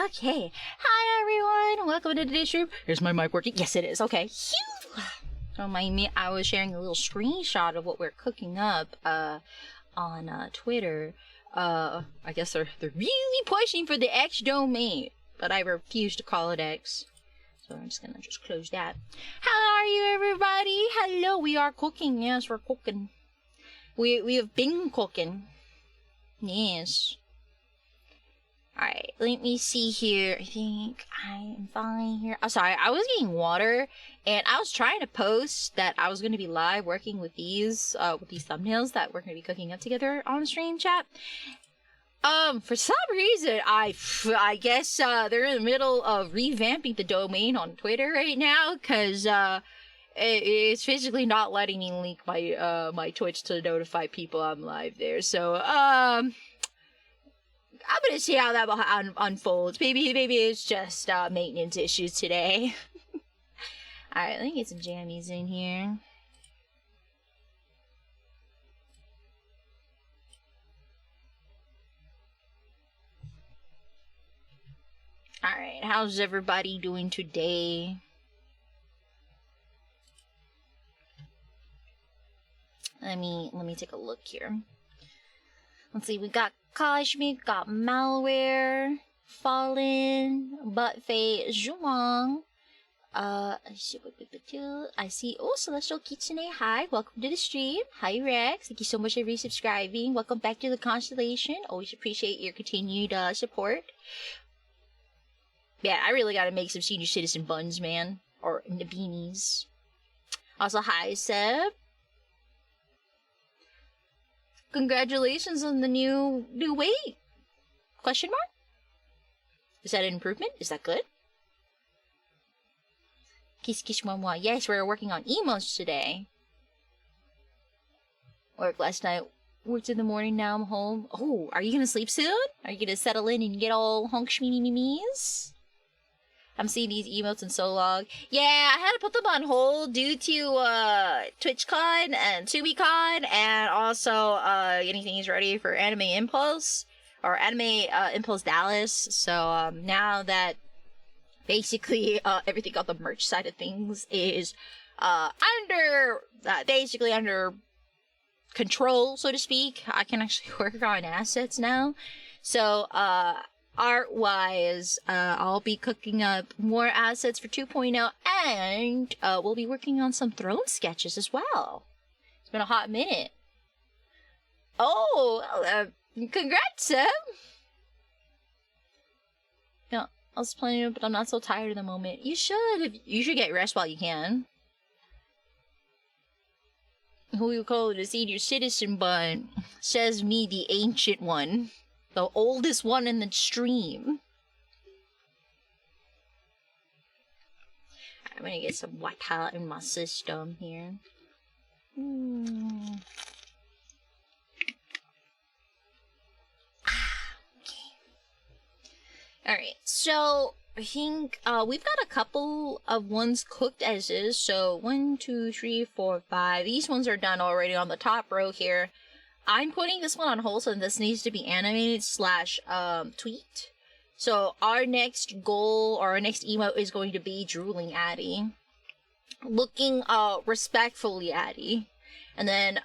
Okay. Hi, everyone. Welcome to today's stream. Here's my mic working. Yes, it is. Okay. Phew. Don't mind me. I was sharing a little screenshot of what we're cooking up on Twitter. I guess they're really pushing for the X domain, but I refuse to call it X. So I'm just gonna close that. How are you, everybody? Hello. We are cooking. Yes, we're cooking. We have been cooking. Yes. Alright, let me see here. I think I am fine here. Oh, sorry, I was getting water, and I was trying to post that I was going to be live working with these thumbnails that we're going to be cooking up together on stream chat. For some reason, I guess, they're in the middle of revamping the domain on Twitter right now, because, it's physically not letting me link my, my Twitch to notify people I'm live there, so, I'm gonna see how that unfolds. Maybe it's just maintenance issues today. Alright, let me get some jammies in here. Alright, how's everybody doing today? Let me take a look here. Let's see, we got Cosmic, got Malware, Fallen, Buttfate, Zhuang. I see, oh, Celestial Kitsune, hi, welcome to the stream. Hi, Rex, thank you so much for resubscribing. Welcome back to the Constellation. Always appreciate your continued support. Yeah, I really gotta make some senior citizen buns, man. Or beanies. Also, hi, Seb. Congratulations on the new weight. Question mark? Is that an improvement? Is that good? Kiss kiss mwa. Yes, we're working on emotes today. Worked last night. Worked in the morning, now I'm home. Oh, are you gonna sleep soon? Are you gonna settle in and get all honk shmeeny memes? I'm seeing these emotes in so long. Yeah, I had to put them on hold due to TwitchCon and TubiCon, and also getting things ready for Anime Impulse or Anime Impulse Dallas. So now that basically everything on the merch side of things is basically under control, so to speak, I can actually work on assets now. So art-wise, I'll be cooking up more assets for 2.0, and we'll be working on some throne sketches as well. It's been a hot minute. Oh, congrats, Sam! Yeah, I was planning, but I'm not so tired at the moment. You should get rest while you can. Who you call it a senior citizen bun? Says me, the ancient one. The oldest one in the stream. I'm gonna get some water in my system here. Okay. Alright, so I think we've got a couple of ones cooked as is. So 1, 2, 3, 4, 5. These ones are done already on the top row here. I'm putting this one on hold, so this needs to be animated / tweet. So our next goal, or our next emote, is going to be drooling Addy. Looking respectfully Addy. And then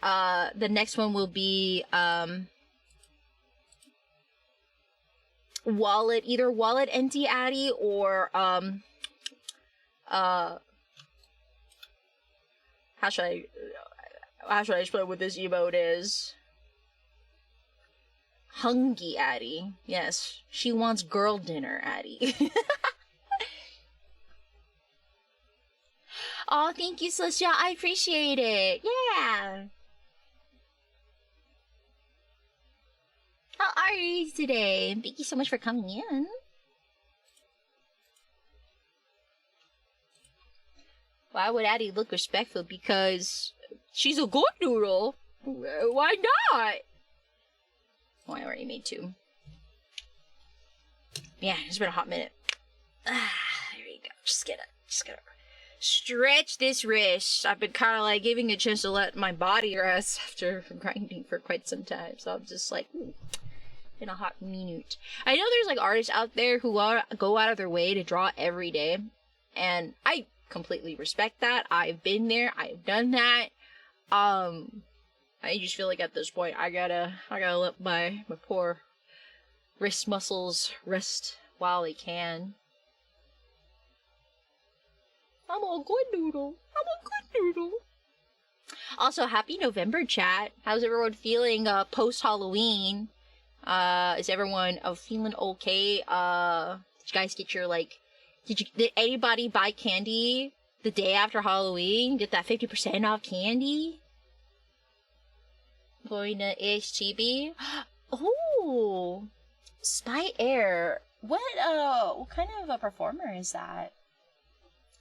the next one will be either wallet empty Addy or how should I explain what this emote is? Hungry Addy. Yes, she wants girl dinner, Addy. Oh, thank you, Celestia. I appreciate it. Yeah. How are you today? Thank you so much for coming in. Why would Addy look respectful? Because she's a good noodle. Why not? Oh, I already made 2. Yeah, it's been a hot minute. There you go. Just gonna stretch this wrist. I've been kind of like giving a chance to let my body rest after grinding for quite some time. So I'm just like, in a hot minute. I know there's like artists out there who go out of their way to draw every day, and I completely respect that. I've been there. I've done that. I just feel like at this point I gotta let my poor wrist muscles rest while they can. I'm a good noodle. Also, happy November, chat. How's everyone feeling post Halloween? Is everyone feeling okay? Did you guys get your did anybody buy candy the day after Halloween? Get that 50% off candy? Going to HTB? Oh, Spy Air. What kind of a performer is that?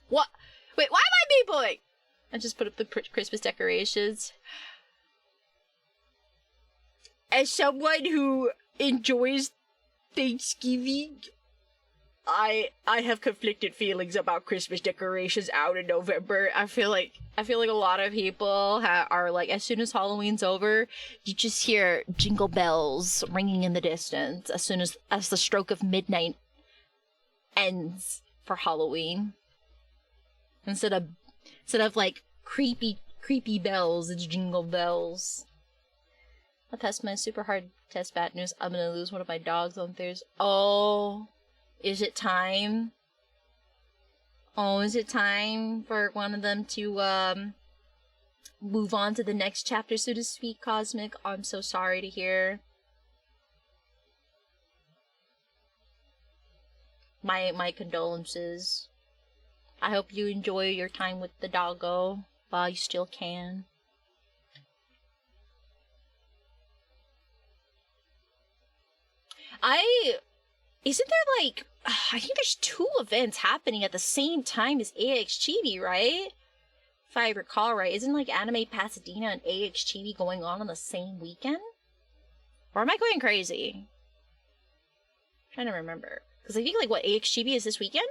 What? Wait, why am I b-boying? I just put up the Christmas decorations. As someone who enjoys Thanksgiving, I have conflicted feelings about Christmas decorations out in November. I feel like a lot of people are like, as soon as Halloween's over, you just hear jingle bells ringing in the distance as soon as the stroke of midnight ends for Halloween. Instead of like creepy bells, it's jingle bells. I passed my super hard test bad news. I'm gonna lose one of my dogs on Thursday. Oh, is it time? Oh, is it time for one of them to move on to the next chapter, so to speak, Cosmic? I'm so sorry to hear. My condolences. I hope you enjoy your time with the doggo while you still can. Isn't there like, I think there's 2 events happening at the same time as AX right? If I recall right, isn't like Anime Pasadena and AX going on the same weekend? Or am I going crazy? I'm trying to remember. Because I think like what, AX is this weekend?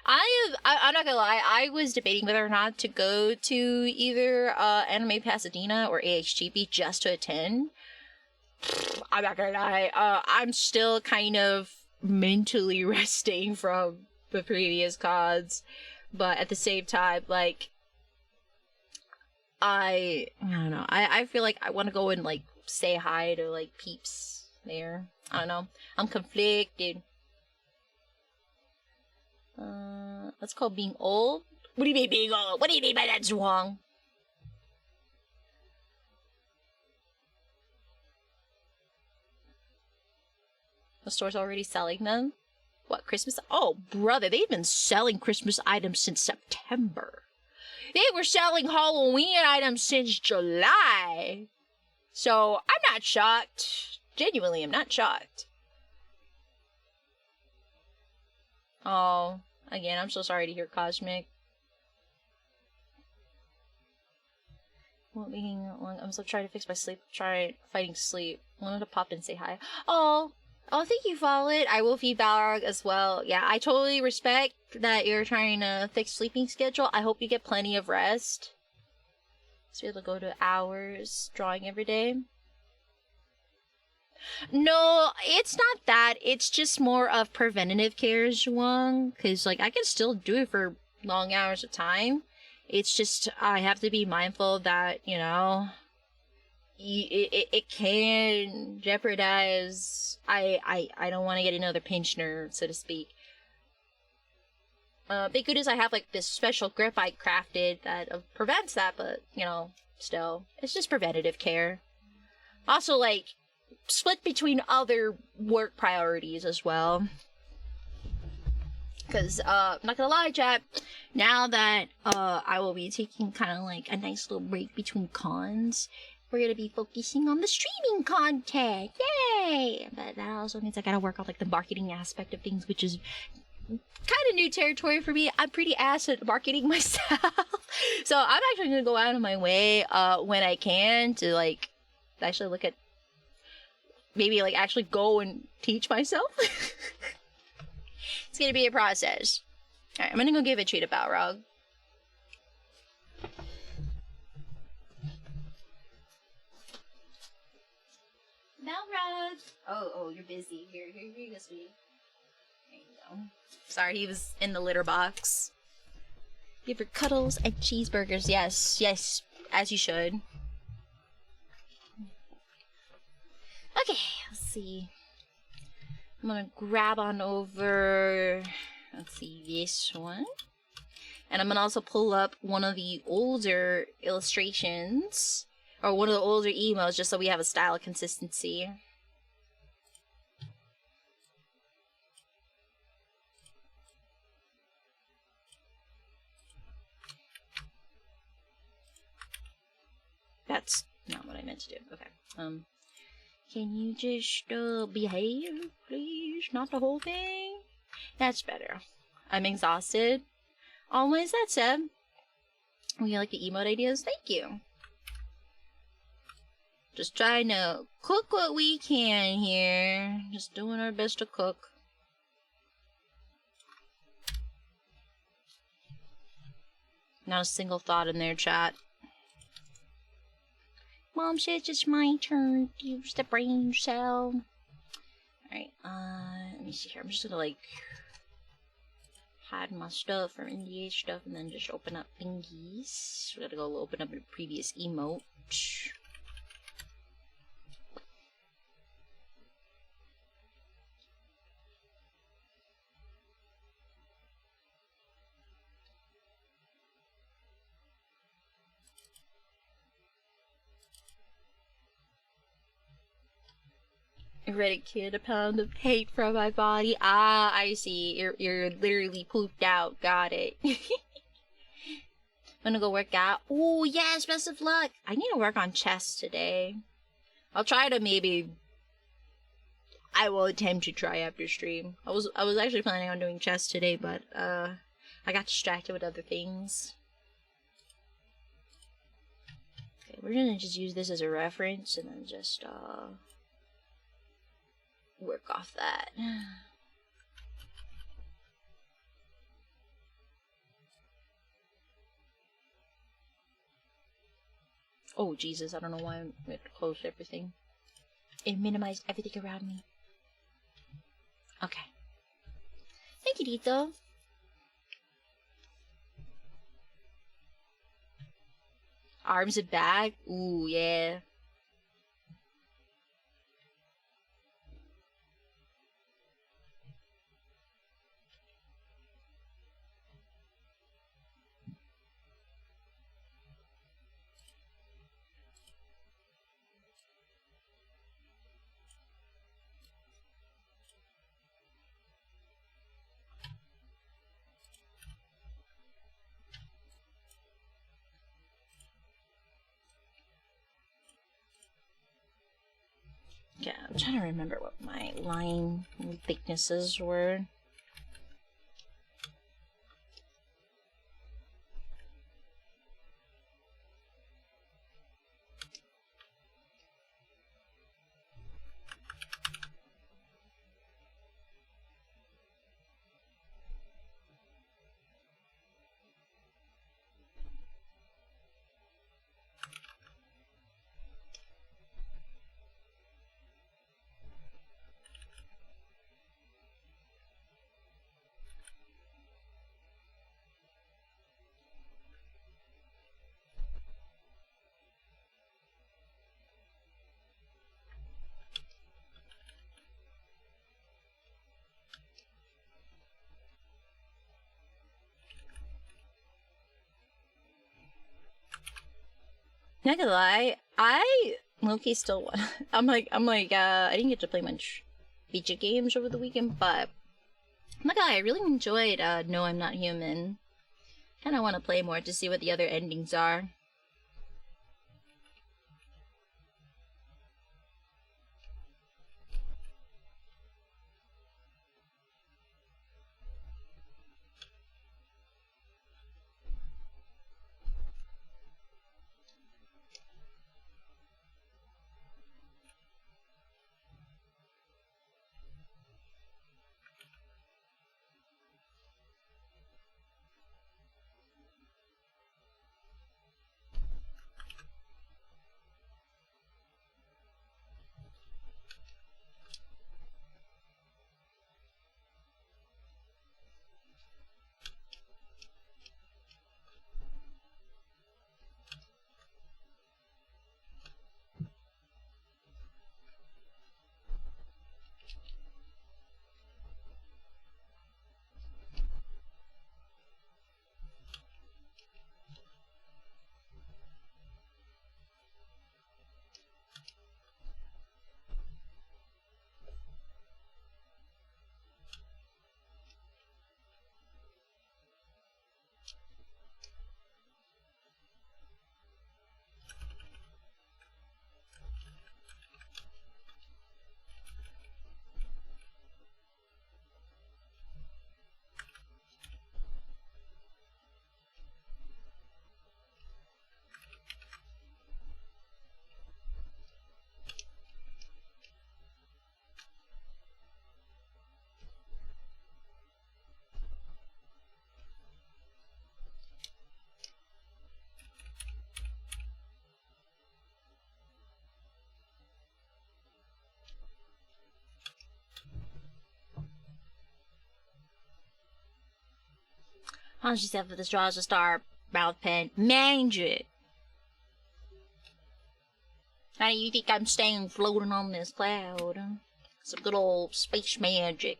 I'm not gonna lie, I was debating whether or not to go to either Anime Pasadena or AXGB just to attend. I'm not gonna lie, I'm still kind of mentally resting from the previous CODs, but at the same time, like, I don't know, I feel like I want to go and like say hi to like peeps there. I don't know, I'm conflicted. That's called being old? What do you mean being old? What do you mean by that's wrong? The store's already selling them? What, Christmas? Oh, brother, they've been selling Christmas items since September. They were selling Halloween items since July. So, I'm not shocked. Genuinely, I'm not shocked. Oh, again, I'm so sorry to hear, Cosmic. I'm still trying to fix my sleep. Try fighting sleep. I wanted to pop and say hi. Oh, thank you, Violet. I will feed Balrog as well. Yeah, I totally respect that you're trying to fix sleeping schedule. I hope you get plenty of rest. So you're able to go to hours drawing every day. No, it's not that. It's just more of preventative care, Zhuang. Because, like, I can still do it for long hours of time. It's just, I have to be mindful that, you know, it can jeopardize. I don't want to get another pensioner, so to speak. Big good is I have, like, this special grip I crafted that prevents that, but, you know, still. It's just preventative care. Also, like, split between other work priorities as well. Because, I'm not gonna lie, chat, now that, I will be taking kind of like a nice little break between cons, we're gonna be focusing on the streaming content, yay! But that also means I gotta work on, like, the marketing aspect of things, which is kind of new territory for me. I'm pretty ass at marketing myself. So I'm actually gonna go out of my way, when I can, to, like, actually look at, maybe, like, actually go and teach myself. It's gonna be a process. Alright, I'm gonna go give a treat to Balrog. Melrose. Oh, you're busy. Here you go, sweetie. There you go. Sorry, he was in the litter box. Give her cuddles and cheeseburgers. Yes, as you should. Okay, let's see. I'm gonna grab on over, let's see, this one. And I'm gonna also pull up one of the older illustrations, or one of the older emotes, just so we have a style consistency. That's not what I meant to do. Okay. Can you just behave, please? Not the whole thing? That's better. I'm exhausted. Always, that said. You like the emote ideas? Thank you. Just trying to cook what we can here. Just doing our best to cook. Not a single thought in there, chat. Mom says it's my turn to use the brain cell. Alright, let me see here. I'm just gonna, like, hide my stuff or NDA stuff and then just open up thingies. We gotta go open up a previous emote. Reddit kid, a pound of hate from my body. Ah, I see. You're literally pooped out. Got it. I'm gonna go work out. Oh yes, best of luck. I need to work on chest today. I'll try to maybe. I will attempt to try after stream. I was actually planning on doing chest today, but I got distracted with other things. Okay, we're gonna just use this as a reference and then just work off that. Oh Jesus, I don't know why I went to close everything. It minimized everything around me. Okay. Thank you, Dito. Arms and back. Ooh, yeah. Yeah, I'm trying to remember what my line thicknesses were. Not gonna lie, I low-key still want. I'm like, I didn't get to play much video games over the weekend, but I'm not gonna lie, I really enjoyed No, I'm Not Human. Kind of want to play more to see what the other endings are. How she said for the straws to star mouth pen magic. How do you think I'm staying floating on this cloud? Some good old space magic.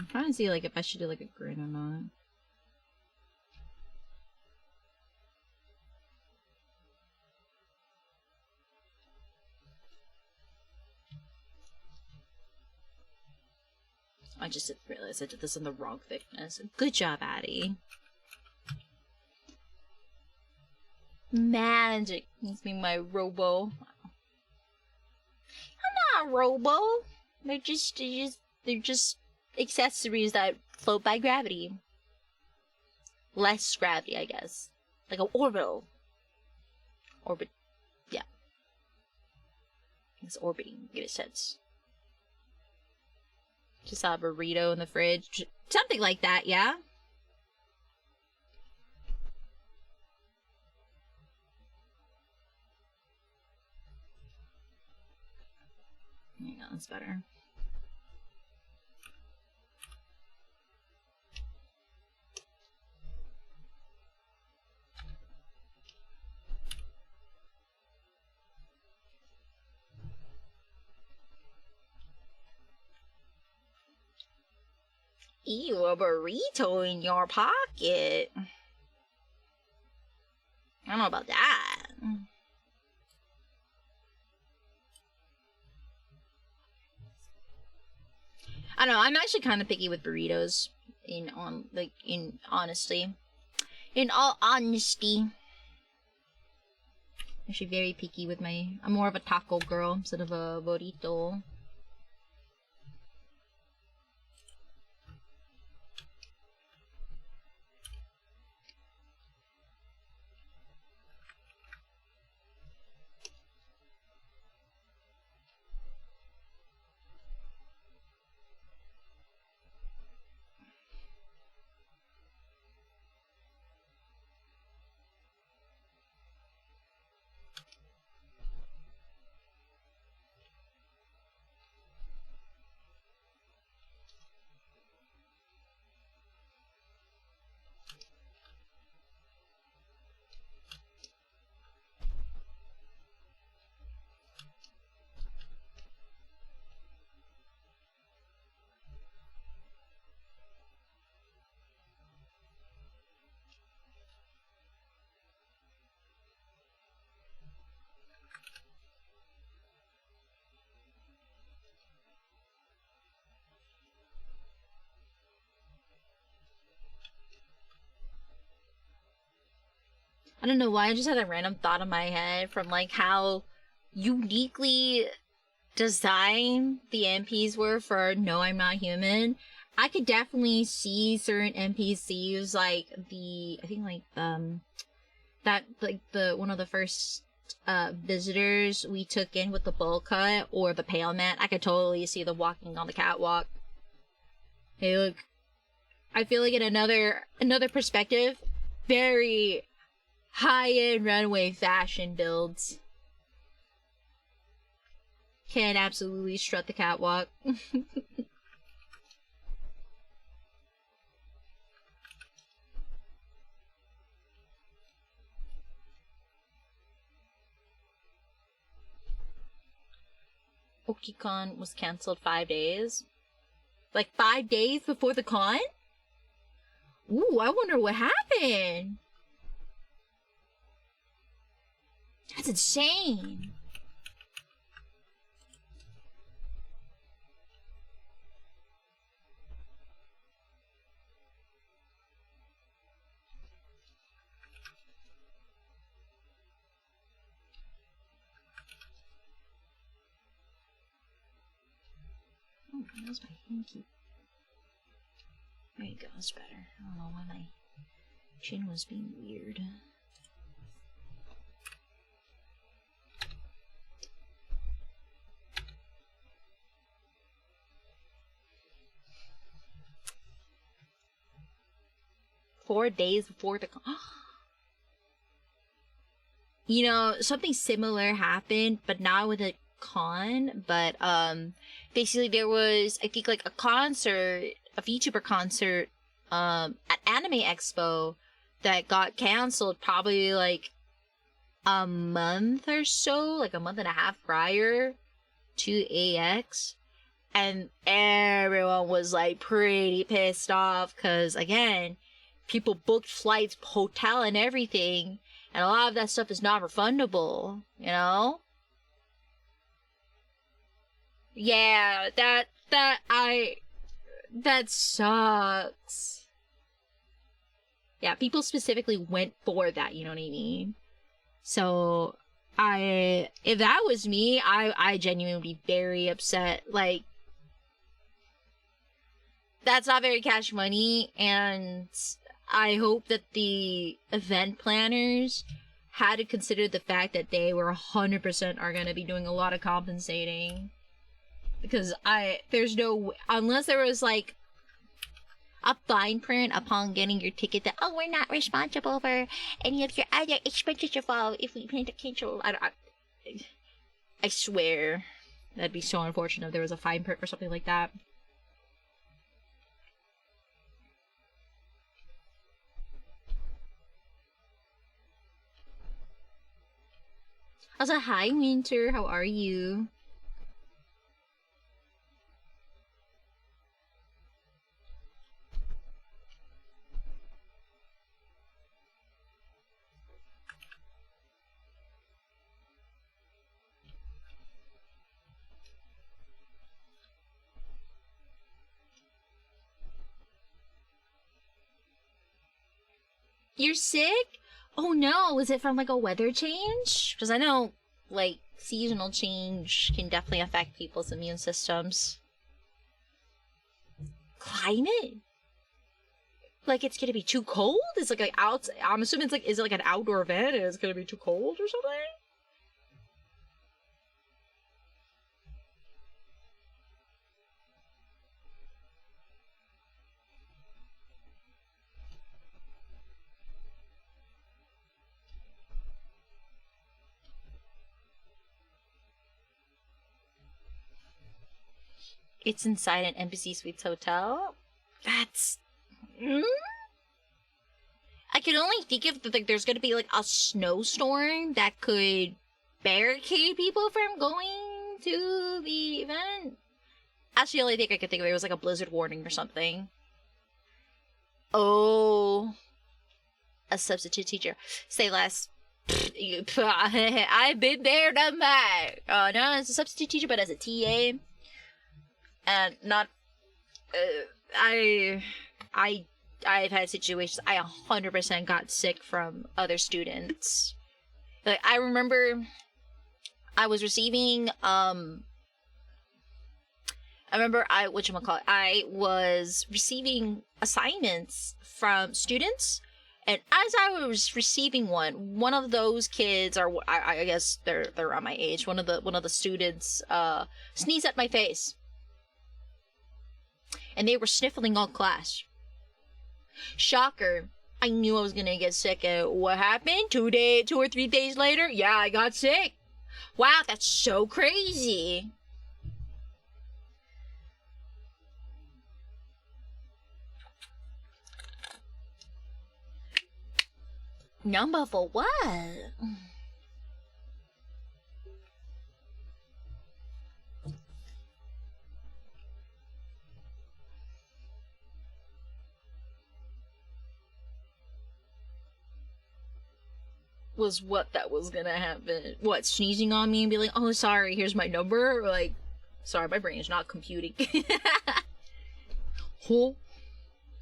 Trying to see like if I should do like a grin or not. I just realized I did this in the wrong thickness. Good job, Addie. Magic needs me my robo. I'm not a robo. They're just accessories that float by gravity. Less gravity, I guess. Like an orbital. Orbit. Yeah. It's orbiting. Get a sense. Just saw a burrito in the fridge. Something like that, yeah? Yeah, that's better. Ew, a burrito in your pocket. I don't know about that. I don't know, I'm actually kind of picky with burritos. In honesty. In all honesty. Actually very picky with I'm more of a taco girl instead of a burrito. I don't know why, I just had a random thought in my head from like how uniquely designed the NPCs were for No, I'm Not Human. I could definitely see certain NPCs like I think like that like the one of the first visitors we took in with the bowl cut or the pale man. I could totally see them walking on the catwalk. Hey, look. I feel like in another perspective, very high-end runway fashion builds can absolutely strut the catwalk. OkiCon was canceled 5 days. Like 5 days before the con? Ooh, I wonder what happened. That's insane. that was my hanky. There you go, that's better. I don't know why my chin was being weird. Four days before the you know, something similar happened, but not with a con. But basically there was, I think, like a concert, a VTuber concert, at Anime Expo that got canceled probably like a month or so, like a month and a half prior to AX. And everyone was like pretty pissed off because, again, people booked flights, hotel, and everything, and a lot of that stuff is not refundable, you know? Yeah, that sucks. Yeah, people specifically went for that, you know what I mean? So, if that was me, I genuinely would be very upset. Like, that's not very cash money, and I hope that the event planners had to consider the fact that they were 100% are going to be doing a lot of compensating. Because there's no, unless there was like a fine print upon getting your ticket that, oh, we're not responsible for any of your other expenses involved if we plan to cancel. I swear that'd be so unfortunate if there was a fine print or something like that. Also, hi Winter, how are you? You're sick? Oh no, was it from like a weather change? Because I know, like, seasonal change can definitely affect people's immune systems. Climate? Like, it's gonna be too cold? It's like out. I'm assuming it's like, is it like an outdoor event and it's gonna be too cold or something? It's inside an Embassy Suites hotel? That's... I can only think of, like, there's gonna be, like, a snowstorm that could barricade people from going to the event. Actually, the only thing I could think of, it was, like, a blizzard warning or something. Oh. A substitute teacher. Say less. I've been there, done that. Not as a substitute teacher, but as a TA. And not... I've had situations I 100% got sick from other students. Like, I remember I was receiving, I was receiving assignments from students, and as I was receiving one of those kids, or I guess they're around my age, one of the students, sneezed at my face. And they were sniffling all class. Shocker. I knew I was gonna get sick. And what happened? 2 or 3 days later? Yeah, I got sick. Wow, that's so crazy. Number for what? Was what that was gonna happen. What, sneezing on me and be like, oh, sorry, here's my number? Or like, sorry, my brain is not computing. Huh?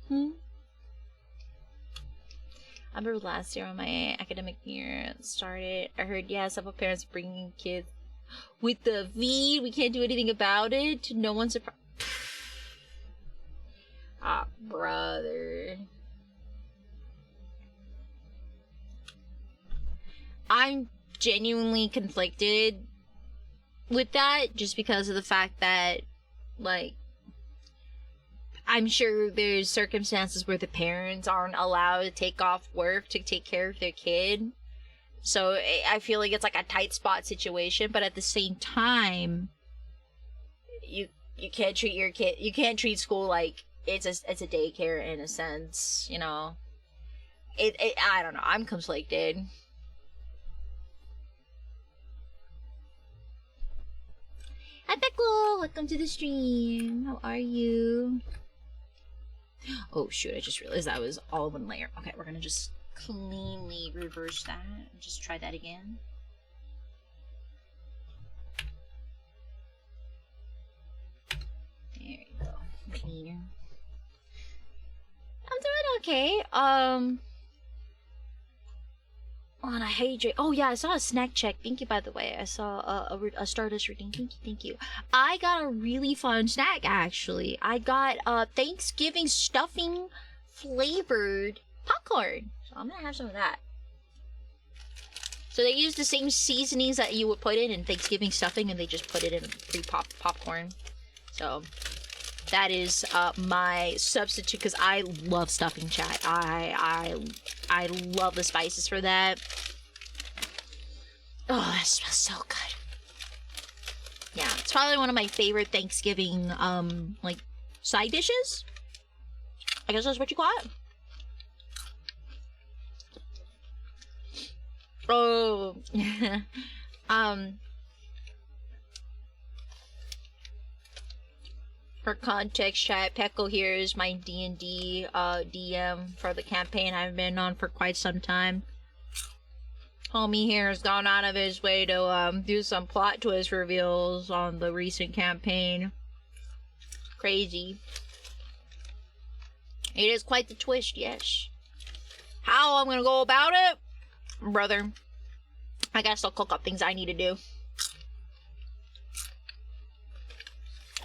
I remember last year when my academic year started, I heard, yeah, several parents bringing kids with the V. We can't do anything about it. No one's surprised. Brother. I'm genuinely conflicted with that, just because of the fact that, like, I'm sure there's circumstances where the parents aren't allowed to take off work to take care of their kid. So I feel like it's like a tight spot situation, but at the same time, you can't treat your kid, you can't treat school like it's a daycare in a sense, you know. I don't know, I'm conflicted. Hi Beckle, welcome to the stream. How are you? Oh shoot, I just realized that was all one layer. Okay, we're gonna just cleanly reverse that. Just try that again. There you go. Cleaner. I'm doing okay. On a hydrate. Oh yeah, I saw a snack check. Thank you, by the way. I saw a Stardust reading. Thank you. I got a really fun snack actually. I got Thanksgiving stuffing flavored popcorn. So I'm gonna have some of that. So they use the same seasonings that you would put in Thanksgiving stuffing, and they just put it in popcorn. So that is my substitute, because I love stuffing, chat. I love the spices for that. Oh, that smells so good. Yeah, it's probably one of my favorite Thanksgiving like side dishes. I guess that's what you call it. Oh, for context, chat, Pecco here is my D&D DM for the campaign I've been on for quite some time. Homie here has gone out of his way to do some plot twist reveals on the recent campaign. Crazy. It is quite the twist, yes. How I'm gonna go about it? Brother, I gotta still cook up things I need to do.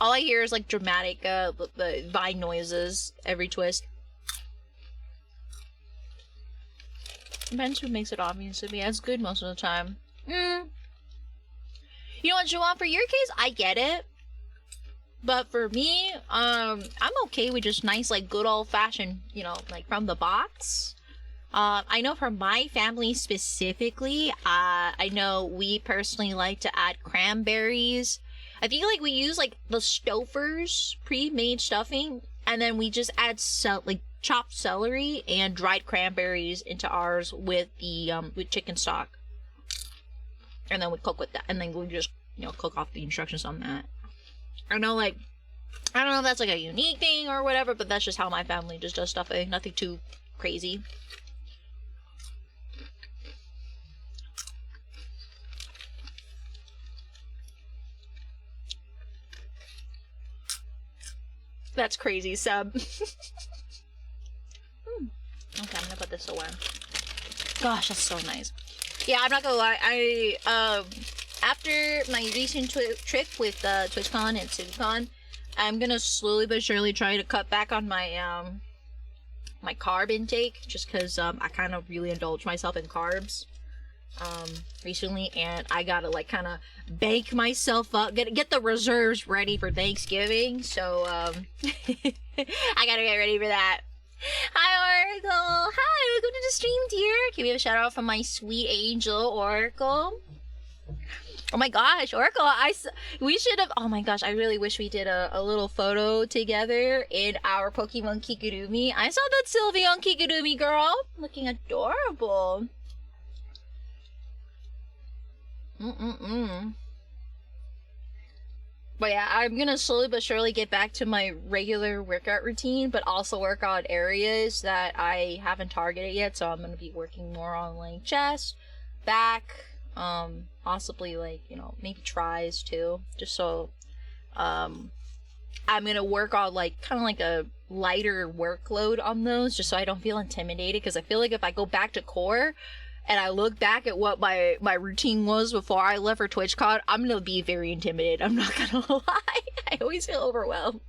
All I hear is like dramatic the vine noises every twist. Depends who makes it obvious to me. That's good most of the time. You know what, Joanne, for your case, I get it. But for me, I'm okay with just nice, like, good old-fashioned, you know, like, from the box. I know for my family specifically, I know we personally like to add cranberries. I feel like we use, like, the Stouffer's pre-made stuffing, and then we just add, like, chopped celery and dried cranberries into ours with the, with chicken stock. And then we cook with that, and then we just, you know, cook off the instructions on that. I know, like, I don't know if that's, like, a unique thing or whatever, but that's just how my family just does stuffing. Nothing too crazy. That's crazy, sub. Okay, I'm gonna put this away. Gosh, that's so nice. Yeah, I'm not gonna lie. I, after my recent trip with TwitchCon and CityCon, I'm gonna slowly but surely try to cut back on my, my carb intake, just because, I kind of really indulge myself in carbs, recently, and I gotta, like, kind of bank myself up, get the reserves ready for Thanksgiving, so, I gotta get ready for that. Hi, Oracle! Hi, welcome to the stream, dear! Can we have a shout out from my sweet angel, Oracle? Oh my gosh, Oracle, we should have, oh my gosh, I really wish we did a little photo together in our Pokemon Kigurumi. I saw that Sylveon Kigurumi, girl! Looking adorable. But yeah, I'm gonna slowly but surely get back to my regular workout routine, but also work on areas that I haven't targeted yet, so I'm gonna be working more on, like, chest, back, possibly, like, you know, maybe tries too, just so, I'm gonna work on, like, kind of like a lighter workload on those, just so I don't feel intimidated, because I feel like if I go back to core, and I look back at what my routine was before I left for TwitchCon, I'm gonna be very intimidated, I'm not gonna lie. I always feel overwhelmed.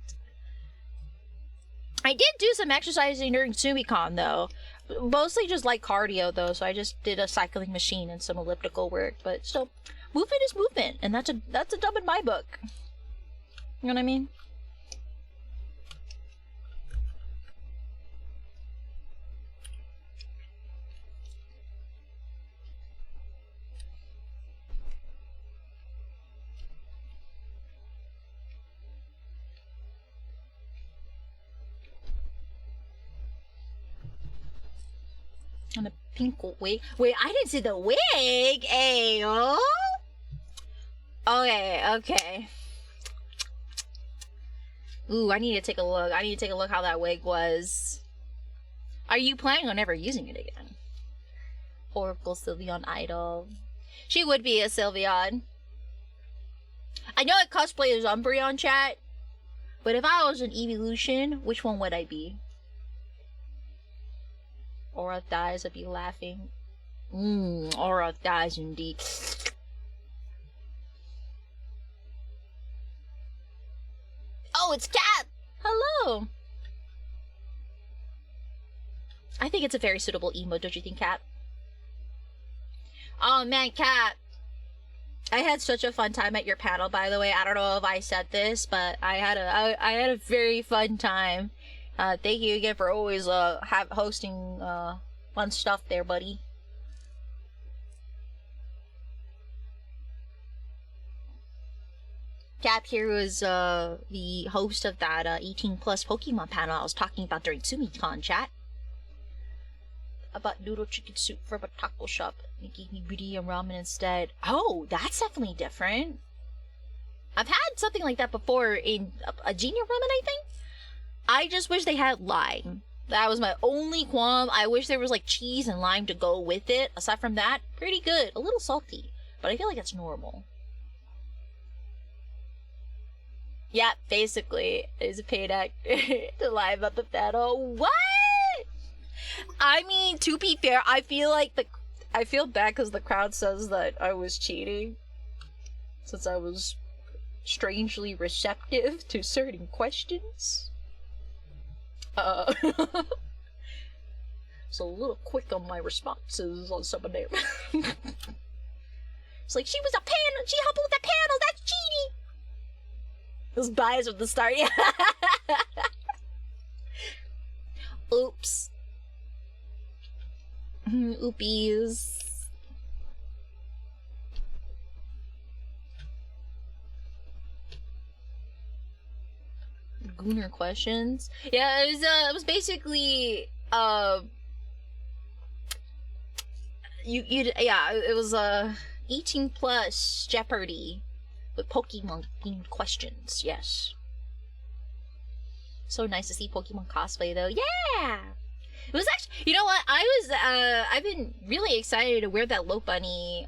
I did do some exercising during SumiCon though. Mostly just like cardio though, so I just did a cycling machine and some elliptical work, but still, movement is movement, and that's a dub in my book. You know what I mean? On a pink wig. Wait, I didn't see the wig. Ayo. Okay. Ooh, I need to take a look. I need to take a look how that wig was. Are you planning on ever using it again? Oracle Sylveon Idol. She would be a Sylveon. I know I cosplay as Umbreon, chat. But if I was an evolution, which one would I be? Aura dies, I'd be laughing. Aura dies indeed. Oh, it's Cat! Hello! I think it's a very suitable emote, don't you think, Cat? Oh man, Cat! I had such a fun time at your panel, by the way. I don't know if I said this, but I had a very fun time. Thank you again for always hosting fun stuff there, buddy. Cap here was the host of that 18 plus Pokemon panel I was talking about during SumiCon, chat. About noodle chicken soup from a taco shop. They gave me booty and ramen instead. Oh, that's definitely different. I've had something like that before in a Genia ramen, I think. I just wish they had lime. That was my only qualm. I wish there was like cheese and lime to go with it. Aside from that, pretty good. A little salty, but I feel like it's normal. Yeah, basically, it's a paid actor to lie about the battle. What? I mean, to be fair, I feel bad because the crowd says that I was cheating, since I was strangely receptive to certain questions. So a little quick on my responses on some of them. It's like, she was a panel, she helped with the panel, that's cheating! It was biased from the start, yeah. Oops. Oopies. Gooner questions. Yeah, it was basically it was 18 plus Jeopardy with Pokemon themed questions. Yes. So nice to see Pokemon cosplay though. Yeah. It was actually, you know what? I've been really excited to wear that Lope Bunny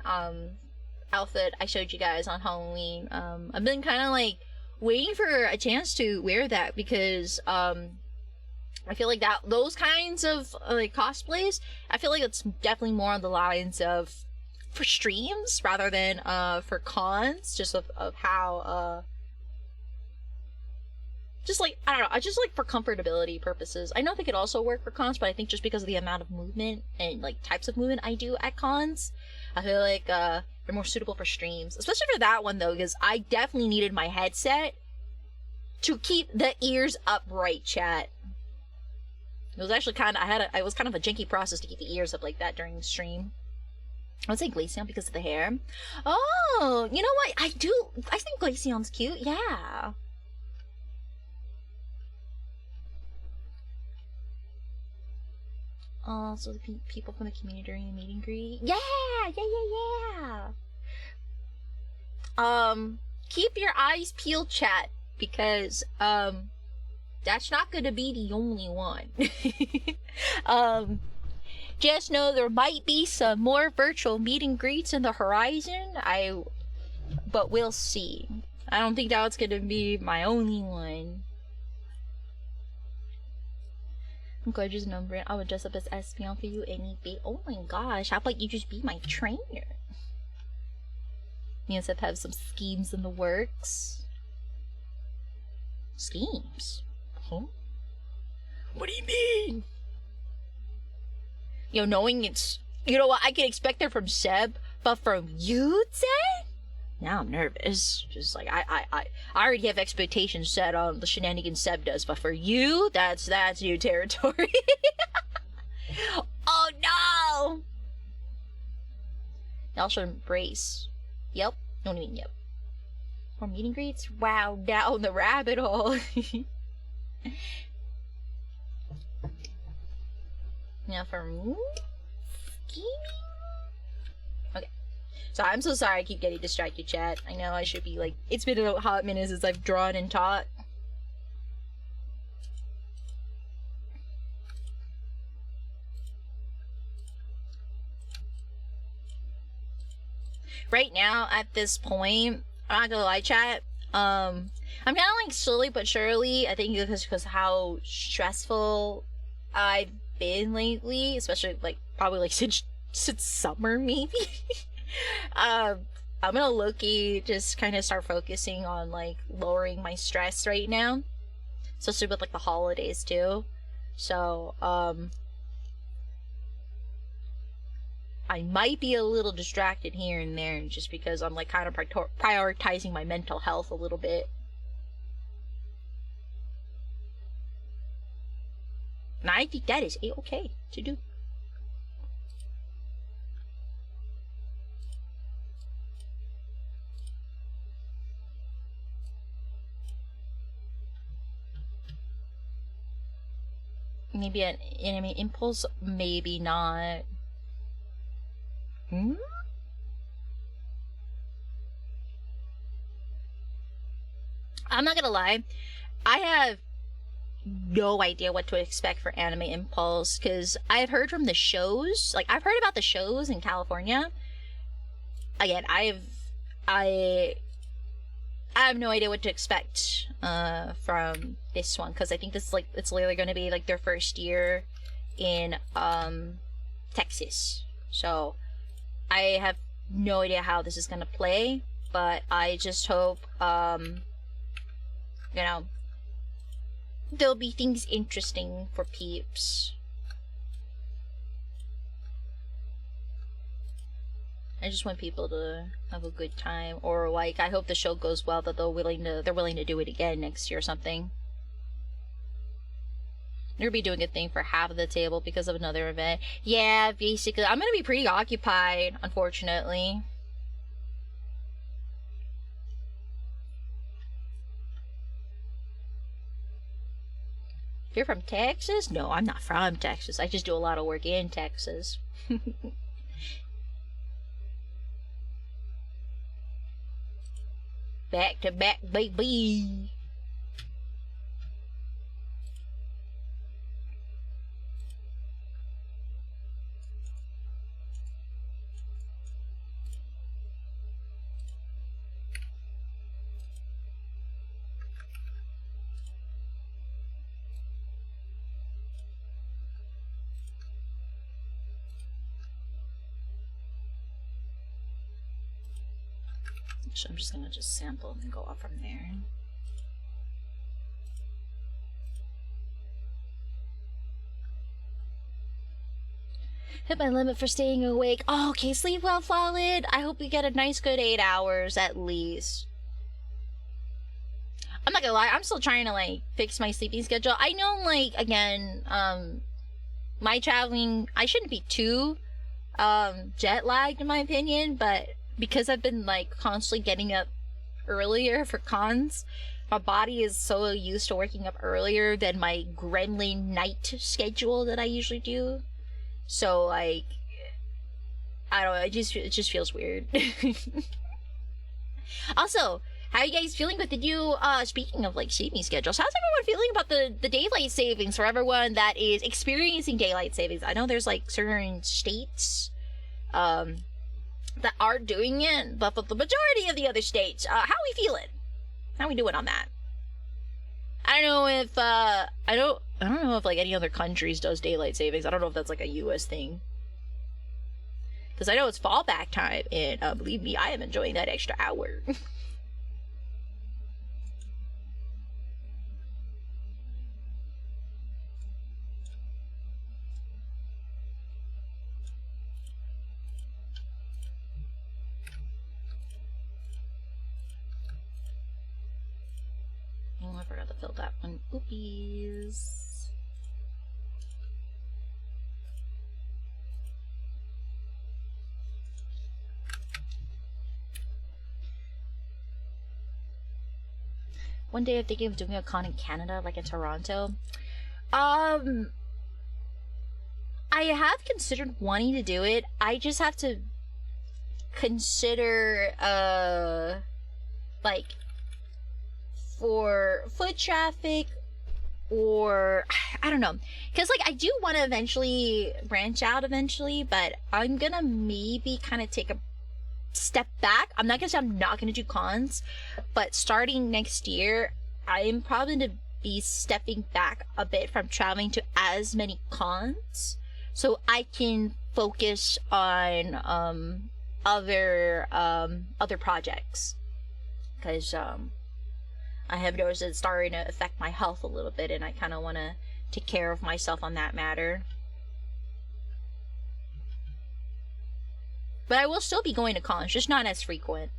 outfit I showed you guys on Halloween. I've been kind of like waiting for a chance to wear that because I feel like that those kinds of like cosplays, I feel like it's definitely more on the lines of for streams rather than for cons, just of how just like, I don't know, just like for comfortability purposes. I know they could also work for cons, but I think just because of the amount of movement and like types of movement I do at cons, I feel like they're more suitable for streams. Especially for that one though, because I definitely needed my headset to keep the ears upright, chat. It was actually kind of, it was kind of a janky process to keep the ears up like that during the stream. I would say Glaceon because of the hair. Oh, you know what? I think Glaceon's cute, yeah. So the people from the community during the meet and greet. Yeah. Keep your eyes peeled, chat, because that's not gonna be the only one. Just know there might be some more virtual meet and greets in the horizon. But we'll see. I don't think that's gonna be my only one. I'm gorgeous number. I would dress up as Espeon for you any day. Oh my gosh, how about you just be my trainer? Me and Seth have some schemes in the works. Schemes? Huh? What do you mean? You know, knowing it's, you know what, I can expect that from Seb, but from you, Zed? Now I'm nervous. Just like, I already have expectations set on the shenanigans Seb does, but for you, that's new territory. Oh no! Y'all should embrace. Yep. Don't mean yep. More meet and greets? Wow, down the rabbit hole. Now for me? Scheming? Okay. So I'm so sorry I keep getting distracted, chat. I know I should be like, it's been a hot minute since I've drawn and taught. Right now, at this point, I'm not gonna lie, chat. I'm kind of like slowly but surely. I think because how stressful I've been lately, especially like probably like since summer maybe. I'm gonna low-key just kind of start focusing on like lowering my stress right now, especially with like the holidays too. So I might be a little distracted here and there just because I'm like kind of prioritizing my mental health a little bit. And I think that is a-okay to do. Maybe an anime impulse, maybe not. Hmm? I'm not gonna lie, I have no idea what to expect for Anime Impulse, because I've heard from the shows, like I've heard about the shows in California. Again, I have no idea what to expect from this one, because I think this like it's literally going to be like their first year in Texas. So I have no idea how this is going to play, but I just hope you know, there'll be things interesting for peeps. I just want people to have a good time, or like I hope the show goes well, that they're willing to do it again next year or something. They're gonna be doing a thing for half of the table because of another event. Yeah, basically, I'm gonna be pretty occupied, unfortunately. You're from Texas? No, I'm not from Texas. I just do a lot of work in Texas. Back to back, baby. So I'm just gonna sample and go off from there. Hit my limit for staying awake. Oh, okay, sleep well, Flawled. I hope we get a nice good 8 hours at least. I'm not gonna lie, I'm still trying to like fix my sleeping schedule. I know, like, again, my traveling, I shouldn't be too jet lagged in my opinion, but because I've been like constantly getting up earlier for cons, my body is so used to waking up earlier than my gremlin night schedule that I usually do. So like, I don't know, it just feels weird. Also, how are you guys feeling with the new, speaking of like sleeping schedules, how's everyone feeling about the daylight savings for everyone that is experiencing daylight savings? I know there's like certain states that are doing it, but for the majority of the other states, how are we feeling? How are we doing on that? I don't know if I don't know if like any other countries does daylight savings. I don't know if that's like a US thing, because I know it's fallback time, and believe me, I am enjoying that extra hour. I forgot to fill that one. Oopies. One day I'm thinking of doing a con in Canada, like in Toronto. I have considered wanting to do it. I just have to consider, like, for foot traffic, or I don't know, because like I do want to eventually branch out eventually, but I'm gonna maybe kind of take a step back. I'm not gonna say I'm not gonna do cons, but starting next year I'm probably gonna be stepping back a bit from traveling to as many cons, so I can focus on other projects, because I have noticed it's starting to affect my health a little bit, and I kind of want to take care of myself on that matter. But I will still be going to cons, just not as frequent.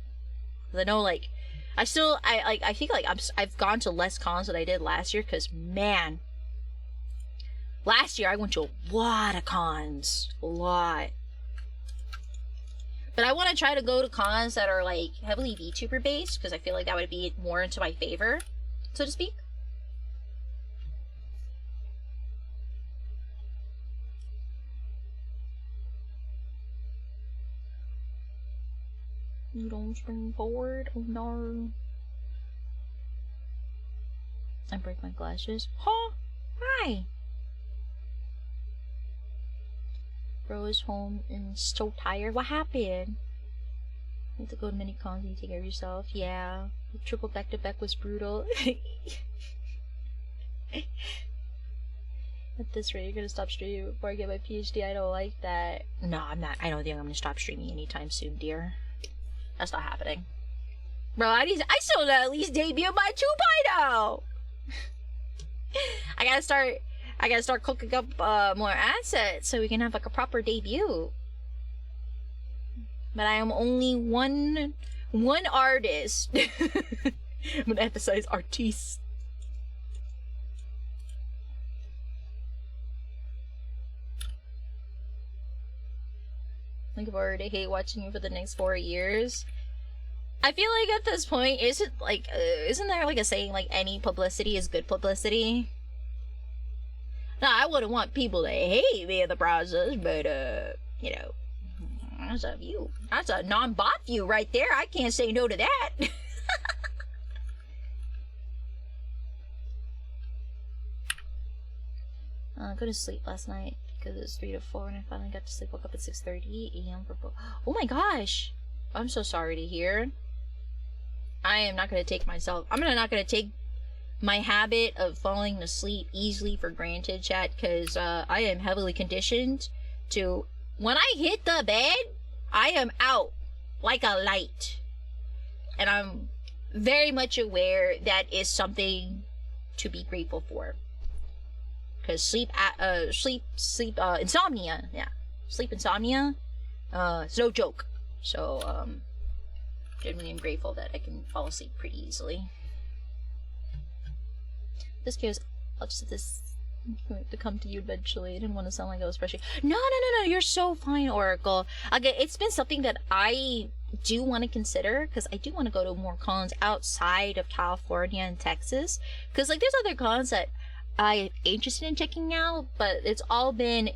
'Cause I know, like, I think like I've gone to less cons than I did last year. Cause man, last year I went to a lot of cons, a lot. But I want to try to go to cons that are like heavily VTuber based, because I feel like that would be more into my favor, so to speak. You don't spring forward? Oh no. I break my glasses. Huh? Hi. Bro is home and so tired. What happened? You have to go to many cons and you take care of yourself. Yeah. The triple back to back was brutal. At this rate, you're gonna stop streaming before I get my PhD. I don't like that. No, I'm not. I don't think I'm gonna stop streaming anytime soon, dear. That's not happening. Bro, I still gotta at least debut my 2.0. I gotta start cooking up more assets so we can have like a proper debut. But I am only one artist. I'm gonna emphasize artiste. Like, I've already hate watching you for the next 4 years. I feel like at this point, isn't there like a saying like any publicity is good publicity? Now, I wouldn't want people to hate me in the process, but you know, that's a view. That's a non-bot view right there. I can't say no to that. I couldn't sleep last night because it was 3 to 4, and I finally got to sleep. Woke up at 6:30 a.m. for oh my gosh! I'm so sorry to hear. I am not gonna take myself. I'm not gonna take my habit of falling asleep easily for granted, chat, because I am heavily conditioned to, when I hit the bed, I am out like a light. And I'm very much aware that is something to be grateful for. Because insomnia, yeah. Sleep insomnia, it's no joke. So, genuinely I'm grateful that I can fall asleep pretty easily. This goes, I'll just have this to come to you eventually. I didn't want to sound like I was frustrated. No, you're so fine, Oracle. Okay, it's been something that I do want to consider, because I do want to go to more cons outside of California and Texas. Because, like, there's other cons that I'm interested in checking out, but it's all been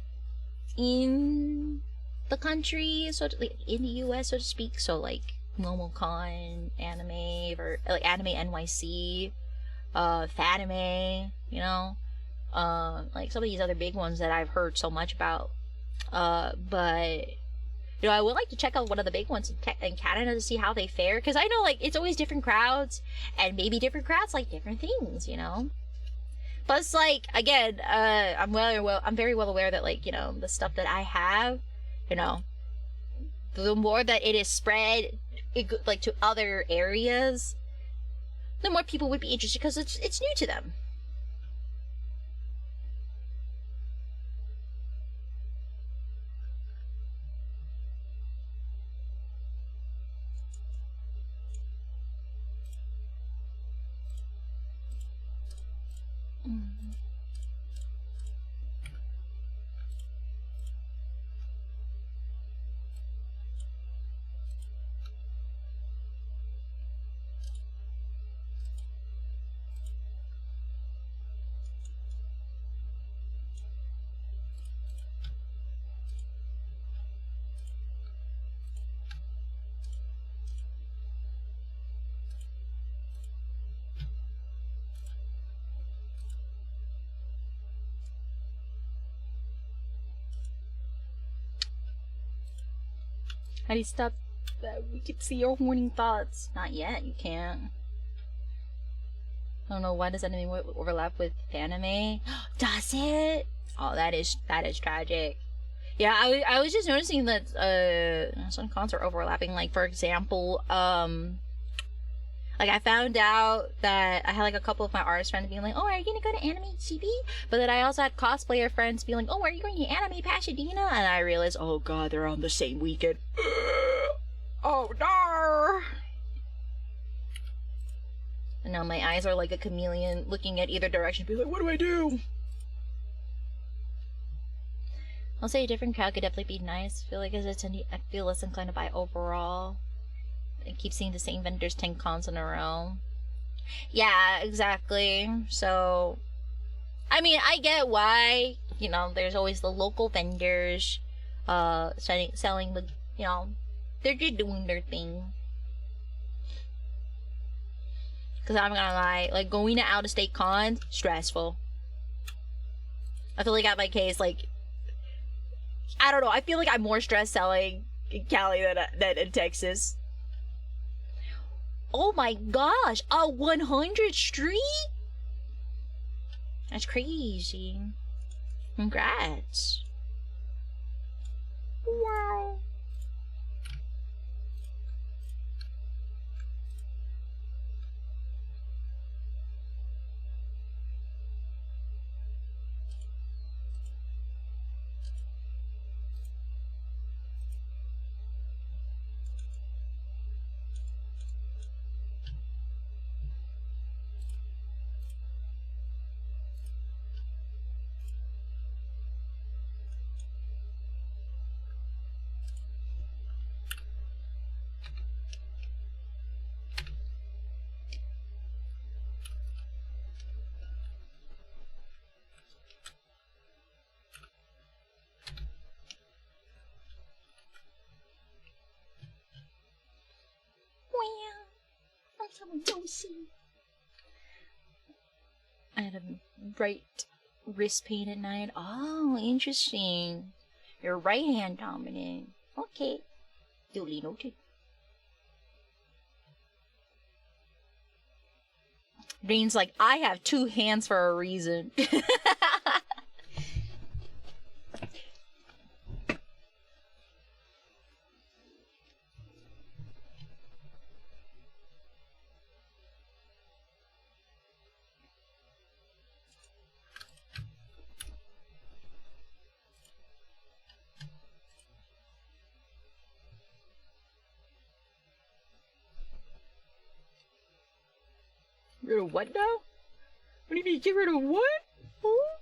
in the country, so to, like, in the US, so to speak. So, like, MomoCon, Anime, or like Anime NYC, Fatime, you know, like some of these other big ones that I've heard so much about. But you know, I would like to check out one of the big ones in Canada to see how they fare, because I know, like, it's always different crowds, and maybe different crowds like different things, you know. Plus, like, again, I'm very well aware that, like, you know, the stuff that I have, you know, the more that it is spread, like, to other areas, the more people would be interested, because it's new to them. How do you stop that? We can see your horny thoughts. Not yet, you can't. I don't know, why does anime overlap with anime? Does it? Oh, that is tragic. Yeah, I was just noticing that some cons are overlapping. Like, for example, like I found out that I had like a couple of my artist friends being like, "Oh, are you gonna go to Anime CB?" But then I also had cosplayer friends being like, "Oh, are you going to Anime Pasadena?" And I realized, oh god, they're on the same weekend. Oh no! And now my eyes are like a chameleon looking at either direction, being like, what do I do? I'll say a different crowd could definitely be nice. I feel like I feel less inclined to buy overall. I keep seeing the same vendors 10 cons in a row. Yeah, exactly. So, I mean, I get why. You know, there's always the local vendors, selling the, you know, they're just doing their thing. Because I'm gonna lie, like, going to out-of-state cons, stressful. I feel like at my case, like, I don't know, I feel like I'm more stressed selling in Cali than in Texas. Oh my gosh, a 100 street? That's crazy. Congrats. Wow. Wow. I'm so nosy. I had a right wrist pain at night. Oh, interesting. You're right hand dominant. Okay. Duly noted. Rain's like, I have two hands for a reason. Rid of what now? What do you mean, get rid of what? Huh?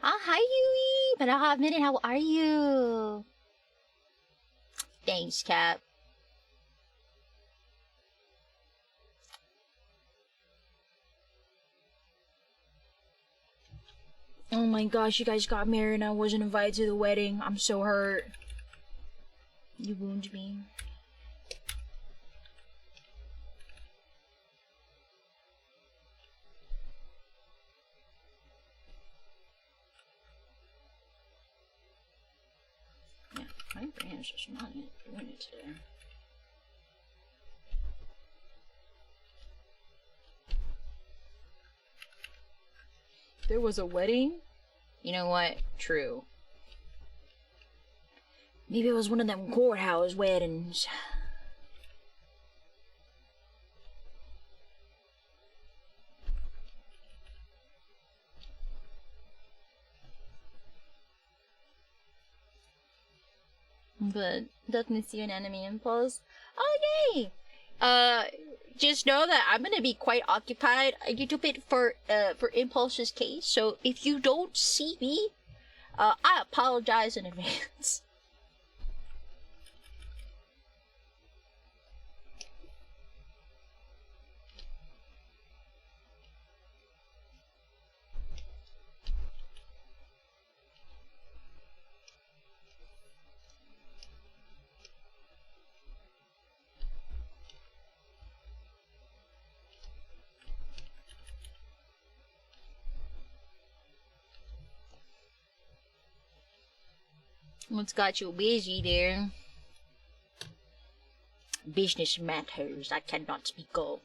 Ah, hi, Yui! But I'll admit it, how are you? Thanks, Cap. Oh my gosh, you guys got married and I wasn't invited to the wedding. I'm so hurt. You wound me. Yeah, my brain is just not doing it today. There was a wedding? You know what? True. Maybe it was one of them courthouse weddings. But definitely see an enemy impulse. Oh yay! Just know that I'm gonna be quite occupied a little bit for Impulse's case. So if you don't see me, I apologize in advance. What's got you busy there? Business matters I cannot speak of.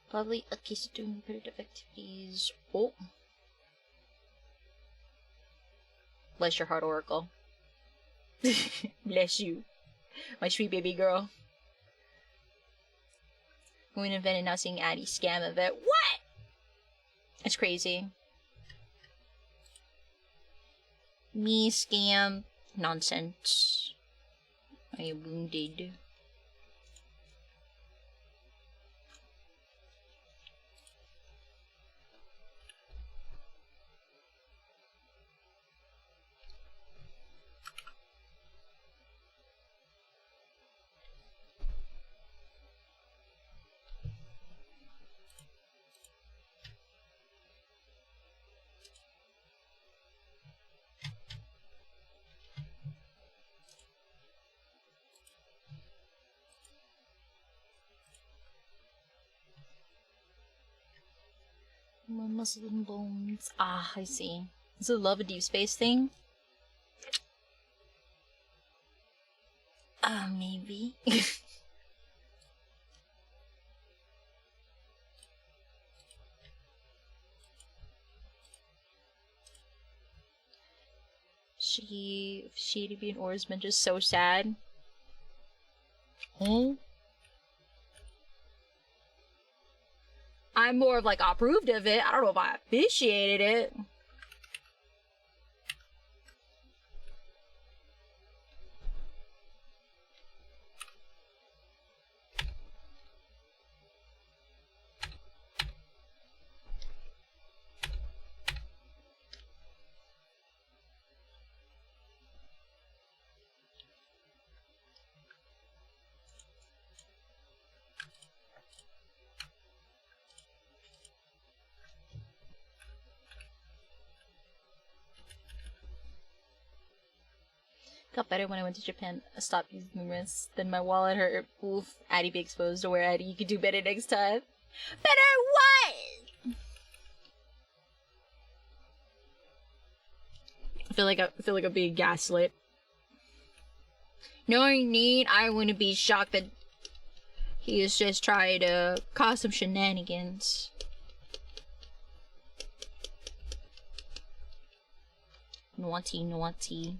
Probably a case of doing repetitive activities. Oh. Bless your heart, Oracle. Bless you. My sweet baby girl. Going event and now seeing Addy scam event. What? That's crazy. Me scam. Nonsense. I am wounded. My muscle and bones. Ah, I see. Is it love a deep space thing? Maybe. She to be an oarsman just so sad. Huh? I'm more of like approved of it. I don't know if I appreciated it. Got better when I went to Japan. I stopped using numerous. Then my wallet hurt. Oof. Addy be exposed to where Addy. You could do better next time. Better what? I feel like I'm being gaslit. Knowing Need, I wouldn't be shocked that he is just trying to cause some shenanigans. Naughty, naughty.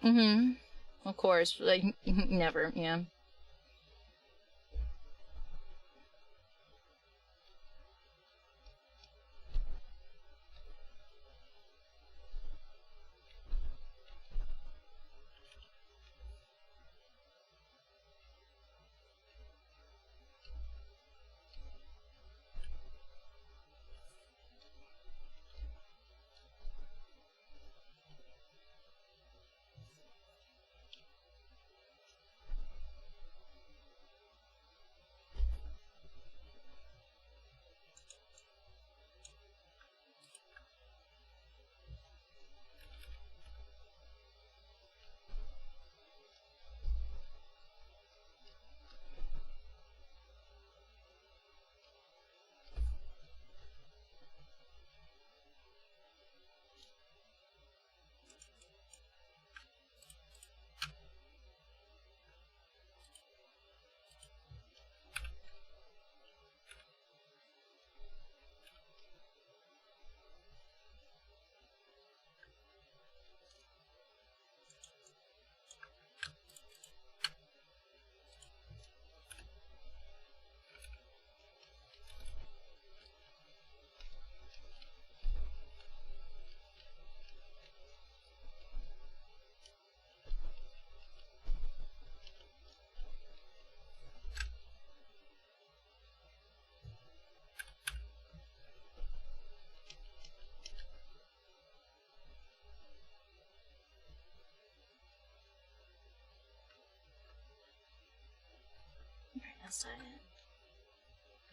Mm-hmm. Of course. Like, never, yeah. outside.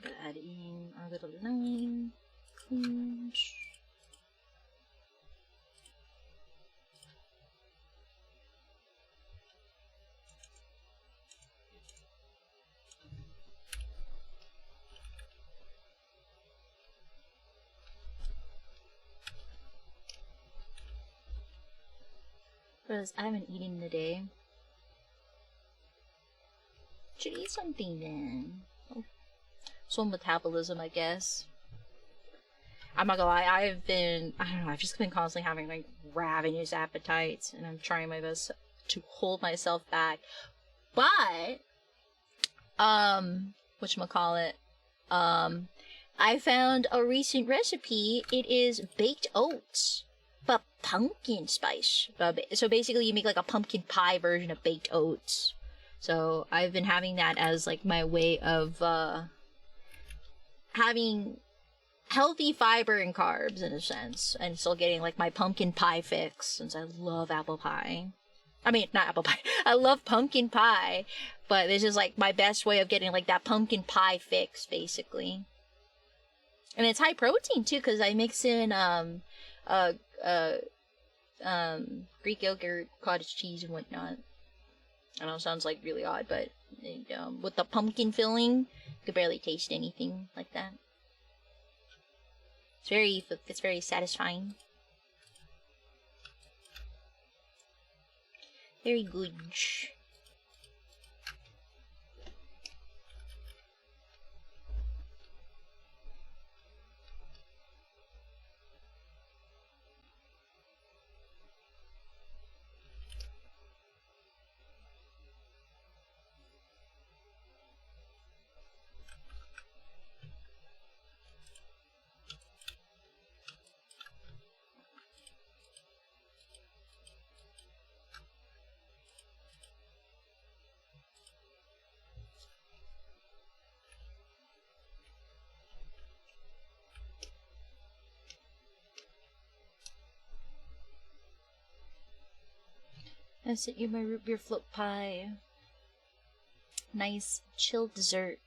Gotta add in our little line. Cringe. Because I haven't eaten today. Should eat something then. Oh. Slow metabolism, I guess. I'm not gonna lie, I don't know, I've just been constantly having like ravenous appetites, and I'm trying my best to hold myself back. But, whatchamacallit, I found a recent recipe. It is baked oats, but pumpkin spice. So basically you make like a pumpkin pie version of baked oats. So I've been having that as like my way of, having healthy fiber and carbs in a sense, and still getting like my pumpkin pie fix, since I love apple pie. I mean, not apple pie. I love pumpkin pie, but this is like my best way of getting like that pumpkin pie fix, basically. And it's high protein too, because I mix in Greek yogurt, cottage cheese, and whatnot. I know it sounds like really odd, but with the pumpkin filling, you could barely taste anything like that. It's very satisfying. Very good. I sent you my root beer float pie. Nice chilled dessert.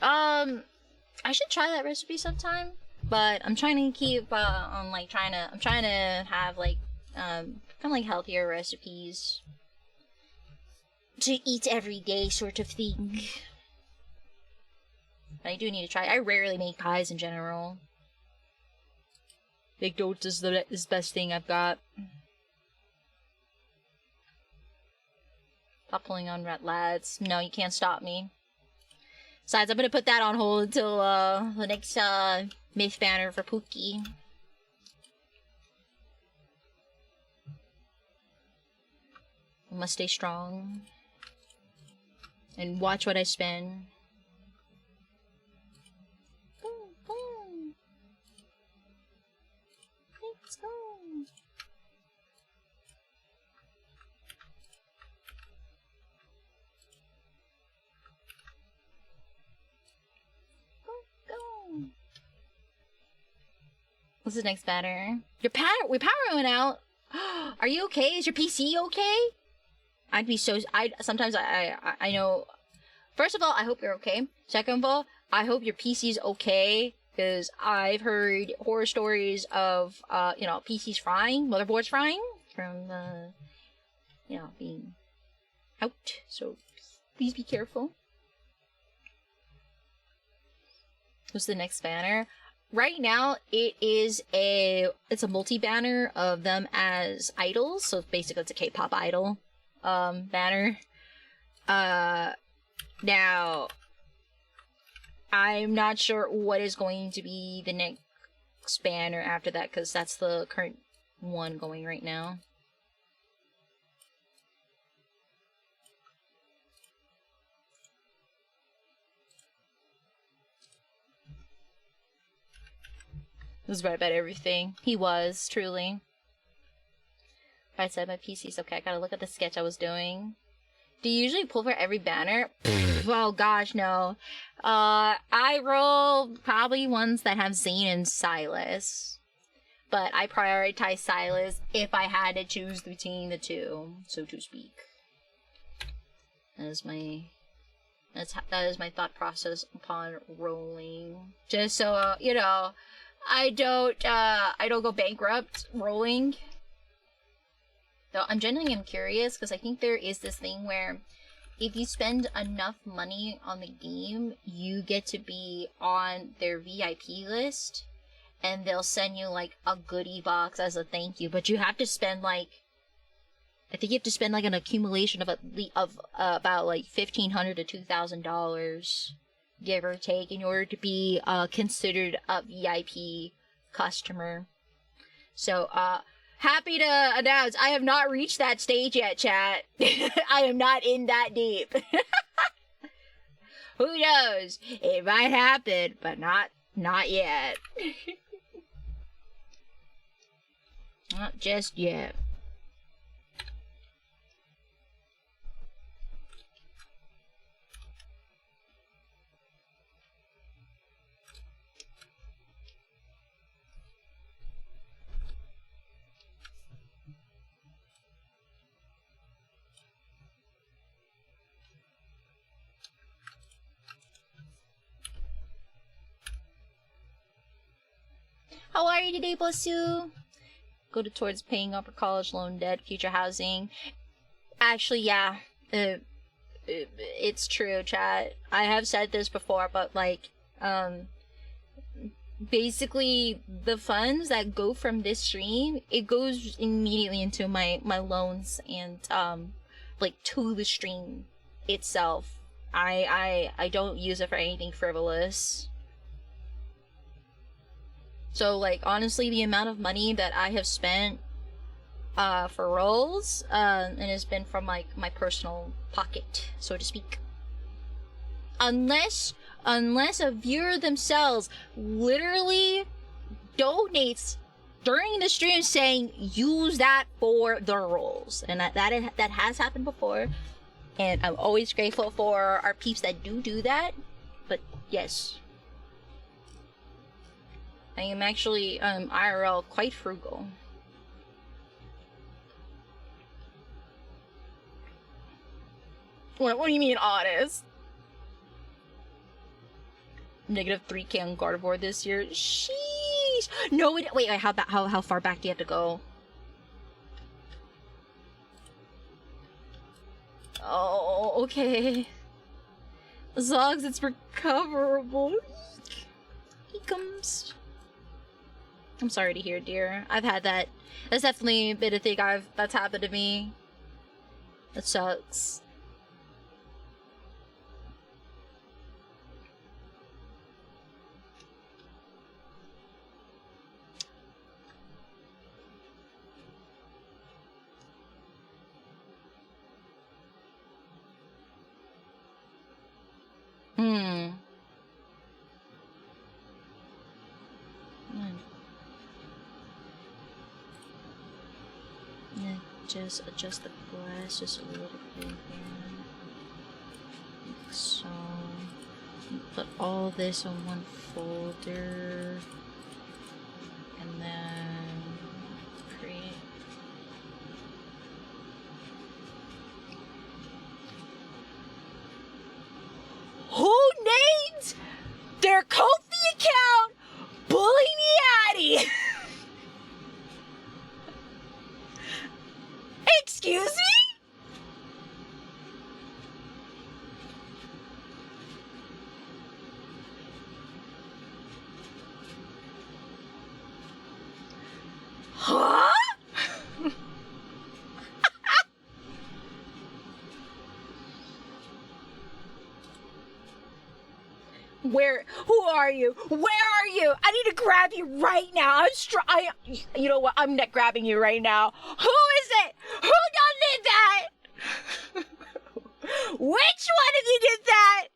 I should try that recipe sometime, but I'm trying to keep I'm trying to have like kind of like healthier recipes to eat every day, sort of thing. But I do need to try. I rarely make pies in general. Baked oats is the best thing I've got. Stop pulling on rat lads. No, you can't stop me. Besides, I'm gonna put that on hold until the next myth banner for Pookie. I must stay strong and watch what I spend. Boom, boom. Let's go. What's the next banner? Your power went out. Are you okay? Is your PC okay? I'd be so. Sometimes I know. First of all, I hope you're okay. Second of all, I hope your PC's okay, because I've heard horror stories of PCs frying, motherboards frying from being out. So please be careful. What's the next banner? Right now, it's a multi-banner of them as idols. So basically, it's a K-pop idol banner. Now, I'm not sure what is going to be the next banner after that, because that's the current one going right now. He was right about everything. He was, truly. I said my PC's okay. I gotta look at the sketch I was doing. Do you usually pull for every banner? Oh gosh, no. I roll probably ones that have Zane and Silas. But I prioritize Silas if I had to choose between the two, so to speak. That is my That is my thought process upon rolling. Just so you know, I don't go bankrupt rolling. Though I'm genuinely curious because I think there is this thing where if you spend enough money on the game, you get to be on their VIP list, and they'll send you like a goodie box as a thank you. But you have to spend like, I think you have to spend like an accumulation of about like $1,500 to $2,000, give or take, in order to be considered a VIP customer. So happy to announce I have not reached that stage yet, chat. I am not in that deep. Who knows? It might happen, but not yet. Not just yet. How are you today, Bosu? Go towards paying off your college loan debt, future housing. Actually, yeah. It's true, chat. I have said this before, but like, basically the funds that go from this stream, it goes immediately into my loans and like to the stream itself. I don't use it for anything frivolous. So, like, honestly, the amount of money that I have spent for rolls, and has been from, like, my personal pocket, so to speak. Unless a viewer themselves literally donates during the stream saying, use that for the rolls. And that has happened before. And I'm always grateful for our peeps that do that. But, yes. I am actually, IRL, quite frugal. What do you mean, honest? Negative 3K on Gardevoir this year. Sheesh! No, wait, how far back do you have to go? Oh, okay. As long as it's recoverable. He comes. I'm sorry to hear, dear. I've had that. That's definitely been a thing that's happened to me. That sucks. Just adjust the glass just a little bit here. Like so. Put all this on one folder. And then create. Who names their Ko-fi account Bully Me Addy? Excuse me? Huh? Who are you? Where are you? I need to grab you right now. You know what? I'm not grabbing you right now. Who is it? Who done did that? Which one of you did that?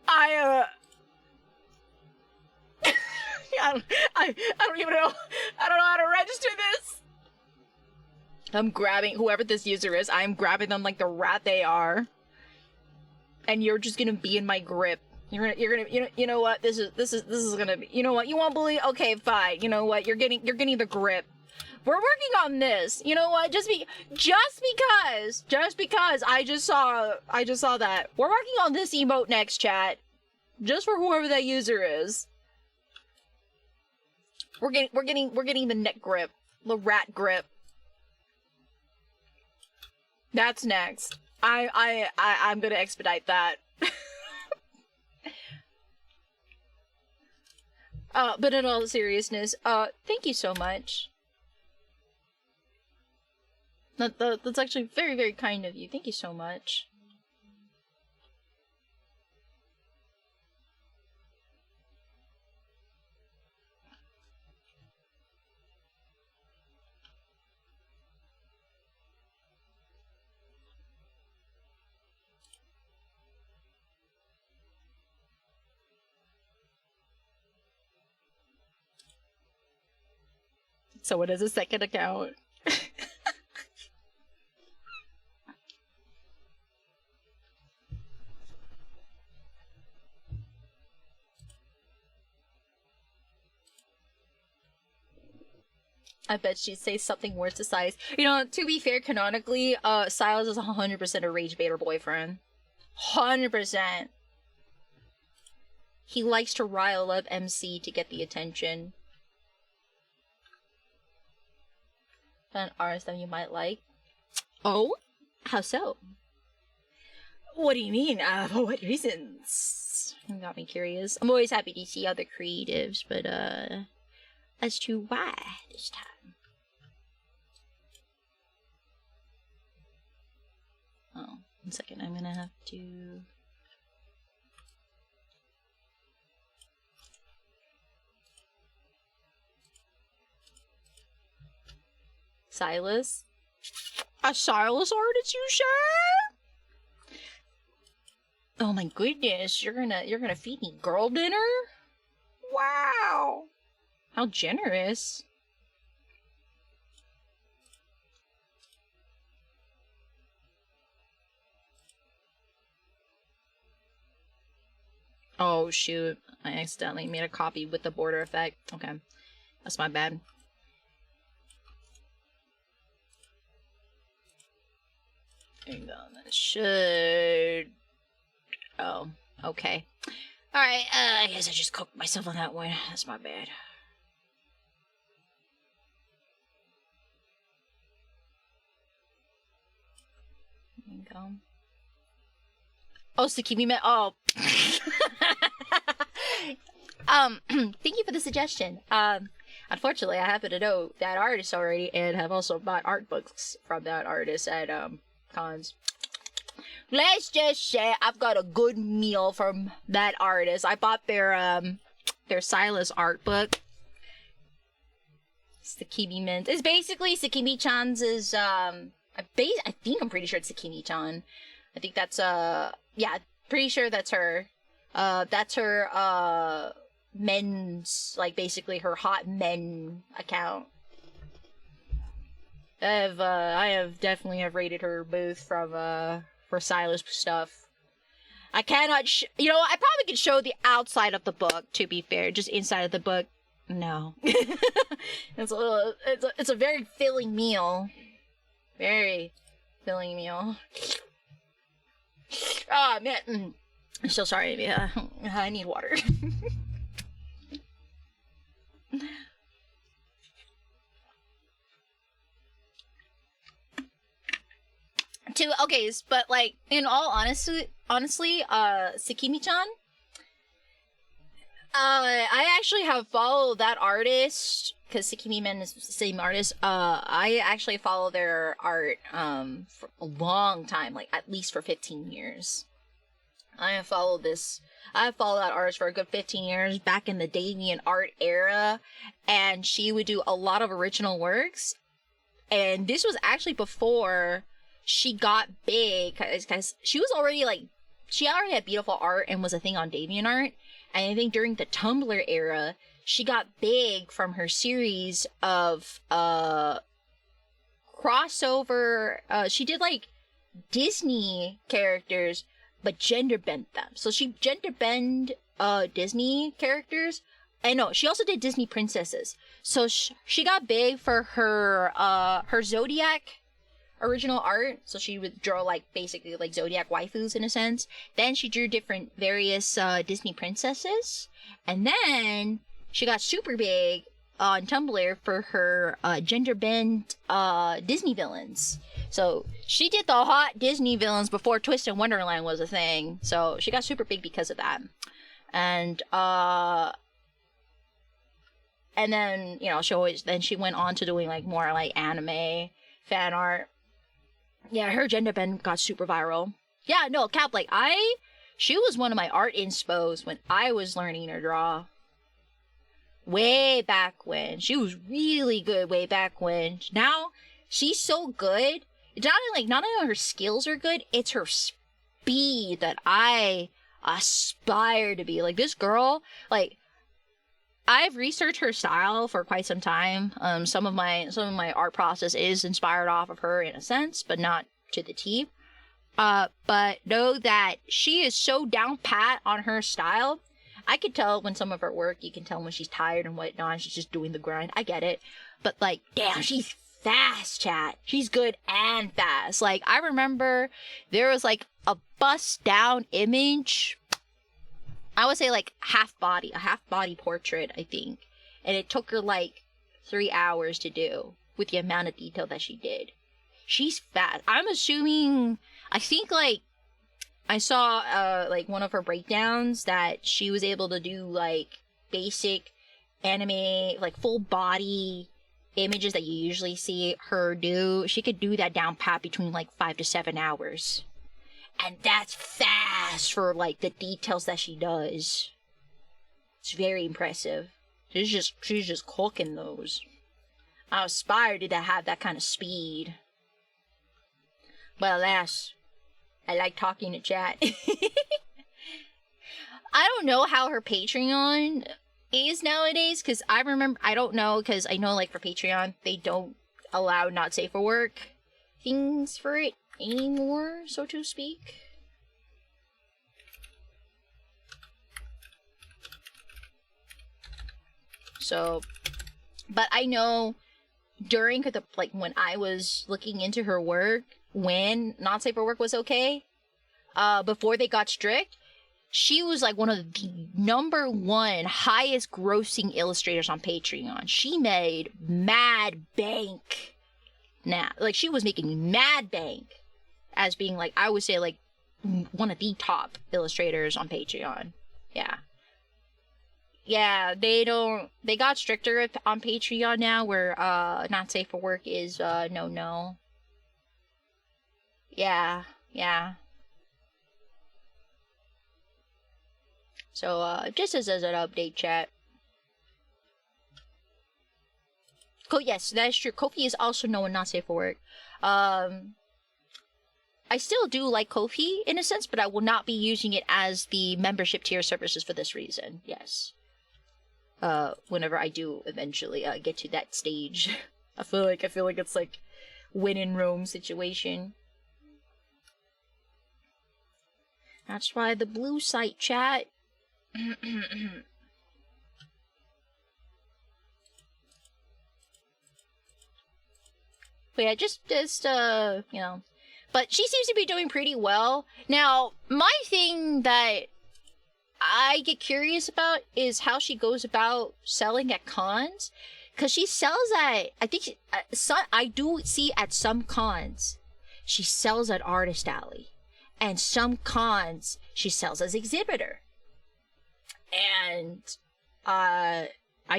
I don't even know. I don't know how to register this. I'm grabbing whoever this user is. I'm grabbing them like the rat they are, and you're just gonna be in my grip. You're gonna you know what? This is gonna be. You know what? You want bully? Okay, fine. You know what? You're getting the grip. We're working on this. You know what? Just because I just saw that. We're working on this emote next, chat. Just for whoever that user is. We're getting the neck grip. The rat grip. That's next. I'm gonna expedite that. But in all seriousness, thank you so much. That's actually very, very kind of you. Thank you so much. Someone has a second account. I bet she'd say something worse to Silas. You know, to be fair, canonically, Silas is 100% a rage baiter boyfriend. 100%. He likes to rile up MC to get the attention. An artist that you might like. Oh? How so? What do you mean? For what reasons? You got me curious. I'm always happy to see other creatives, but, as to why this time? Oh, 1 second. I'm gonna have to... Silas? A Silas artist, you sure? Oh my goodness, you're gonna feed me girl dinner? Wow! How generous. Oh shoot, I accidentally made a copy with the border effect. Okay, that's my bad. Hang on, that should... Oh, okay. Alright, I guess I just cooked myself on that one. That's my bad. There we go. Oh, Sakimi met. Oh. Thank you for the suggestion. Unfortunately, I happen to know that artist already and have also bought art books from that artist at, cons. Let's just say I've got a good meal from that artist. I bought their Silas art book. Sakimi Mint. It's basically Sakimi-chan's is, I think I'm pretty sure it's Sakimi-chan. I think that's, yeah, pretty sure that's her. That's her, men's, like, basically her hot men account. I have definitely have rated her booth from, for Silas stuff. I cannot you know, I probably could show the outside of the book, to be fair. Just inside of the book, no. It's a very filling meal. Very filling meal. Ah, man. I'm so sorry. Yeah, I need water. Okay, but like in all honestly, Sakimi-chan, I actually have followed that artist because Sakimi Men is the same artist. I actually follow their art for a long time, like at least for 15 years. I have followed that artist for a good 15 years back in the Davian art era, and she would do a lot of original works. And this was actually before she got big, because she already had beautiful art and was a thing on DeviantArt. And I think during the Tumblr era, she got big from her series of crossover. She did like Disney characters, but gender bent them. So she gender bend Disney characters, And no, she also did Disney princesses. So she got big for her Zodiac original art. So she would draw like basically like Zodiac waifus in a sense. Then she drew different various Disney princesses, and then she got super big on Tumblr for her gender bend Disney villains. So she did the hot Disney villains before Twist and Wonderland was a thing. So she got super big because of that. And then, you know, she went on to doing like more like anime fan art. Yeah, her gender bend got super viral. Yeah, no, Cap, like she was one of my art inspos when I was learning to draw. Way back when. She was really good way back when. Now, she's so good. Not only her skills are good, it's her speed that I aspire to be. Like, this girl, like, I've researched her style for quite some time. Some of my art process is inspired off of her in a sense, but not to the T. But know that she is so down pat on her style. I could tell when some of her work, you can tell when she's tired and whatnot, and she's just doing the grind. I get it. But like, damn, she's fast, chat. She's good and fast. Like, I remember there was like a bust down image. I would say like a half body portrait, I think. And it took her like 3 hours to do with the amount of detail that she did. She's fast. I'm assuming, I think like, I saw like one of her breakdowns that she was able to do like basic anime, like full body images that you usually see her do. She could do that down pat between like 5 to 7 hours. And that's fast for, like, the details that she does. It's very impressive. She's just cooking those. I aspire to have that kind of speed. But alas, I like talking to chat. I don't know how her Patreon is nowadays, because I don't know, because I know, like, for Patreon, they don't allow not safe for work things for it anymore, so to speak. So, but I know during when I was looking into her work, when not safe for work was okay, before they got strict, she was like one of the #1 highest grossing illustrators on Patreon. She made mad bank. Now, like, she was making mad bank as being, like, I would say, like, one of the top illustrators on Patreon. Yeah. Yeah, they got stricter on Patreon now, where, not safe for work is, no. Yeah. So, just as an update, chat. Yes, that is true. Ko-fi is also known not safe for work. I still do like Ko-fi in a sense, but I will not be using it as the membership tier services for this reason. Yes. Whenever I do eventually get to that stage, I feel like it's like win in Rome situation. That's why the blue site, chat. But yeah, just you know. But she seems to be doing pretty well. Now, my thing that I get curious about is how she goes about selling at cons. Because she sells at, I think, I do see at some cons, she sells at Artist Alley. And some cons, she sells as exhibitor. And I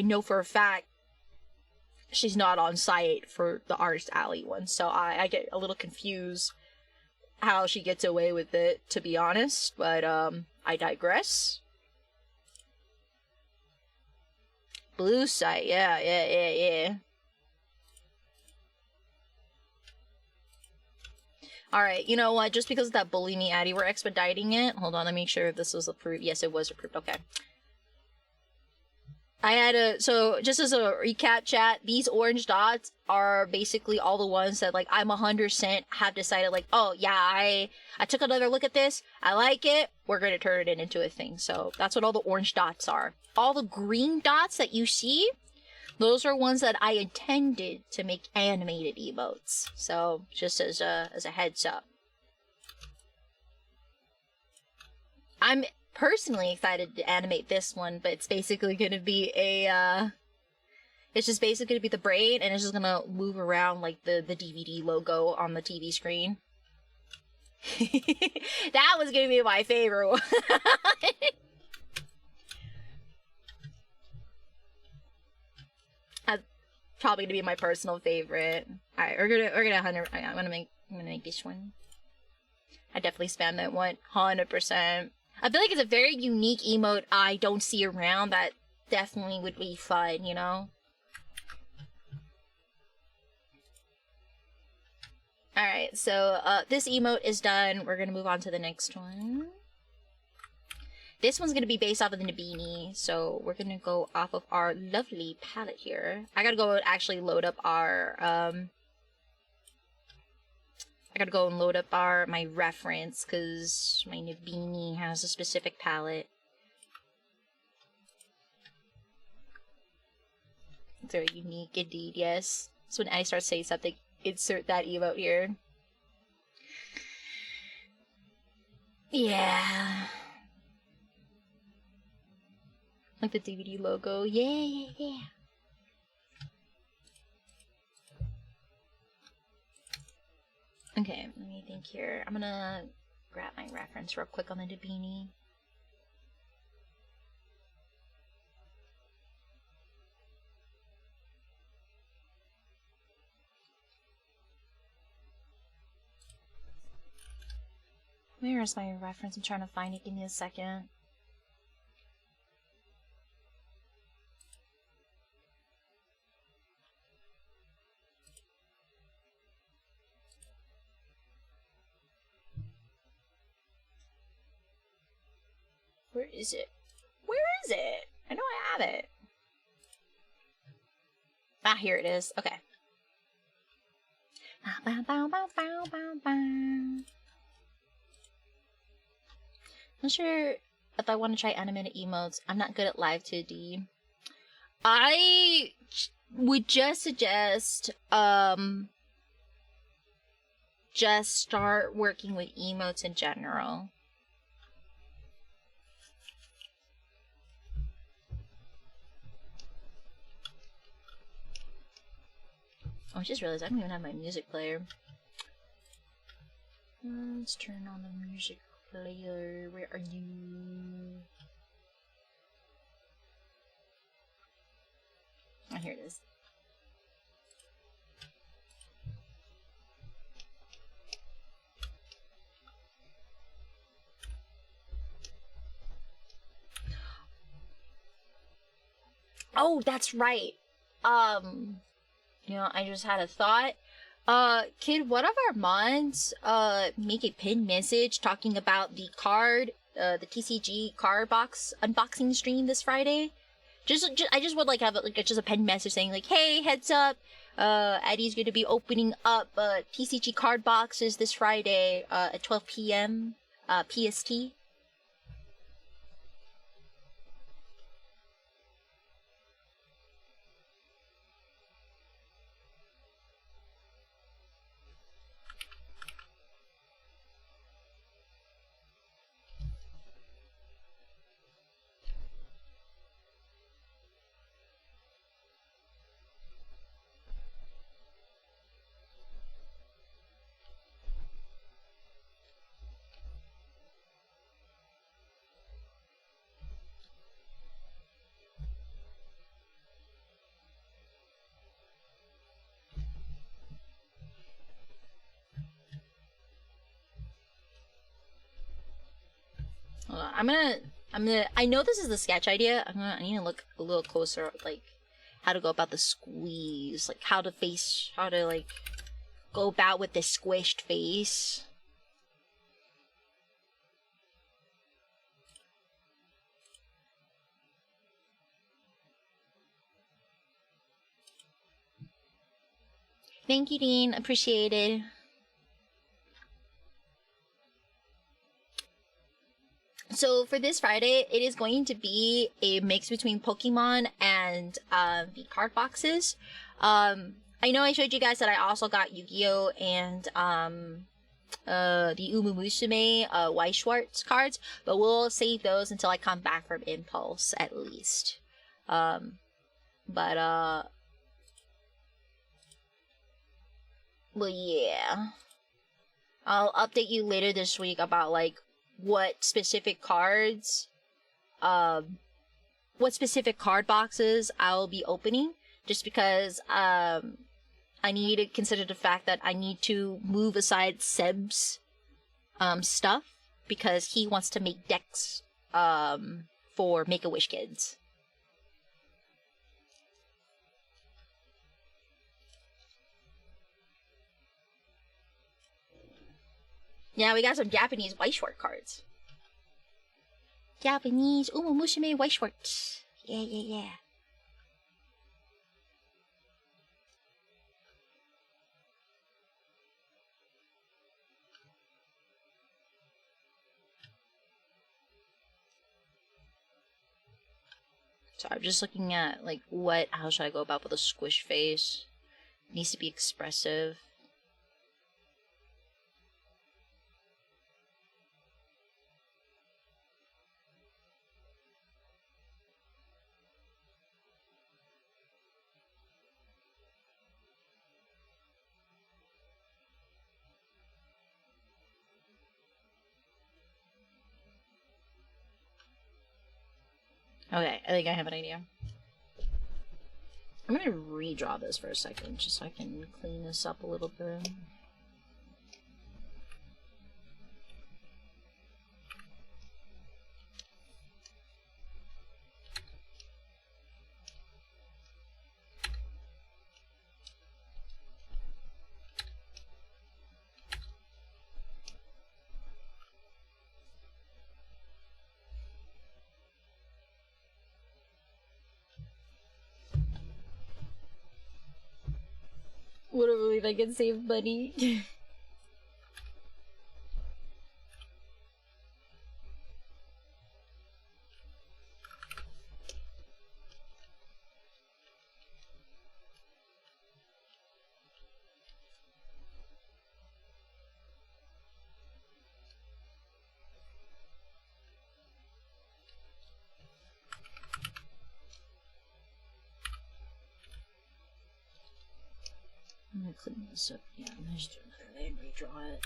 know for a fact she's not on site for the Artist Alley one. So I get a little confused how she gets away with it, to be honest. But I digress. Blue site, yeah. Alright, you know what? Just because of that Bully Me Addy, we're expediting it. Hold on, let me make sure if this was approved. Yes, it was approved. Okay. I had a, so just as a recap chat, these orange dots are basically all the ones that like I'm 100% have decided like, oh yeah, I took another look at this, I like it, we're gonna turn it into a thing. So that's what all the orange dots are. All the green dots that you see, those are ones that I intended to make animated emotes. So just as a heads up. I'm personally excited to animate this one, but it's basically gonna be a it's just basically gonna be the brain, and it's just gonna move around like the DVD logo on the TV screen. That was gonna be my favorite one. That's probably gonna be my personal favorite. Alright, we're gonna I'm gonna make this one. I definitely spam that one 100%. I feel like it's a very unique emote I don't see around that definitely would be fun, you know? Alright, so this emote is done. We're gonna move on to the next one. This one's gonna be based off of the Nabini, so we're gonna go off of our lovely palette here. I gotta go actually load up our, I gotta go and load up my reference, because my Nabini has a specific palette. It's very unique indeed, yes. So when I start saying something, insert that emote here. Yeah. Like the DVD logo. Yeah. Okay, let me think here. I'm gonna grab my reference real quick on the Dabini. Where is my reference? I'm trying to find it. Give me a second. Where is it? Where is it? I know I have it. Ah, here it is. Okay. Not sure if I want to try animated emotes. I'm not good at live 2D. I would just suggest just start working with emotes in general. Oh, I just realized I don't even have my music player. Let's turn on the music player. Where are you? Oh, here it is. Oh, that's right. I just had a thought. Could one of our mods, make a pinned message talking about the card, the TCG card box unboxing stream this Friday? I just would like have just a pinned message saying like, hey, heads up, Eddie's going to be opening up, TCG card boxes this Friday, at 12 p.m., PST. I know this is the sketch idea. I need to look a little closer, like, how to go about the squeeze, like, how to, like, go about with this squished face. Thank you, Dean. Appreciate it. So for this Friday, it is going to be a mix between Pokemon and the card boxes. I know I showed you guys that I also got Yu-Gi-Oh! And the Umu Musume White Schwartz cards, but we'll save those until I come back from Impulse at least. But well, yeah. I'll update you later this week about like what specific cards, what specific card boxes I'll be opening, just because I need to consider the fact that I need to move aside Seb's stuff because he wants to make decks for Make-A-Wish kids. Yeah, we got some Japanese White Short cards. Japanese Umu Musume White Short. Yeah. So I'm just looking at like how should I go about with a squish face? It needs to be expressive. Okay, I think I have an idea. I'm gonna redraw this for a second, just so I can clean this up a little bit. What a relief I can save money. I'm gonna clean this up. Yeah, I'm gonna just do another layer and redraw it.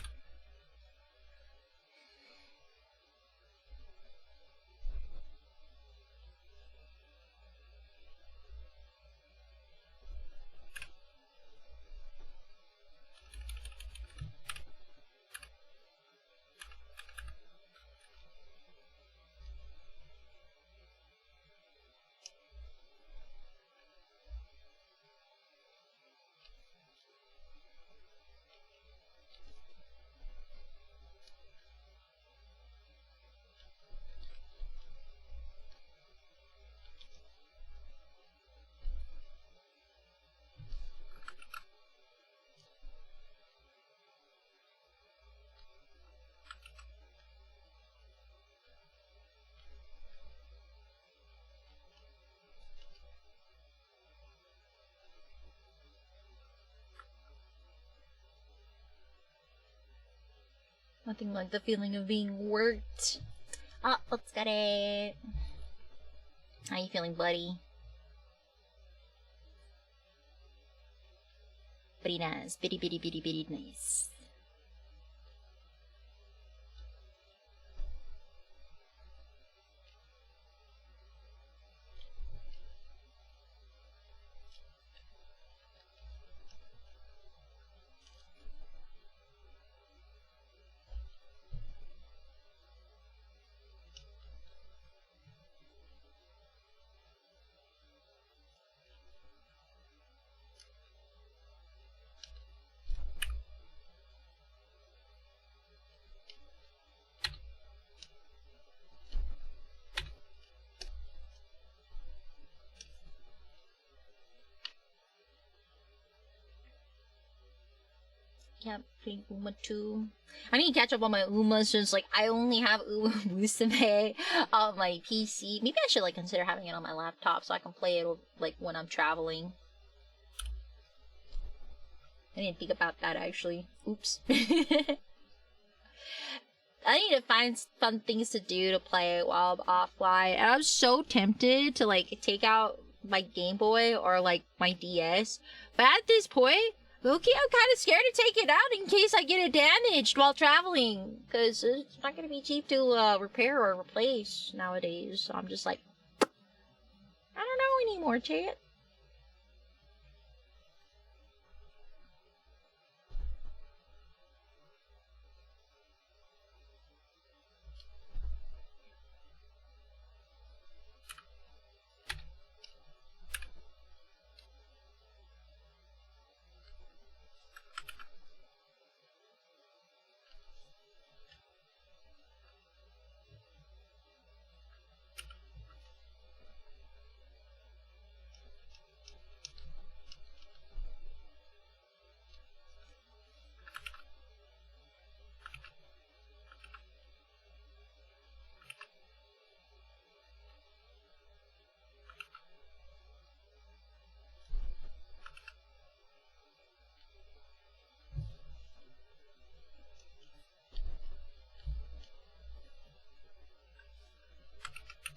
Nothing like the feeling of being worked. Oh, let's get it. How you feeling, buddy? Pretty nice. Bitty nice. Can't play Uma 2. I need to catch up on my Uma since, like, I only have Uma Musume on my PC. Maybe I should, like, consider having it on my laptop so I can play it, like, when I'm traveling. I didn't think about that, actually. Oops. I need to find fun things to do to play while I'm offline. And I'm so tempted to, like, take out my Game Boy or, like, my DS. But at this point, okay, I'm kind of scared to take it out in case I get it damaged while traveling. Because it's not going to be cheap to repair or replace nowadays. So I'm just like, I don't know anymore, chat.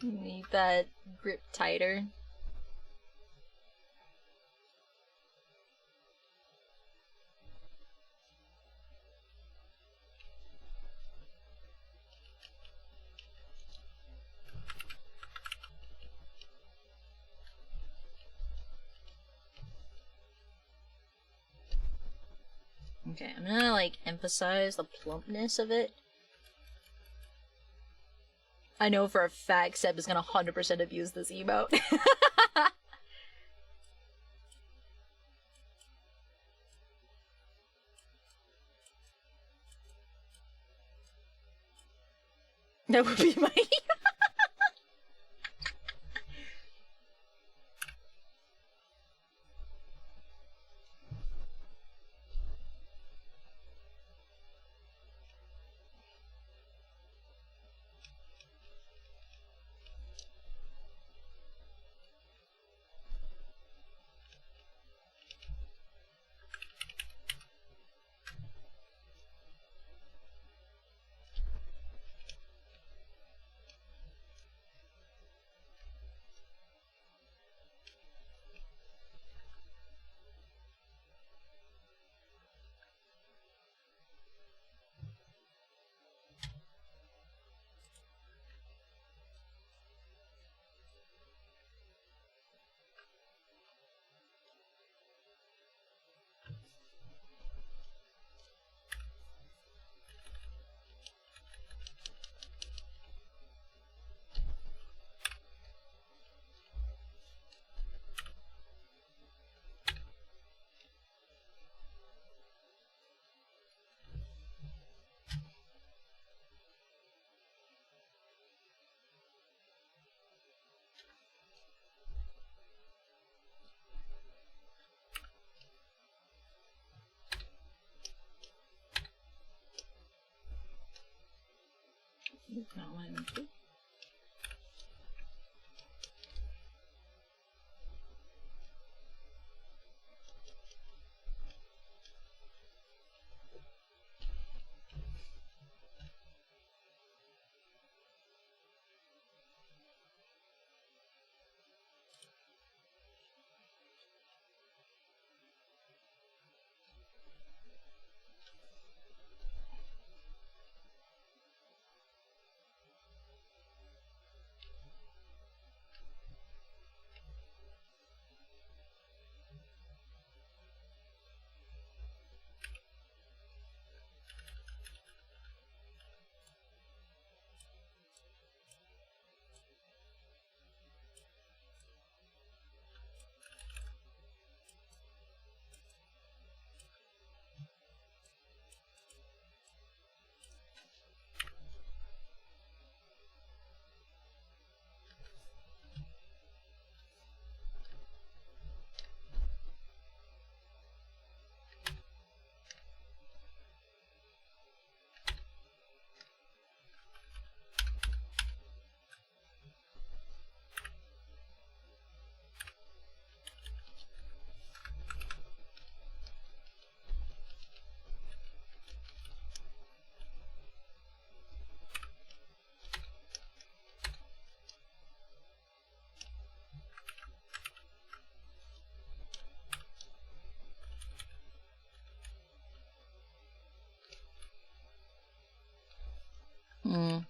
Need that grip tighter. Okay, I'm gonna, like, emphasize the plumpness of it. I know for a fact Seb is gonna 100% abuse this emote. That would be my... Not what I meant to. Mm.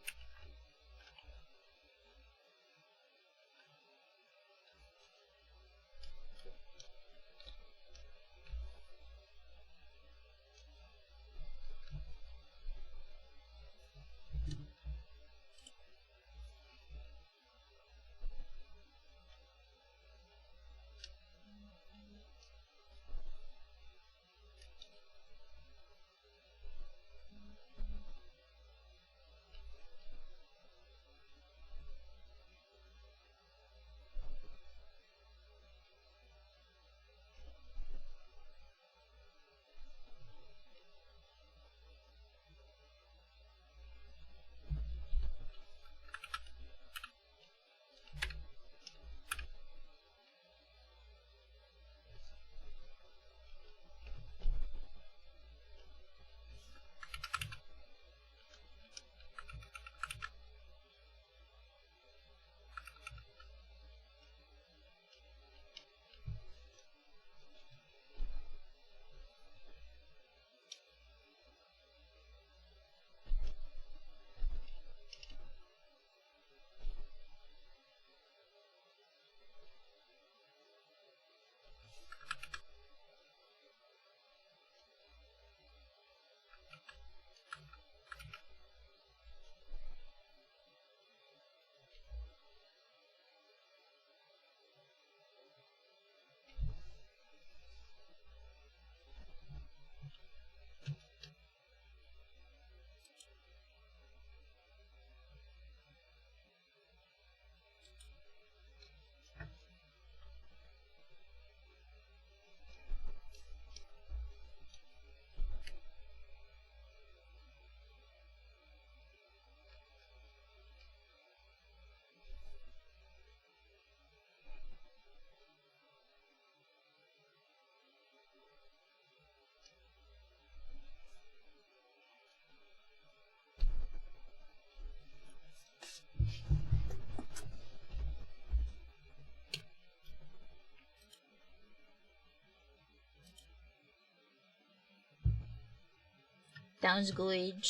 Sounds good.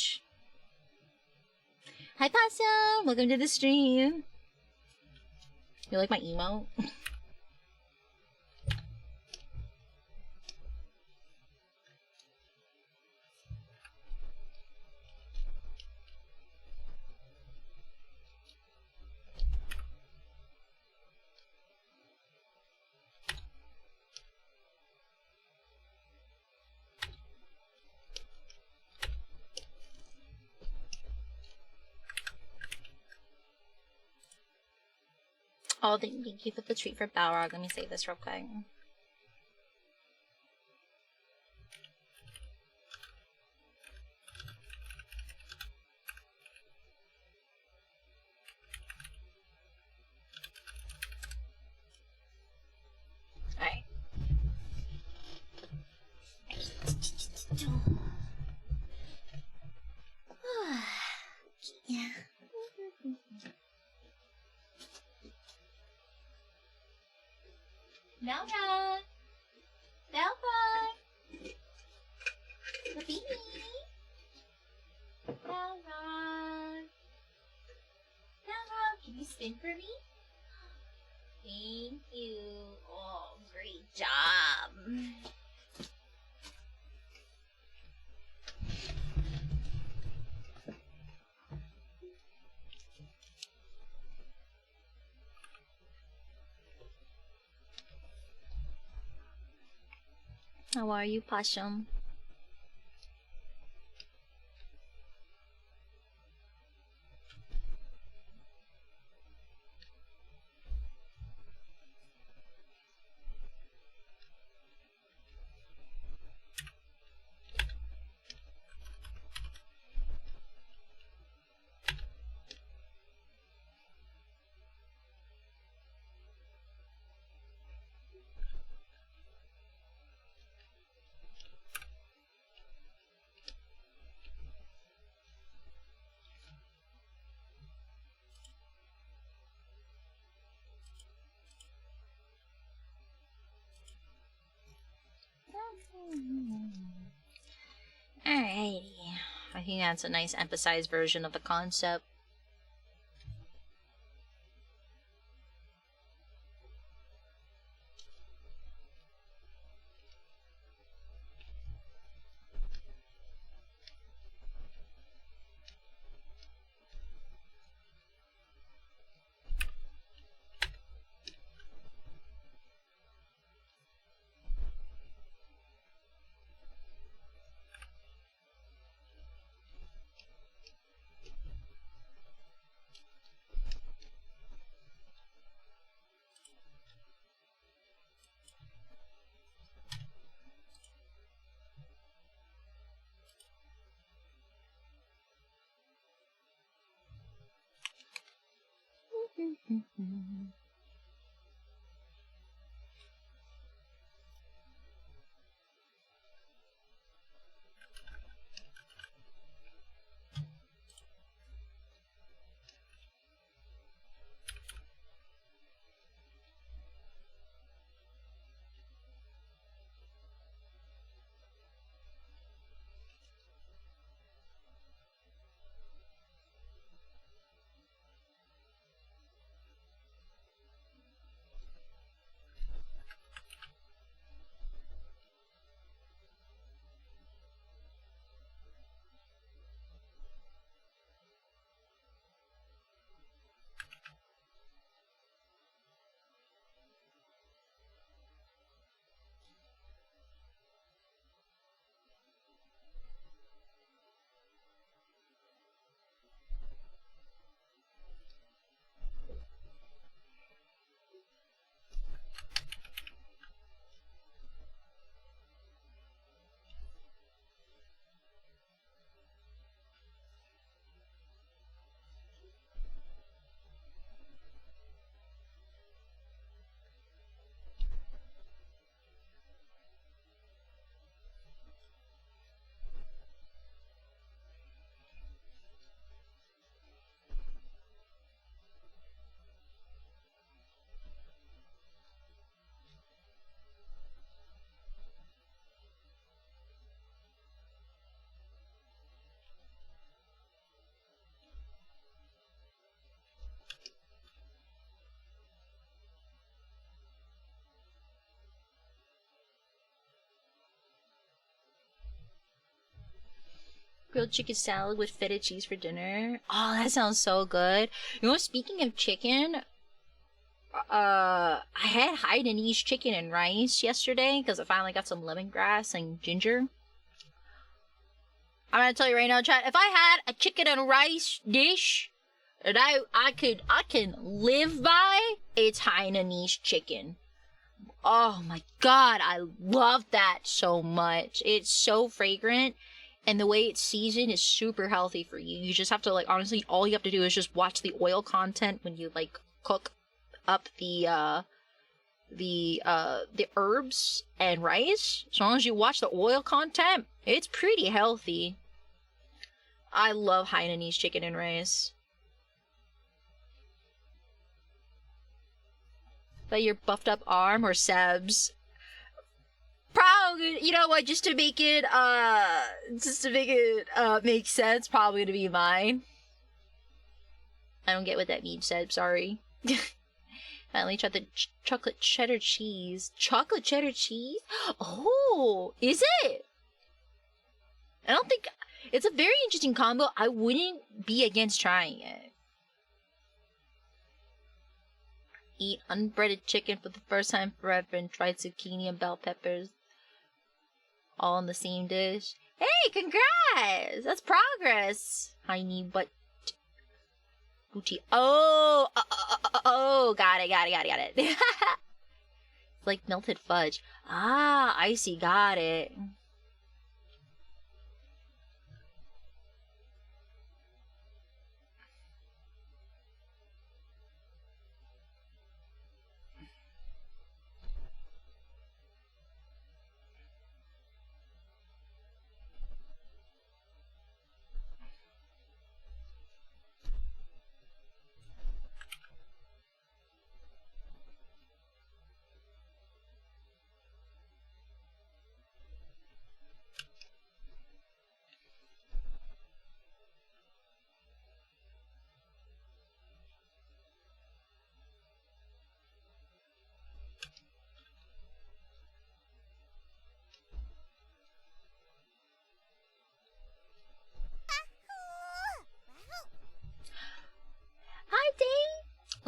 Hi, Possum! Welcome to the stream. You like my emo? Oh, thank you for the treat for Balrog. Let me say this real quick. Alright. Yeah. Balrog! Balrog! The baby! Balrog! Balrog, can you spin for me? Thank you. Oh, great job. How are you, Possum? Alrighty. I think that's a nice emphasized version of the concept. Grilled chicken salad with feta cheese for dinner. Oh, that sounds so good. You know, speaking of chicken, I had Hainanese chicken and rice yesterday because I finally got some lemongrass and ginger. I'm gonna tell you right now, chat. If I had a chicken and rice dish that I can live by, it's Hainanese chicken. Oh my god, I love that so much. It's so fragrant, and the way it's seasoned is super healthy for you. You just have to, like, honestly, all you have to do is just watch the oil content when you, like, cook up the herbs and rice. As long as you watch the oil content, it's pretty healthy. I love Hainanese chicken and rice. But your buffed up arm or Seb's? Probably, you know what, just to make it make sense, probably to be mine. I don't get what that means, Seb, sorry. Finally tried the chocolate cheddar cheese. Chocolate cheddar cheese? Oh, is it? I don't think... It's a very interesting combo. I wouldn't be against trying it. Eat unbreaded chicken for the first time forever and try zucchini and bell peppers all in the same dish. Hey, congrats! That's progress. I need but booty. Oh, got it. It's like melted fudge. Ah, I see, got it.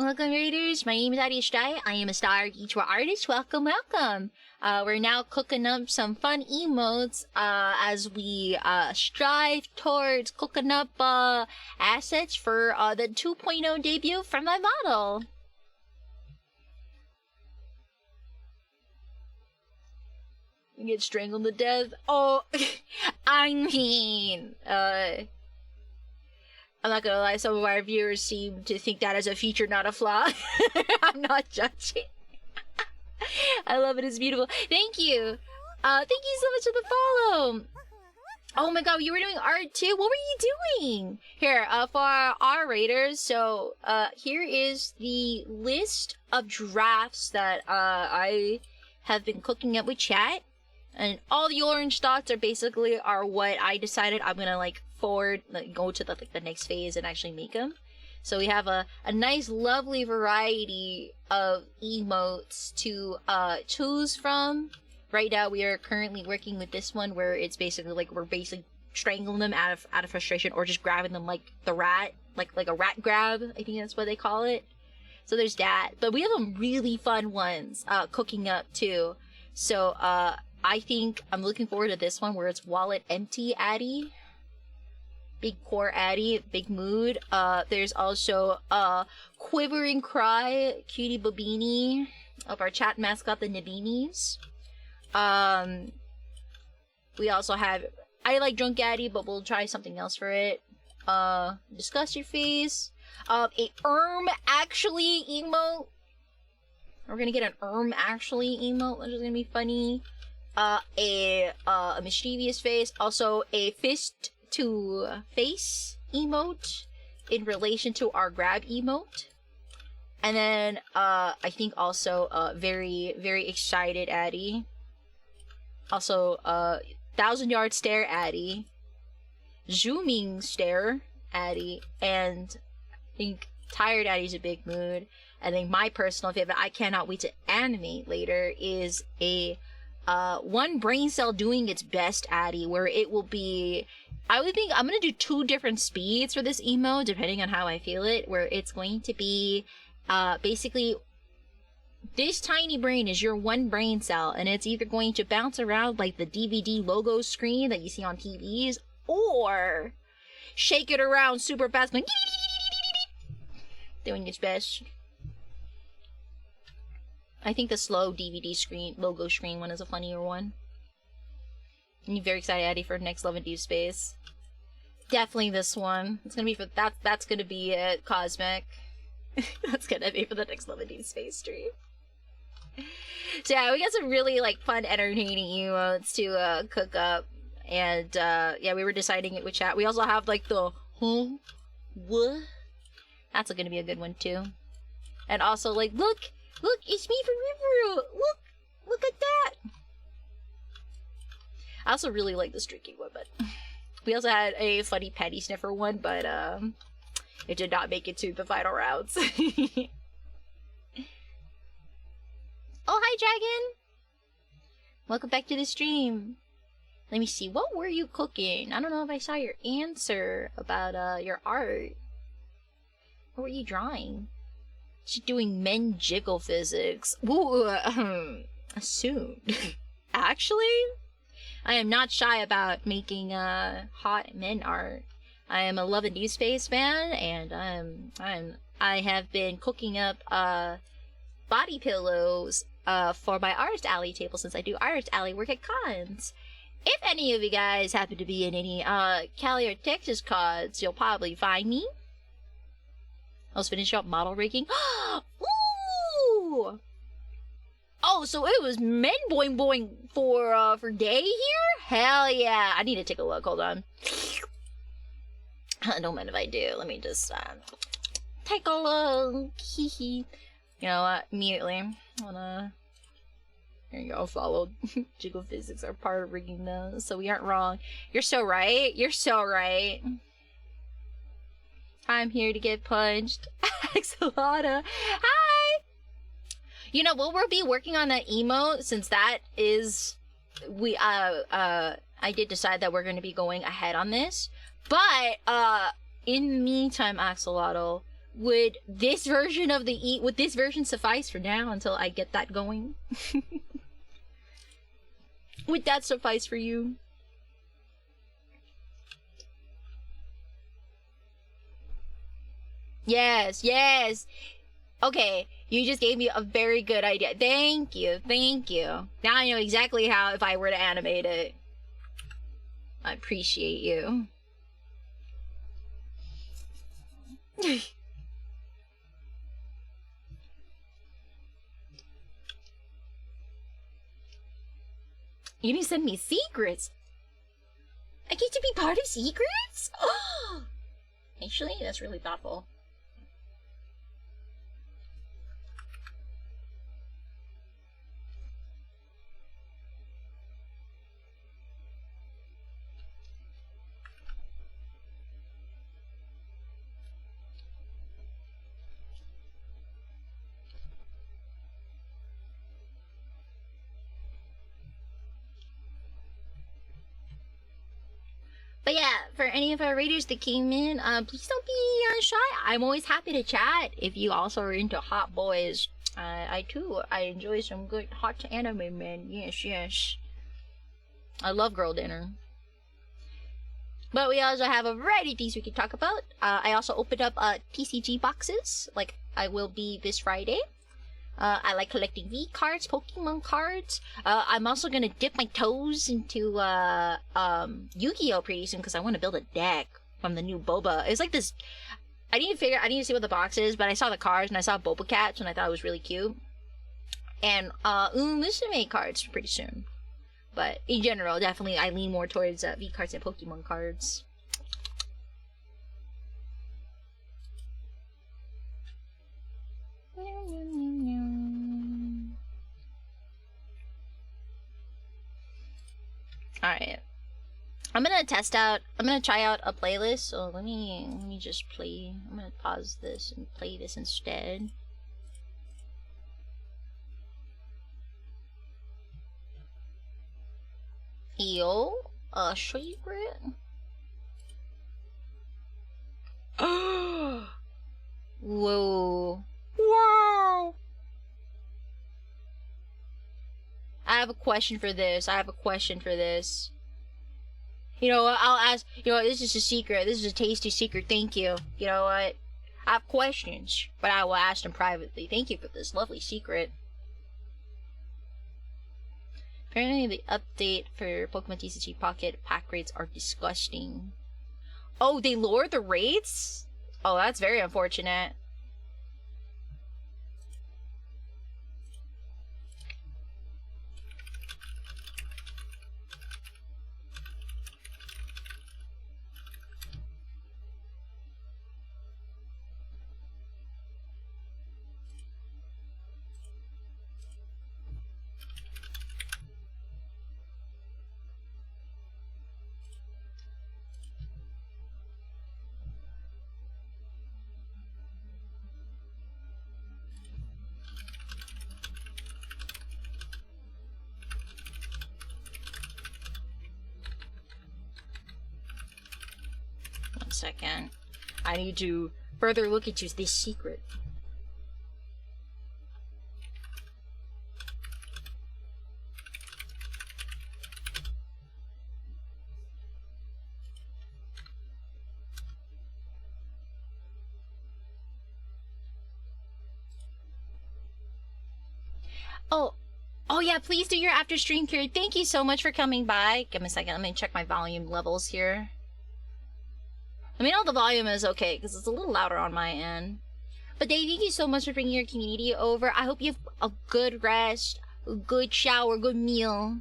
welcome, Raiders. My name is AdiAstraya. I am a star guitar artist. Welcome, welcome. We're now cooking up some fun emotes as we strive towards cooking up assets for the 2.0 debut from my model. You get strangled to death. Oh, I mean, I'm not gonna lie, some of our viewers seem to think that as a feature, not a flaw. I'm not judging. I love it, it's beautiful. Thank you. Thank you so much for the follow. Oh my god, you were doing art too? What were you doing? Here, for our raiders, so, here is the list of drafts that, I have been cooking up with chat. And all the orange dots are basically what I decided I'm gonna, like, forward, like, go to the next phase and actually make them. So we have a nice, lovely variety of emotes to choose from. Right now, we are currently working with this one where it's basically like we're basically strangling them out of frustration, or just grabbing them like the rat, like a rat grab. I think that's what they call it. So there's that. But we have some really fun ones cooking up too. So I think I'm looking forward to this one where it's wallet empty Addy. Big core Addy, big mood. There's also Quivering Cry, Cutie Babini of our chat mascot, the Nabinis. We also have I like Drunk Addy, but we'll try something else for it. Discuss Your Face. A actually emote. We're gonna get an actually emote, which is gonna be funny. A mischievous face. Also a fist to face emote in relation to our grab emote. And then I think also very, very excited Addy. Also 1,000-yard stare Addy. Zooming stare Addy. And I think tired Addy's a big mood. I think my personal favorite, I cannot wait to animate later, is a one brain cell doing its best Addy, where it will be, I would think I'm gonna do 2 different speeds for this emo depending on how I feel it, where it's going to be basically this tiny brain is your one brain cell, and it's either going to bounce around like the DVD logo screen that you see on TVs, or shake it around super fast going doing its best. I think the slow DVD screen, logo screen one is a funnier one. And you're very excited, Addy, for Next Love and Deep Space. Definitely this one. It's gonna be for, that's gonna be it, Cosmic. That's gonna be for the Next Love and Deep Space stream. So yeah, we got some really, like, fun, entertaining emotes to, cook up. And, yeah, we were deciding it with chat. We also have, like, the, huh? What? That's gonna be a good one, too. And also, like, look, it's me from Riveroo! Look at that! I also really like this drinking one, but we also had a funny patty sniffer one, but, it did not make it to the final rounds. Oh, hi, Dragon! Welcome back to the stream. Let me see, what were you cooking? I don't know if I saw your answer about, your art. What were you drawing? She's doing men jiggle physics. Ooh, assumed. Actually, I am not shy about making hot men art. I am a Love and Deep Space fan, and I have been cooking up body pillows for my Artist Alley table, since I do Artist Alley work at cons. If any of you guys happen to be in any Cali or Texas cons, you'll probably find me. I was finishing up model rigging. Ooh! Oh, so it was men boing boing for day here? Hell yeah! I need to take a look. Hold on. Don't mind if I do. Let me just take a look. Hee. You know what? Immediately, there you go. Followed. Jiggle physics are part of rigging those, so we aren't wrong. You're so right. You're so right. I'm here to get punched. Axolotl. Hi! You know, we'll be working on that emote, since that is... I did decide that we're going to be going ahead on this. But, in the meantime, Axolotl, would this version of would this version suffice for now until I get that going? Would that suffice for you? Yes, yes. Okay, you just gave me a very good idea. Thank you, thank you. Now I know exactly how if I were to animate it. I appreciate you. You didn't send me secrets. I get to be part of secrets? Oh, actually, that's really thoughtful. But yeah, for any of our readers that came in, please don't be shy. I'm always happy to chat. If you also are into hot boys, I enjoy some good hot anime, man. Yes, yes. I love girl dinner. But we also have a variety of things we can talk about. I also opened up TCG boxes, like I will be this Friday. I like collecting V cards, Pokemon cards. I'm also gonna dip my toes into Yu-Gi-Oh! Pretty soon because I want to build a deck from the new Boba. It's like this. I need to see what the box is, but I saw the cards and I saw Boba Cats and I thought it was really cute. And Musume cards pretty soon. But in general, definitely I lean more towards V cards and Pokemon cards. Alright. I'm gonna try out a playlist, so let me just play. I'm gonna pause this and play this instead. Yo, a secret? Whoa. Wow. I have a question for this. You know what, I'll ask, you know, this is a secret. This is a tasty secret. Thank you. You know what? I have questions, but I will ask them privately. Thank you for this lovely secret. Apparently the update for Pokemon TCG Pocket pack rates are disgusting. Oh, they lowered the rates? Oh, that's very unfortunate. One second. I need to further look into this secret. Oh yeah, please do your after stream period. Thank you so much for coming by. Give me a second, let me check my volume levels here. Let me know the volume is okay, because it's a little louder on my end. But Dave, thank you so much for bringing your community over. I hope you have a good rest, a good shower, good meal.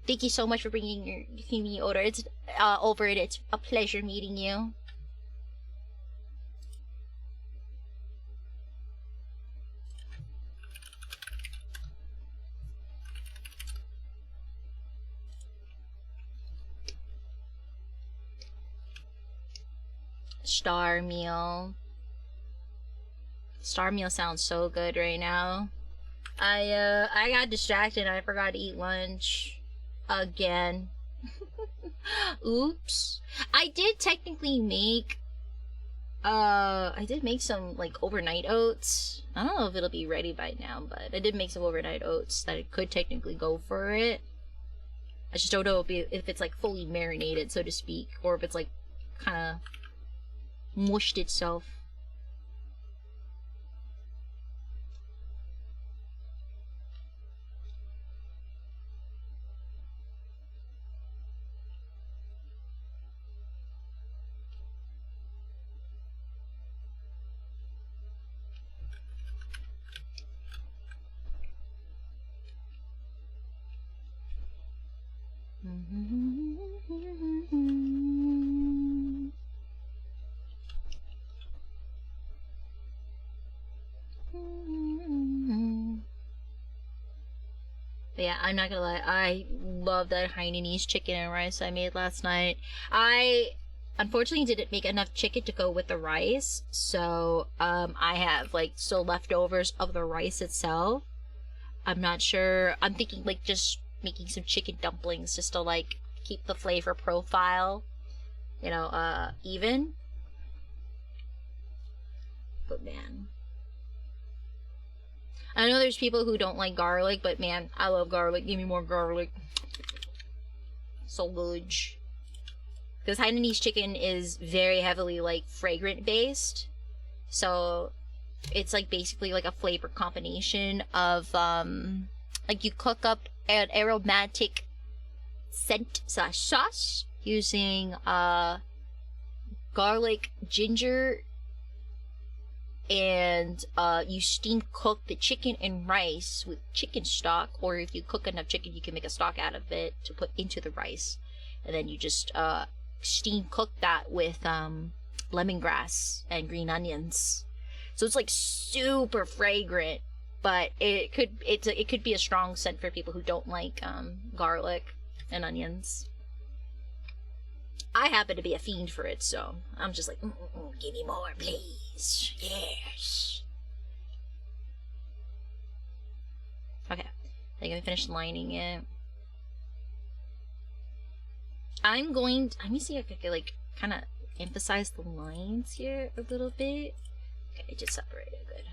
Thank you so much for bringing your community over. It's a pleasure meeting you. Star meal. Star meal sounds so good right now. I got distracted and I forgot to eat lunch again. Oops. I did technically make I did make some, like, overnight oats. I don't know if it'll be ready by now, but I did make some overnight oats that I could technically go for it. I just don't know if it's, like, fully marinated, so to speak, or if it's, like, kind of mushed itself. But yeah, I'm not gonna lie, I love that Hainanese chicken and rice I made last night. I unfortunately didn't make enough chicken to go with the rice, so I have like still leftovers of the rice itself. I'm not sure. I'm thinking like just making some chicken dumplings just to like keep the flavor profile, even. But man, I know there's people who don't like garlic, but man, I love garlic. Give me more garlic. So good. Because Hainanese chicken is very heavily like fragrant based, so it's like basically like a flavor combination of like you cook up an aromatic scent slash sauce using garlic, ginger, and you steam cook the chicken and rice with chicken stock, or if you cook enough chicken you can make a stock out of it to put into the rice, and then you just steam cook that with lemongrass and green onions. So it's like super fragrant, but it could be a strong scent for people who don't like garlic and onions. I happen to be a fiend for it, so I'm just like, give me more, please. Yes. Okay, I'm gonna finish lining it. Let me see if I can like kind of emphasize the lines here a little bit. Okay, just separate it good.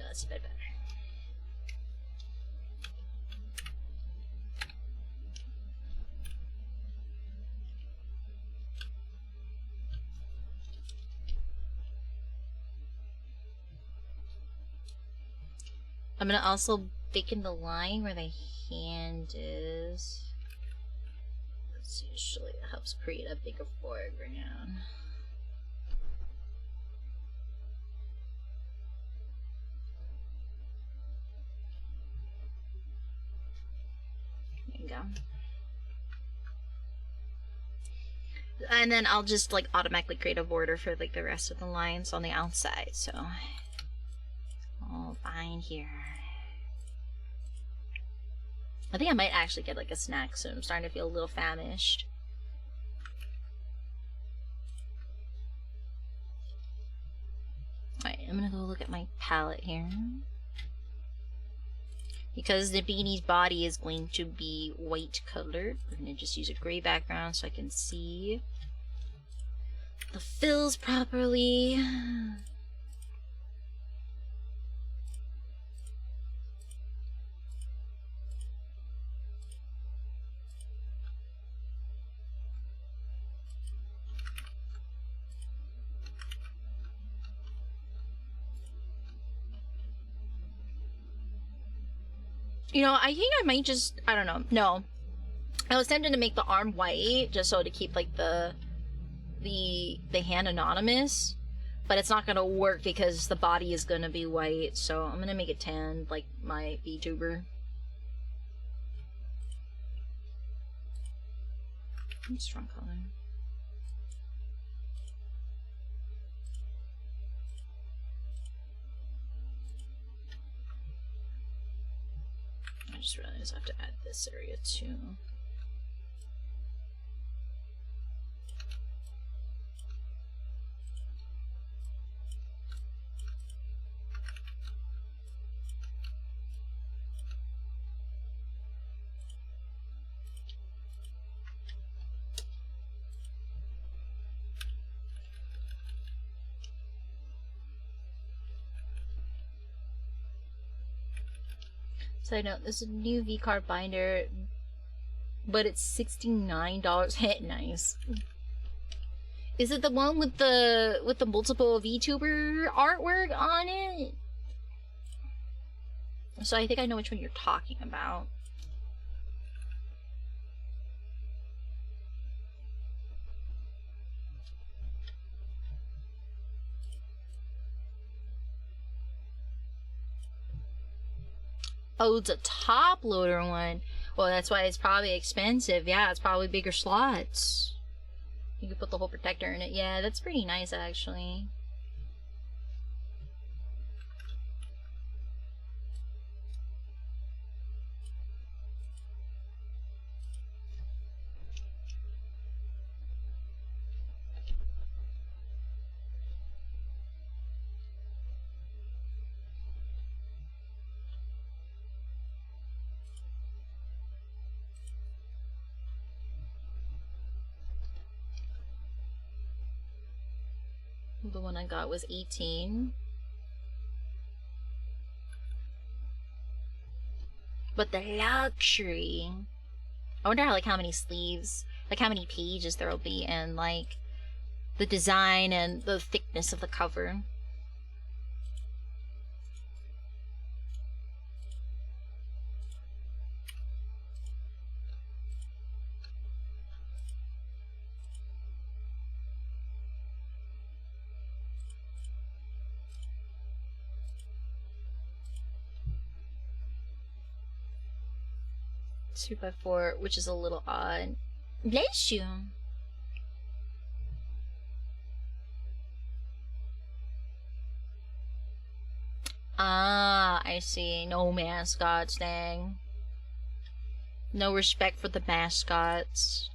That's a bit better. I'm gonna also thicken the line where the hand is. This usually helps create a bigger foreground. There you go. And then I'll just like automatically create a border for like the rest of the lines on the outside, so all fine here. I think I might actually get like a snack soon. I'm starting to feel a little famished. Alright, I'm gonna go look at my palette here. Because the beanie's body is going to be white colored, we're gonna just use a gray background so I can see the fills properly. You know, I think I might just, I don't know. No. I was tempted to make the arm white, just so to keep, like, the hand anonymous. but it's not gonna work because the body is gonna be white, so I'm gonna make it tan, like my VTuber. Strong color. I just realized I have to add this area too. Side note, this is a new V-card binder, but it's $69. Nice. Is it the one with the multiple VTuber artwork on it? So I think I know which one you're talking about. Oh, it's a top loader one. Well, that's why it's probably expensive. Yeah, it's probably bigger slots. You could put the whole protector in it. Yeah, that's pretty nice, actually. The one I got was 18. But the luxury. I wonder how many sleeves, like how many pages there'll be, and like the design and the thickness of the cover. Two by four, which is a little odd. Bless you. Ah, I see. No mascots, dang. No respect for the mascots.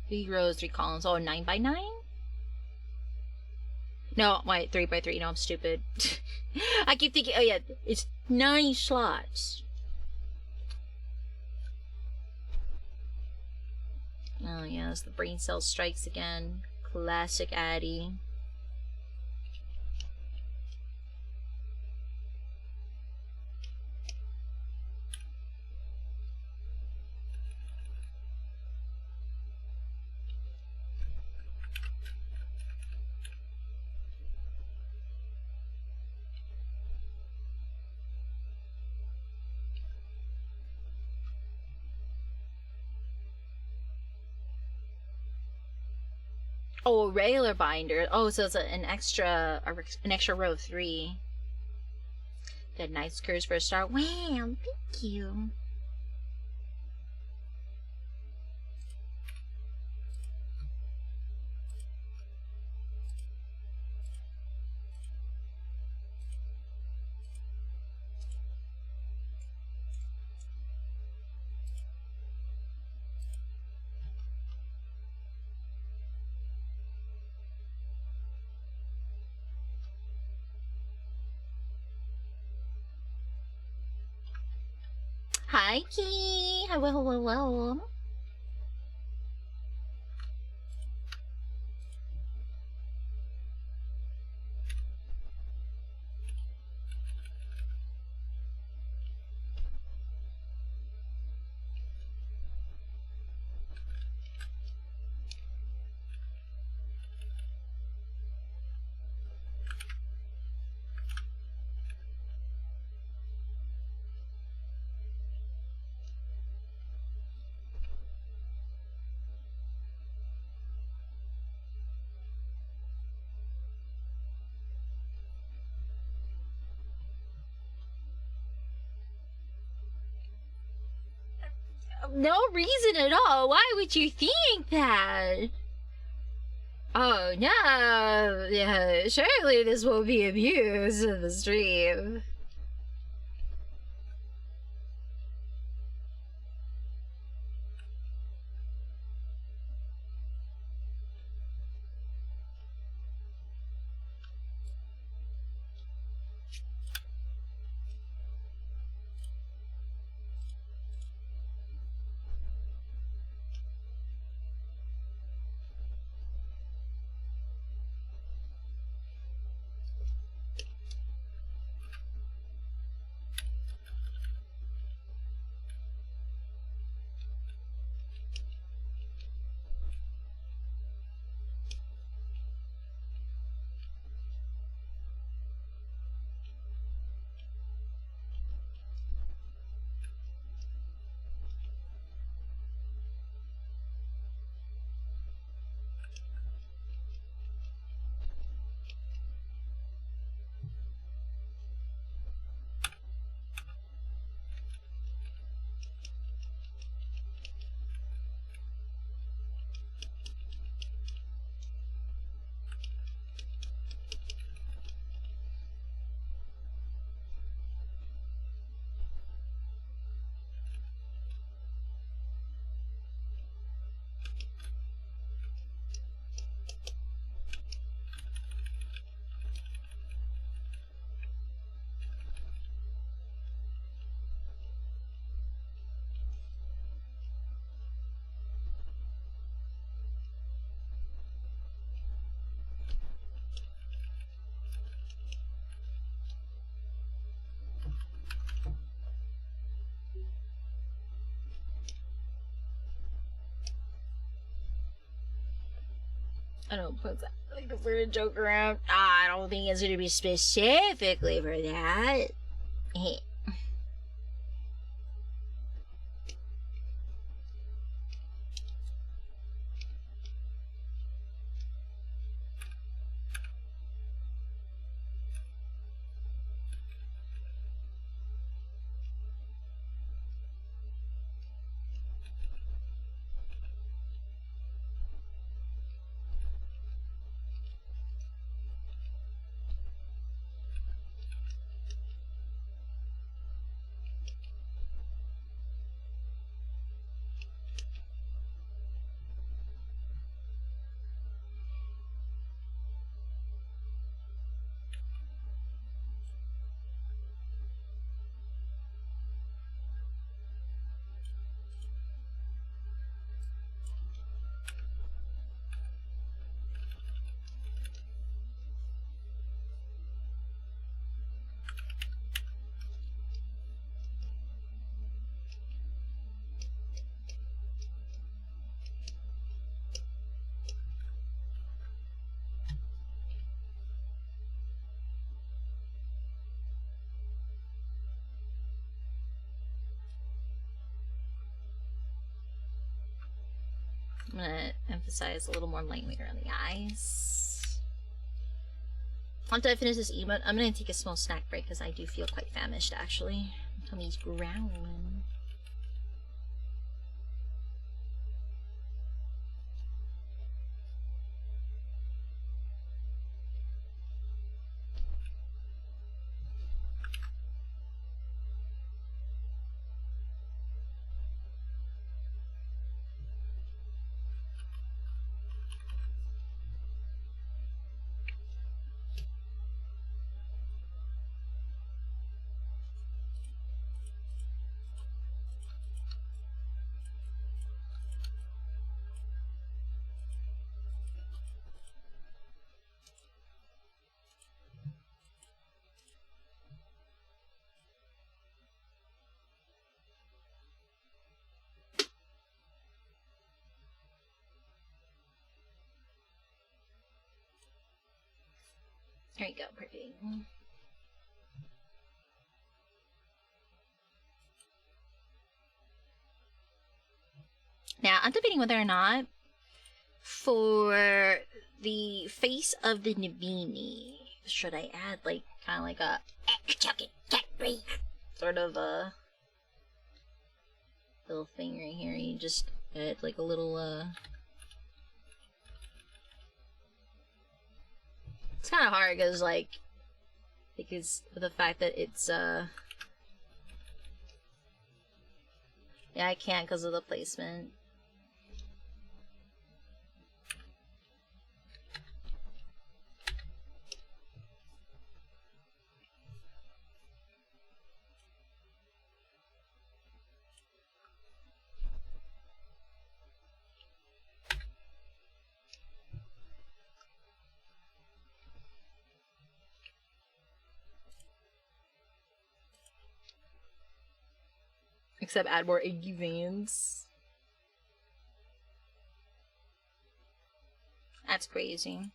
3 rows, 3 columns. Oh, 9 by 9? No, wait, 3 by 3. No, I'm stupid. I keep thinking, oh yeah, it's 9 slots. Oh yes, the brain cell strikes again. Classic Addy. Oh, a regular binder. Oh, so it's an extra row 3. Got nice curves for a start. Wow, thank you. Hi, Key. Hello, hello, hello. No reason at all. Why would you think that? Oh no, yeah, surely this will be abused in the stream. I don't put that like the weird joke around. I don't think it's gonna be specifically for that. I'm gonna emphasize a little more lightweight around the eyes. After I finish this emote, I'm gonna take a small snack break because I do feel quite famished actually. My tummy's growling. There you go, perfect. Now, I'm debating whether or not for the face of the Nabini, should I add like kind of like a sort of a little thing right here? You just add like a little it's kind of hard because of the fact that it's yeah, I can't because of the placement. Except add more eggy veins. That's crazy.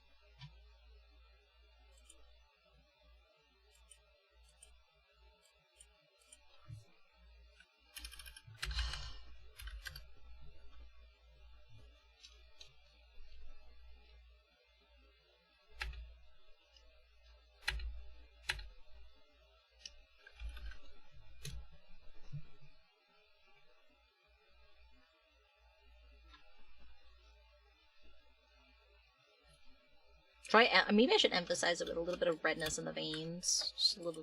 Maybe I should emphasize it with a little bit of redness in the veins.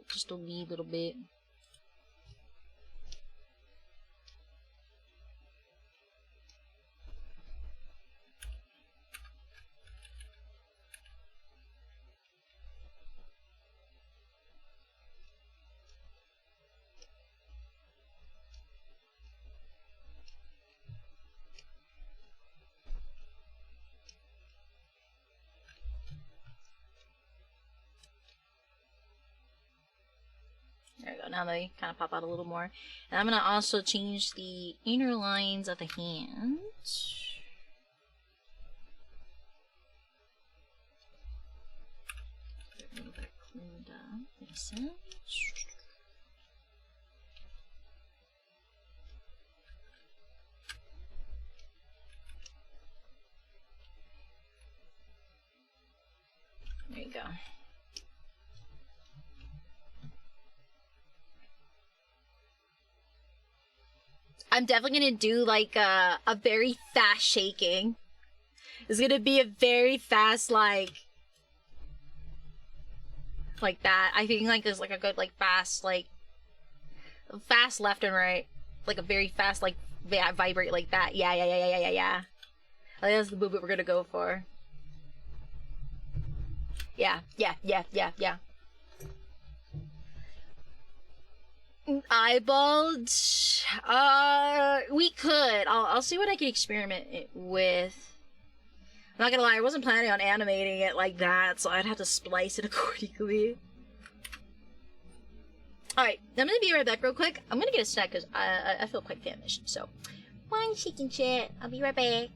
Just a wee little bit. There we go, now they kind of pop out a little more. And I'm going to also change the inner lines of the hands. A little bit cleaned up, makes sense. There you go. I'm definitely gonna do like a very fast shaking. It's gonna be a very fast like that. I think like there's like a good like fast left and right, like a very fast like vibrate like that. Yeah. I think that's the movement we're gonna go for. Yeah. Eyeballed. We could. I'll see what I can experiment it with. I'm not gonna lie, I wasn't planning on animating it like that, so I'd have to splice it accordingly. Alright, I'm gonna be right back real quick. I'm gonna get a snack because I feel quite famished, so. One chicken shit. I'll be right back.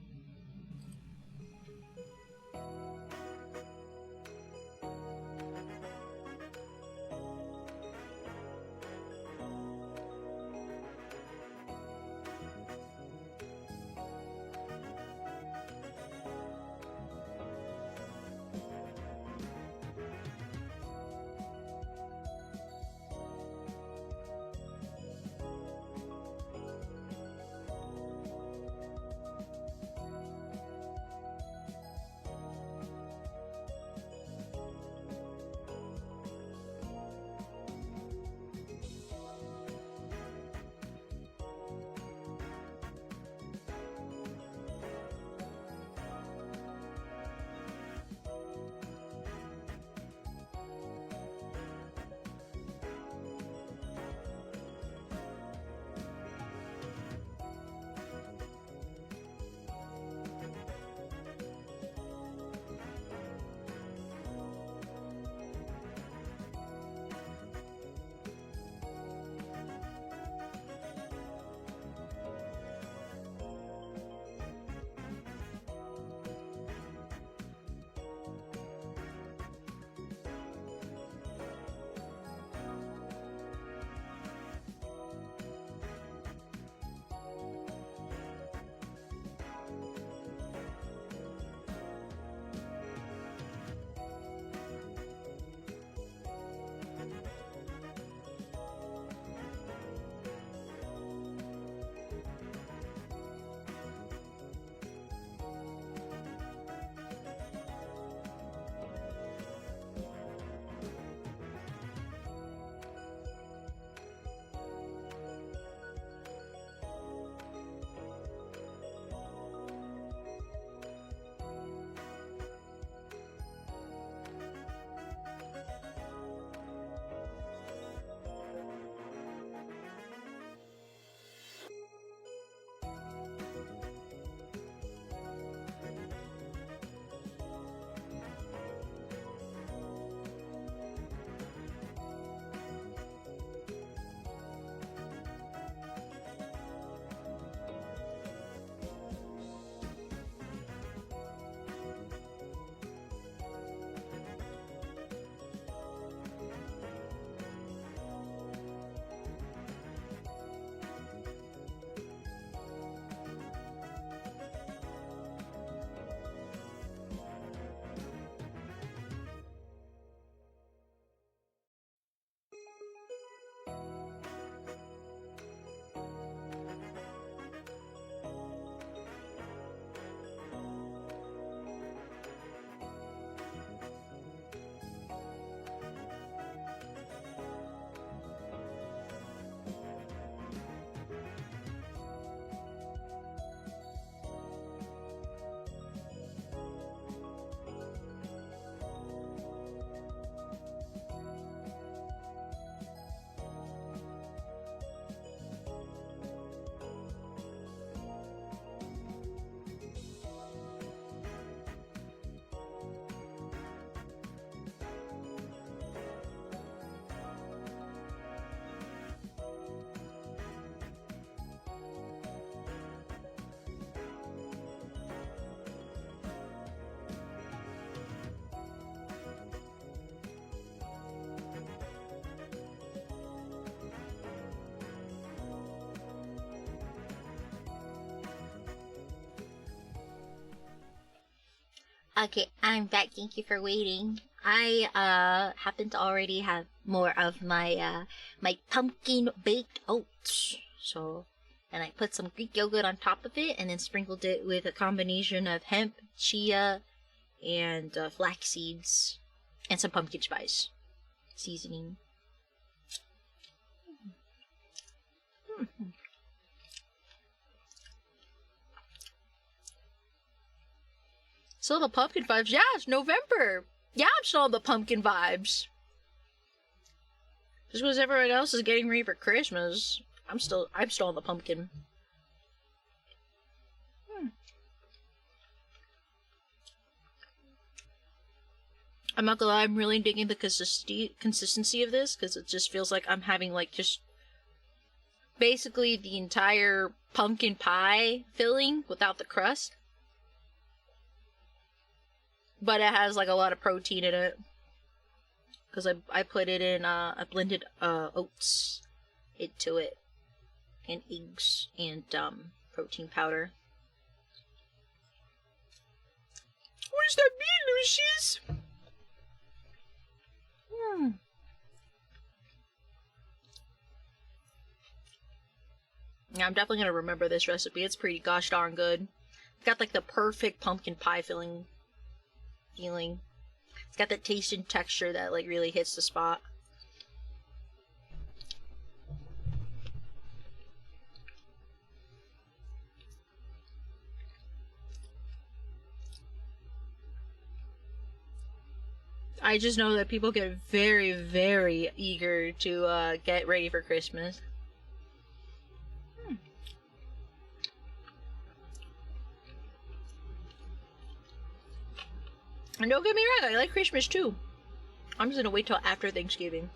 Okay, I'm back. Thank you for waiting. I happen to already have more of my my pumpkin baked oats. So, and I put some Greek yogurt on top of it, and then sprinkled it with a combination of hemp, chia, and flax seeds, and some pumpkin spice seasoning. Still the pumpkin vibes. Yeah, it's November. Yeah, I'm still on the pumpkin vibes. Just because everyone else is getting ready for Christmas, I'm still on the pumpkin. I'm not gonna lie, I'm really digging the consistency of this, because it just feels like I'm having, like, just basically the entire pumpkin pie filling without the crust. But it has, like, a lot of protein in it. Because I put it in, I blended oats into it. And eggs and protein powder. What does that mean, Lucius? Yeah, I'm definitely gonna remember this recipe. It's pretty gosh darn good. It's got like the perfect pumpkin pie feeling. It's got that taste and texture that like really hits the spot. I just know that people get very, very eager to get ready for Christmas. And don't get me wrong, I like Christmas too. I'm just gonna wait till after Thanksgiving.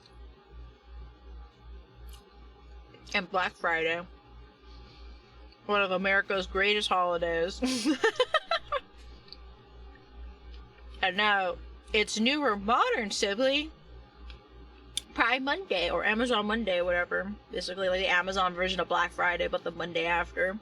And Black Friday. One of America's greatest holidays. And now, its newer modern sibling, Prime Monday, or Amazon Monday, whatever. Basically like the Amazon version of Black Friday, but the Monday after.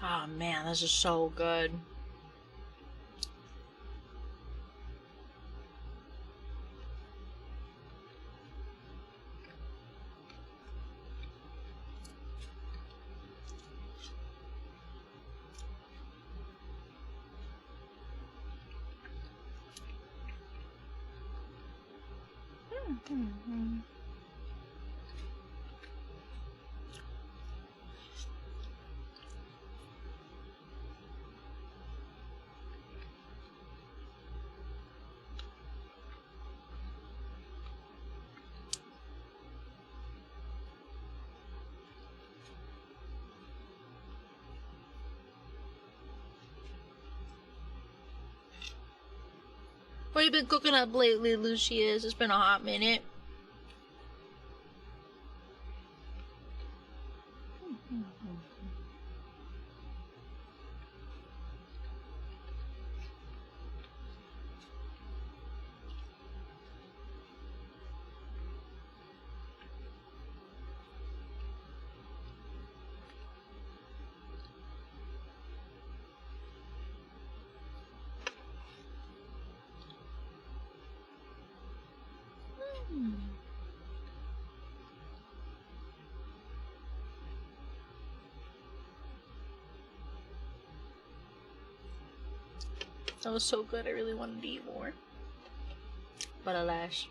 Oh man, this is so good. What have you been cooking up lately, Lucius? It's been a hot minute. That was so good, I really wanted to eat more. But alas.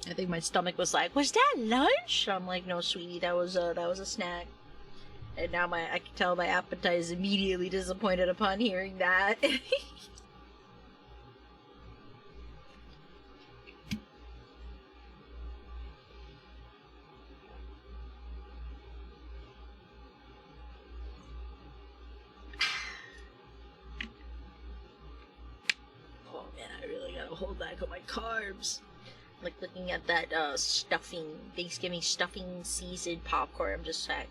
I think my stomach was like, was that lunch? I'm like, no, sweetie, that was a snack. And now I can tell my appetite is immediately disappointed upon hearing that. Oh man, I really gotta hold back on my carbs. Like looking at that stuffing, Thanksgiving stuffing seasoned popcorn, I'm just like,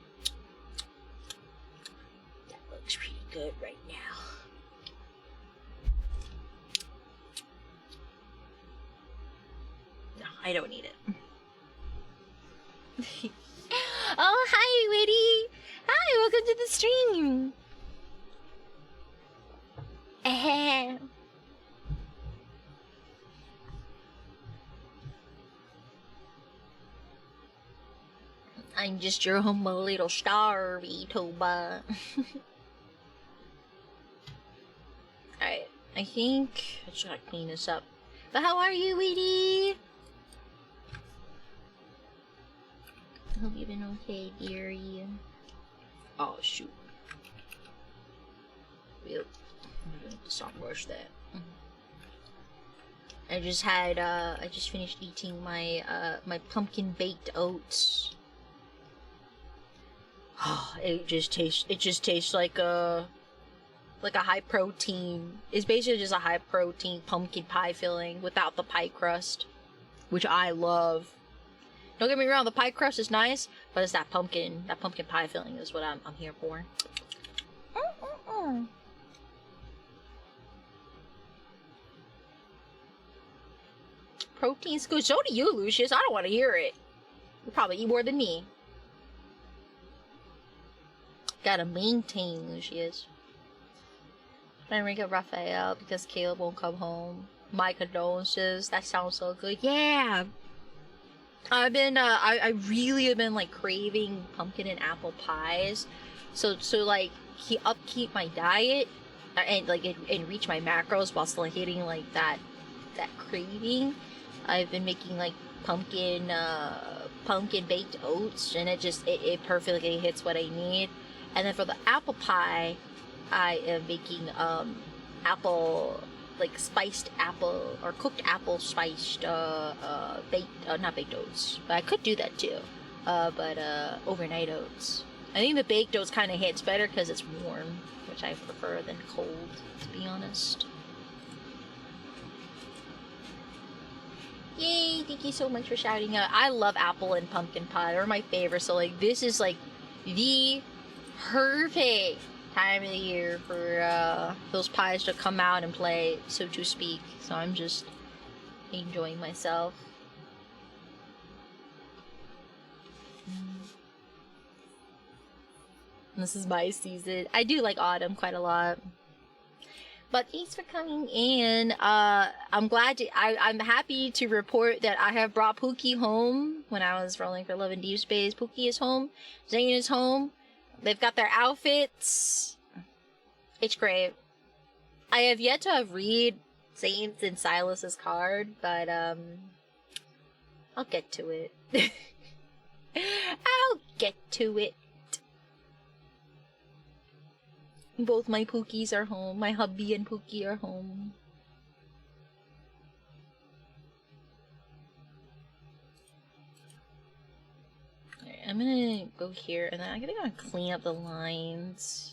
that looks pretty good right now. I don't need it. Oh, hi, Witty! Hi, welcome to the stream! I'm just your humble little star, VTuber. Alright, I think I should clean this up. But how are you, Witty? I hope you've been okay, dearie. Oh, shoot. Yep. I'm gonna have to stop brush that. I just finished eating my, my pumpkin baked oats. It just tastes like a high protein. It's basically just a high protein pumpkin pie filling without the pie crust, which I love. Don't get me wrong, the pie crust is nice, but it's that pumpkin pie filling is what I'm here for. Protein's good. So do you, Lucius. I don't want to hear it. You probably eat more than me. Gotta maintain, Lucius. Trying to ring up Raphael because Caleb won't come home. My condolences. That sounds so good. Yeah. I've been, I really have been, like, craving pumpkin and apple pies. So like, upkeep my diet and, like, and reach my macros while still hitting, like, that craving. I've been making, like, pumpkin baked oats, and it perfectly hits what I need. And then for the apple pie, I am making, apple, like, spiced apple, or cooked apple spiced, not baked oats. But I could do that too. But overnight oats. I think the baked oats kind of hits better because it's warm, which I prefer than cold, to be honest. Yay, thank you so much for shouting out. I love apple and pumpkin pie. They're my favorite. So, like, this is, like, the perfect time of the year for those pies to come out and play, so to speak. So I'm just enjoying myself. This is my season. I do like autumn quite a lot. But thanks for coming in. I'm glad to, I'm happy to report that I have brought Pookie home when I was rolling for Love and Deep Space. Pookie is home. Zane is home. They've got their outfits. It's great. I have yet to have read Zane's and Silas's card, but I'll get to it. I'll get to it. Both my Pookies are home. My hubby and Pookie are home. Alright, I'm gonna go here, and then I'm gonna clean up the lines.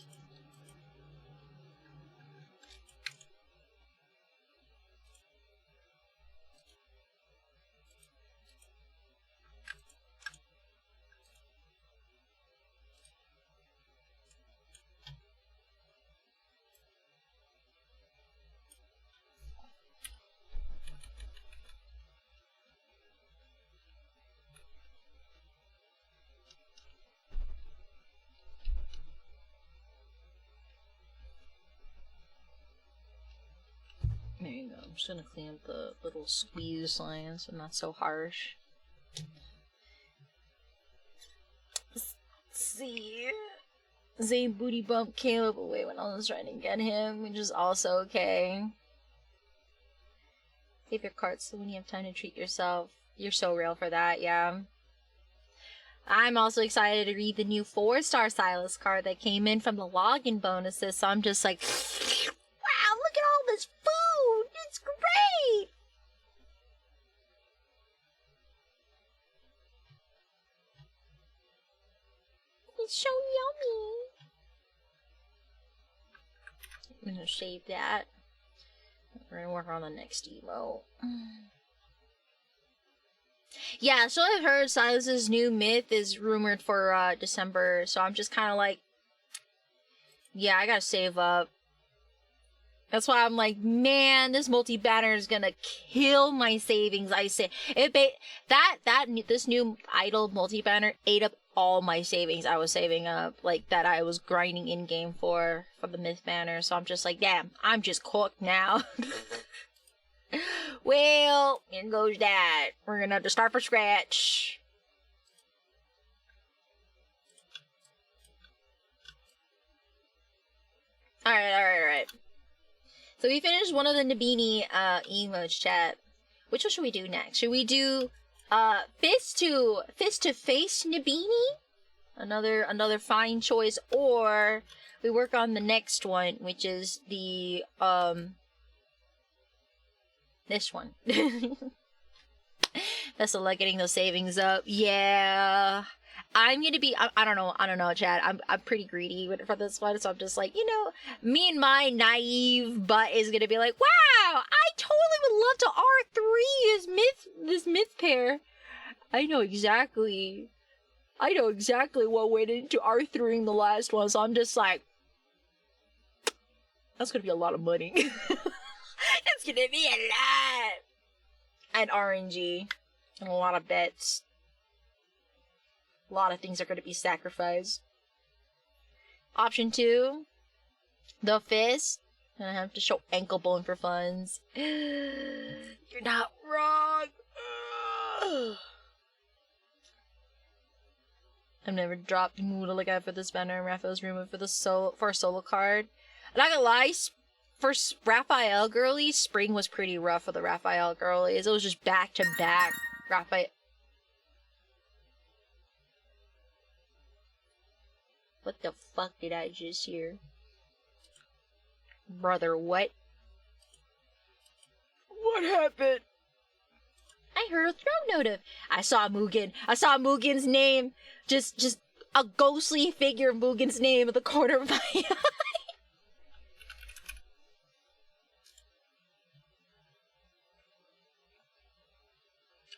There you go. I'm just gonna clean up the little squeeze lines so not so harsh. Let's see. Zane booty bumped Caleb away when I was trying to get him, which is also okay. Save your cards so when you have time to treat yourself. You're so real for that, yeah. I'm also excited to read the new 4-star Silas card that came in from the login bonuses, so I'm just like, wow, look at all this food! It's great! It's so yummy! I'm gonna save that. We're gonna work on the next emote. Yeah, so I've heard Silas's new myth is rumored for December, so I'm just kind of like, yeah, I gotta save up. That's why I'm like, man, this multi-banner is gonna kill my savings. I say this new idle multi-banner ate up all my savings I was saving up, like that I was grinding in game for the myth banner. So I'm just like, damn, I'm just cooked now. Well, here goes that. We're gonna have to start from scratch. Alright. So we finished one of the Nabini emotes, chat. Which one should we do next? Should we do fist to face Nabini? Another fine choice, or we work on the next one, which is the this one. That's like getting those savings up. Yeah. I'm gonna be, I don't know, Chad. I'm pretty greedy for this one, so I'm just like, me and my naive butt is gonna be like, wow, I totally would love to R3 this myth pair. I know exactly what went into R3ing the last one, so I'm just like, that's gonna be a lot of money. It's gonna be a lot. And RNG. And a lot of bets. A lot of things are going to be sacrificed. Option 2. The fist. And I have to show ankle bone for funds. You're not wrong. I've never dropped Mood like I for this banner and Raphael's removed for a solo card. I'm not gonna lie, for Raphael girlies, spring was pretty rough for the Raphael girlies. It was just back to back Raphael. What the fuck did I just hear? Brother, what? What happened? I heard a throat notif. I saw Mugen's name. Just a ghostly figure of Mugen's name at the corner of my eye.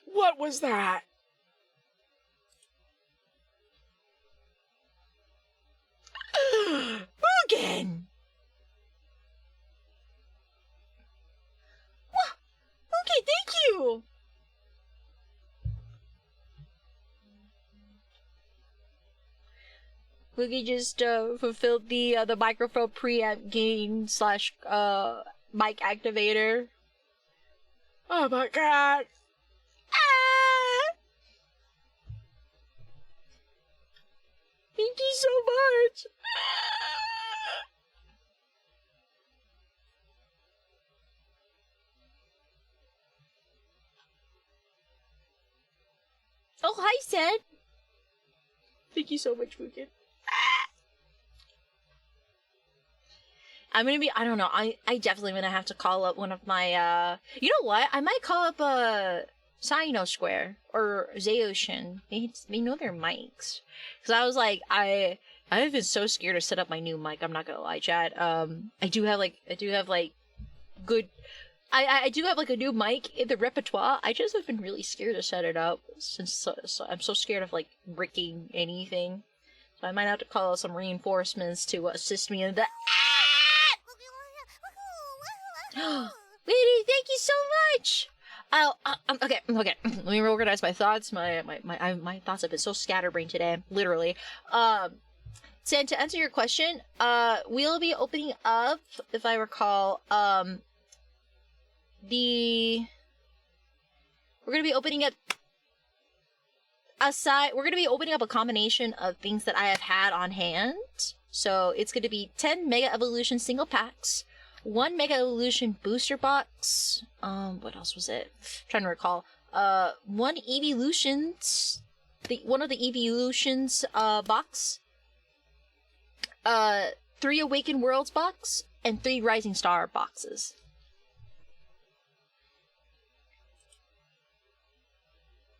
What was that? Mugen! What? Okay, thank you! Mugen just fulfilled the microphone preamp gain / mic activator. Oh my god! Thank you so much! Oh, hi, Seth! Thank you so much, Mugen. I'm gonna be, I don't know, I definitely gonna have to call up one of my, you know what? I might call up, Sino Square or Zaoshin. They know their mics. Cause I was like, I've been so scared to set up my new mic. I'm not gonna lie, chat. I do have good. I do have like a new mic in the repertoire. I just have been really scared to set it up since so I'm so scared of like breaking anything. So I might have to call out some reinforcements to assist me in that. Lady, thank you so much. Oh, okay. Let me reorganize my thoughts. My thoughts have been so scatterbrained today, literally. So to answer your question, we'll be opening up, if I recall, we're gonna be opening up we're gonna be opening up a combination of things that I have had on hand. So it's gonna be 10 Mega Evolution single packs. 1 Mega Evolution booster box. What else was it? I'm trying to recall. 1 Evolutions. One of the Evolutions box. 3 Awakened Worlds box, and 3 Rising Star boxes.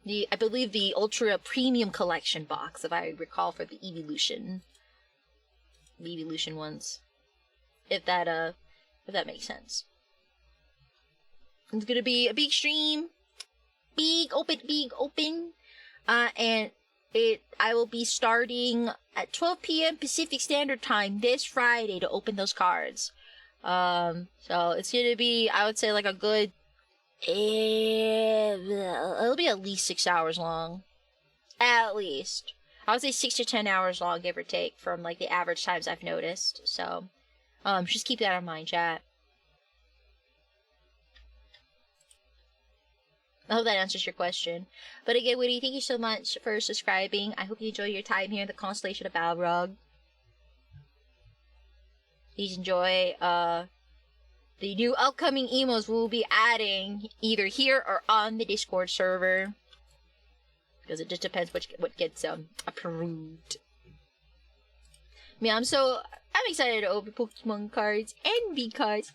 I believe the Ultra Premium Collection box, if I recall, for the Evolution ones. If that makes sense. It's gonna be a big stream. Big open. And I will be starting at 12 p.m. Pacific Standard Time this Friday to open those cards. So it's gonna be, I would say, like a good, it'll be at least 6 hours long. At least. I would say 6 to 10 hours long, give or take, from like the average times I've noticed. So, just keep that in mind, chat. I hope that answers your question. But again, Woody, thank you so much for subscribing. I hope you enjoy your time here in the constellation of Balrog. Please enjoy the new upcoming emotes we'll be adding either here or on the Discord server. Because it just depends what gets approved. I'm excited to open Pokemon cards and V cards.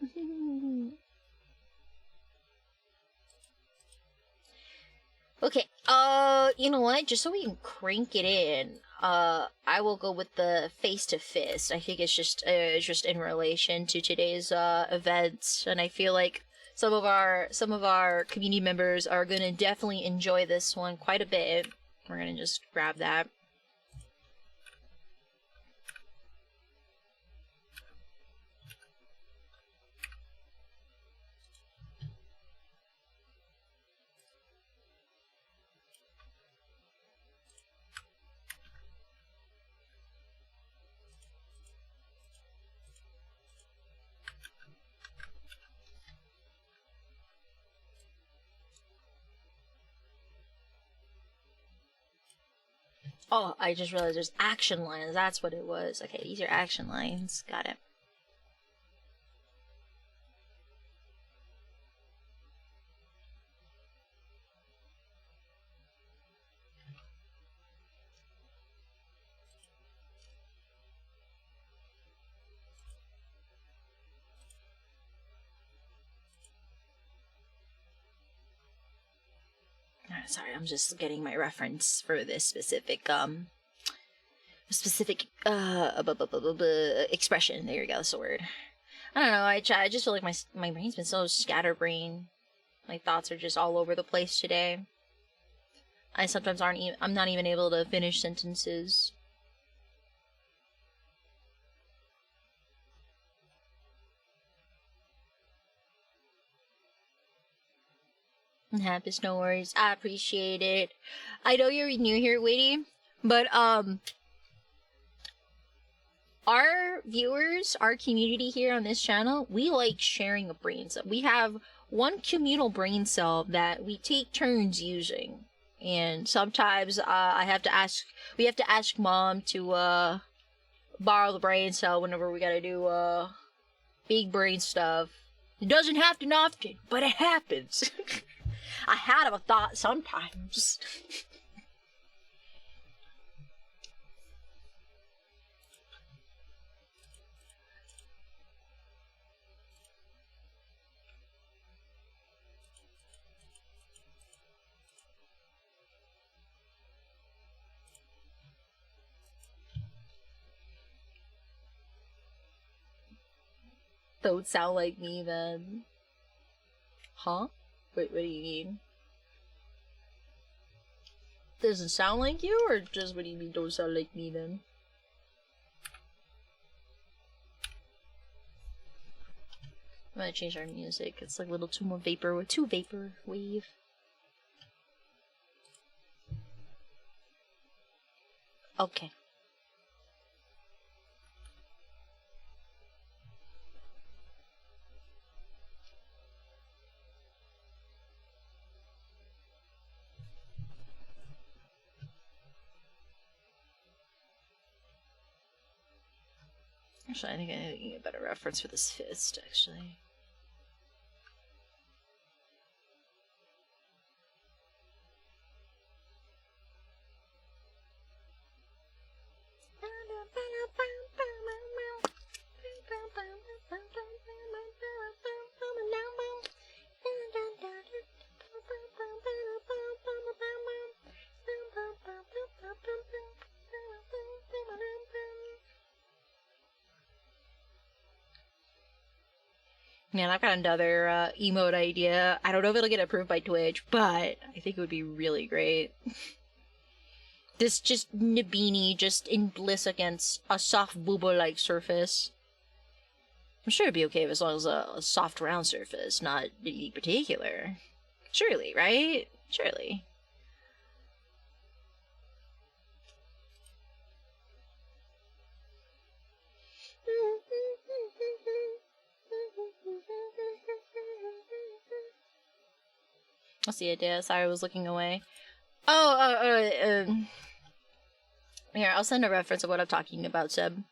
Yippee! Okay, you know what? Just so we can crank it in, I will go with the face to fist. I think it's just in relation to today's events, and I feel like some of our community members are gonna definitely enjoy this one quite a bit. We're gonna just grab that. Oh, I just realized there's action lines. That's what it was. Okay, these are action lines. Got it. Sorry, I'm just getting my reference for this specific expression. There you go, that's the word. I don't know, I just feel like my brain's been so scatterbrained. My thoughts are just all over the place today. I sometimes I'm not even able to finish sentences. It happens, no worries. I appreciate it. I know you're new here, Witty, but our viewers, our community here on this channel, we like sharing a brain cell. We have one communal brain cell that we take turns using, and sometimes we have to ask mom to borrow the brain cell whenever we gotta do big brain stuff. It doesn't happen often, but it happens. I had a thought sometimes. Don't sound like me then. Huh? Wait, what do you mean? Doesn't sound like you, or just what do you mean don't sound like me then? I'm gonna change our music. It's like a little too vapor wave. Okay. Actually, I think I need to get a better reference for this fist, actually. Man, I've got another emote idea. I don't know if it'll get approved by Twitch, but I think it would be really great. This just Nabini just in bliss against a soft boobo-like surface. I'm sure it'd be okay as long as a soft round surface, not anything particular. Surely, right? Surely. I see it, yeah. Sorry, I was looking away. Here, I'll send a reference of what I'm talking about, Seb.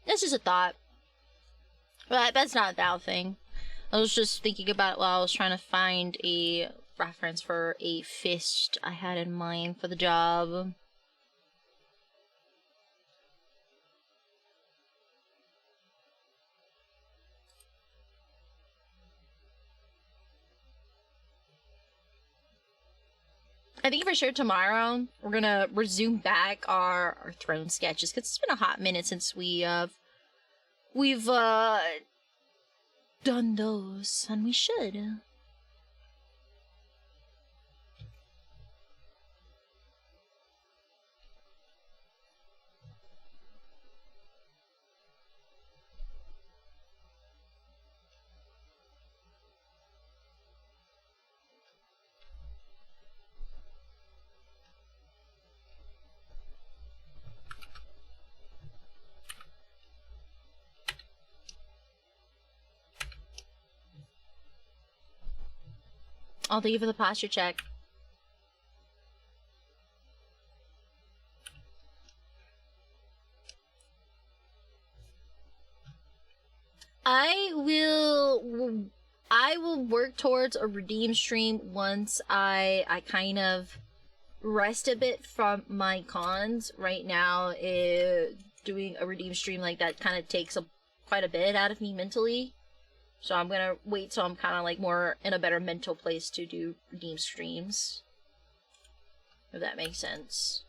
That's just a thought. But that's not a Thou thing. I was just thinking about it while I was trying to find a reference for a fist I had in mind for the job. I think for sure tomorrow we're gonna resume back our throne sketches because it's been a hot minute since we've done those, and we should. I'll thank you for the posture check. I will work towards a redeem stream once I kind of rest a bit from my cons. Right now, doing a redeem stream like that kind of takes quite a bit out of me mentally. So I'm gonna wait till I'm kind of like more in a better mental place to do redeem streams. If that makes sense.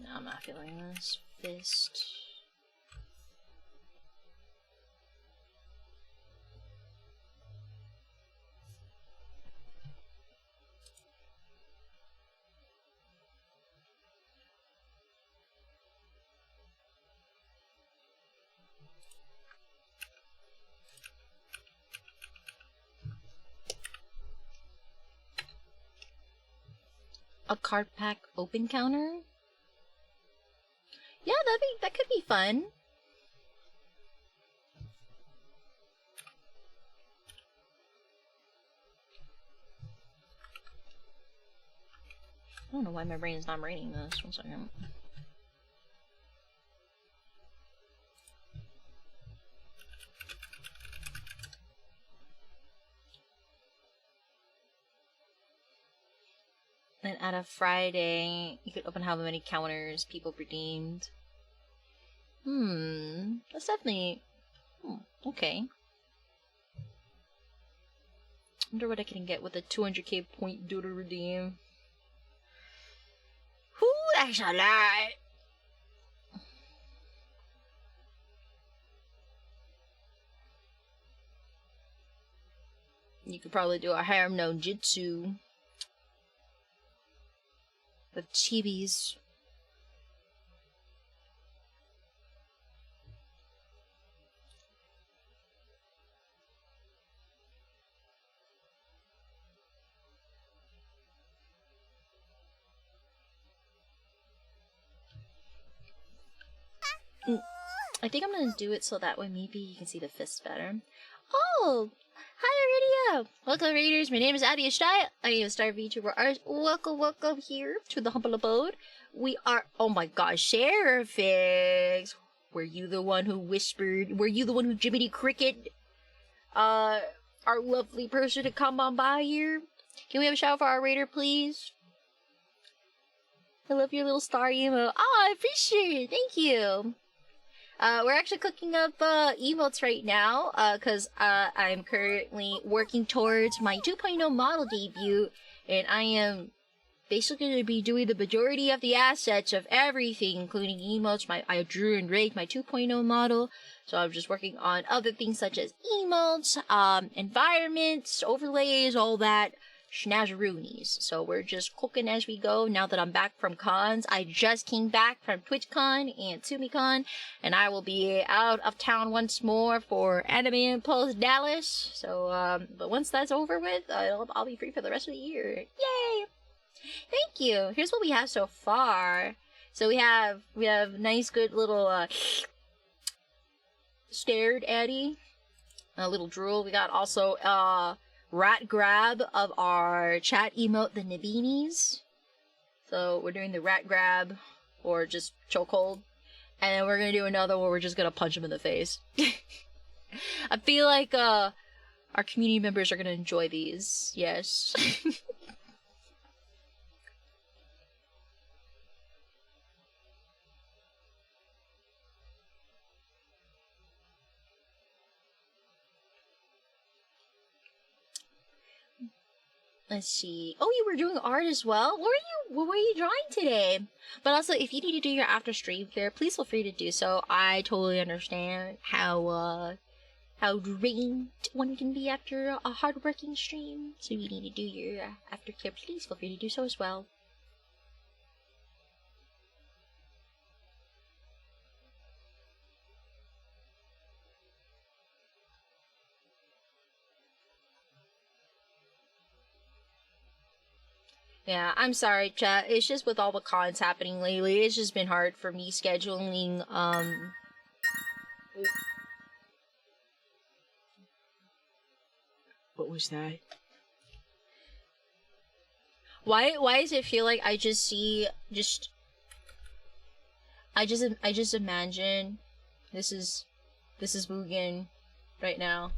No, I'm not feeling this. Fist. A card pack open counter? Yeah, that could be fun. I don't know why my brain's not reading this. 1 second. And at a Friday, you could open how many counters people redeemed. That's definitely... okay. Wonder what I can get with a 200k point due to redeem. Whoo, that's a lot! You could probably do a harem no jutsu. With chibis. I think I'm gonna do it so that way maybe you can see the fist better. Oh! Hi, Radio! Welcome, Raiders. My name is AdiAstraya. I am a Star VTuber artist. Welcome here to the humble abode. We are... oh my gosh, Sheriffix! Were you the one who whispered? Were you the one who Jiminy Cricket? Our lovely person to come on by here? Can we have a shout out for our raider, please? I love your little star emote. Oh, I appreciate it. Thank you. We're actually cooking up emotes right now, because I'm currently working towards my 2.0 model debut, and I am basically going to be doing the majority of the assets of everything, including emotes. I drew and rigged my 2.0 model, so I'm just working on other things such as emotes, environments, overlays, all that schnazzeroonies. So we're just cooking as we go now that I'm back from cons. I just came back from TwitchCon and TsumiCon, and I will be out of town once more for Anime Impulse Dallas. So, but once that's over with, I'll be free for the rest of the year. Yay! Thank you. Here's what we have so far. So we have nice, good little stared Addy, a little drool. We got also rat grab of our chat emote, the Nabinis. So we're doing the rat grab or just chokehold, and then we're gonna do another where we're just gonna punch him in the face. I feel like our community members are gonna enjoy these. Yes. Let's see. Oh, you were doing art as well? What were you drawing today? But also, if you need to do your after stream there, please feel free to do so. I totally understand how drained one can be after a hard-working stream. So if you need to do your aftercare, please feel free to do so as well. Yeah, I'm sorry, chat. It's just with all the cons happening lately, it's just been hard for me scheduling, What was that? Why does it feel like I just imagine this is Mugen right now.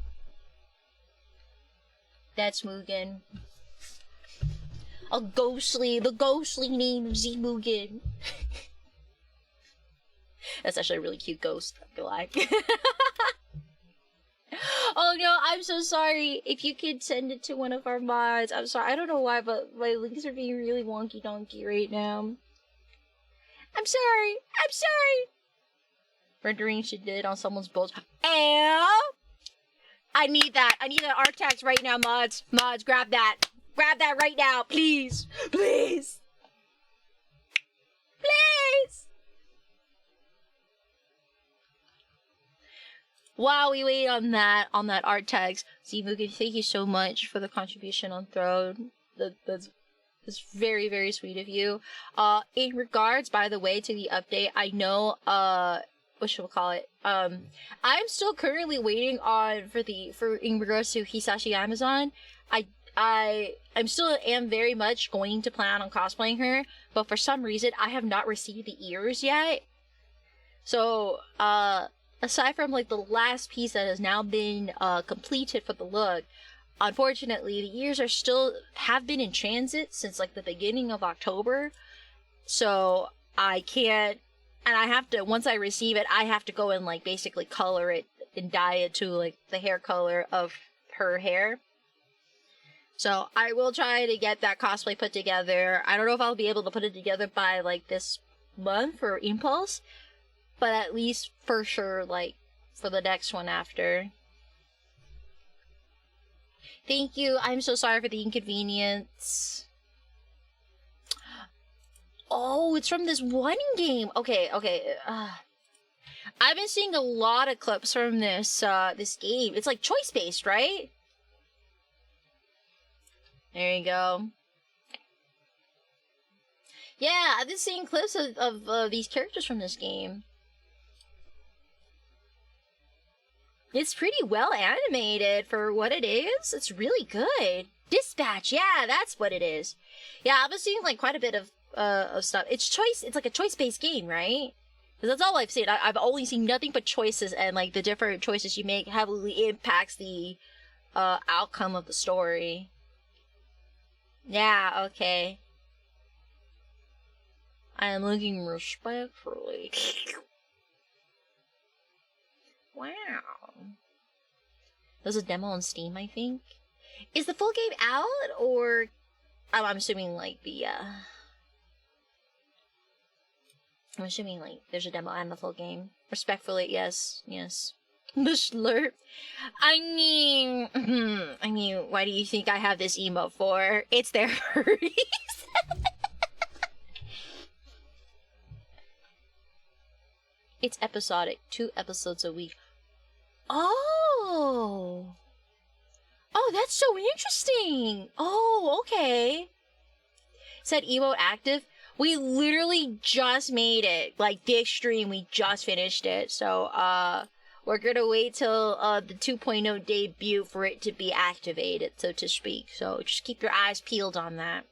That's Mugen. The ghostly name of Z Mugen. That's actually a really cute ghost, I feel like. Oh no, I'm so sorry. If you could send it to one of our mods. I'm sorry. I don't know why, but my links are being really wonky donkey right now. I'm sorry. Rendering she did on someone's boat. And I need that. I need that art text right now, mods. Mods, grab that. Grab that right now, please. Please. Please. While we wait on that art text, Zimugen, thank you so much for the contribution on Throne. That's very, very sweet of you. In regards, by the way, to the update, I know, what should we call it? I'm still currently waiting on for in regards to Hisashi Amazon. I'm still very much going to plan on cosplaying her, but for some reason I have not received the ears yet. So, aside from like the last piece that has now been completed for the look, unfortunately the ears have been in transit since like the beginning of October. So I can't, and I have to, once I receive it, I have to go and like basically color it and dye it to like the hair color of her hair. So I will try to get that cosplay put together. I don't know if I'll be able to put it together by like this month for Impulse, but at least for sure, like for the next one after. Thank you. I'm so sorry for the inconvenience. Oh, it's from this one game. Okay. I've been seeing a lot of clips from this game. It's like choice based, right? There you go. Yeah, I've been seeing clips of these characters from this game. It's pretty well animated for what it is. It's really good. Dispatch, yeah, that's what it is. Yeah, I've been seeing like quite a bit of stuff. It's like a choice-based game, right? Because that's all I've seen. I've only seen nothing but choices, and like the different choices you make heavily impacts the outcome of the story. Yeah, okay. I am looking respectfully. Wow. There's a demo on Steam, I think. Is the full game out, or I'm assuming like I'm assuming like there's a demo and the full game. Respectfully, yes, yes. The slurp. I mean, why do you think I have this emote for? It's there for a reason. It's episodic, 2 episodes a week. Oh. Oh, that's so interesting. Oh, okay. Said emote active. We literally just made it. Like this stream, we just finished it. So, we're gonna wait till the 2.0 debut for it to be activated, so to speak. So just keep your eyes peeled on that.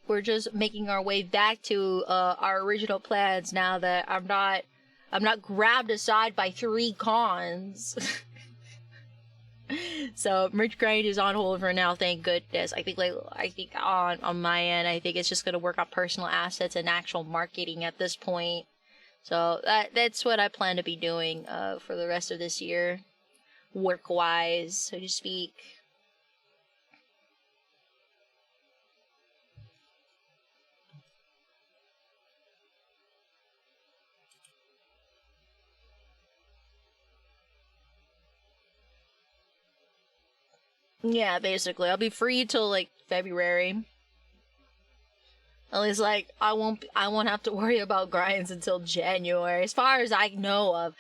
We're just making our way back to our original plans now that I'm not grabbed aside by 3 cons. So merch grind is on hold for now, thank goodness. I think on my end, I think it's just gonna work on personal assets and actual marketing at this point. So that's what I plan to be doing for the rest of this year, work wise, so to speak. Yeah, basically, I'll be free till like February. At least, like, I won't have to worry about grinds until January, as far as I know of.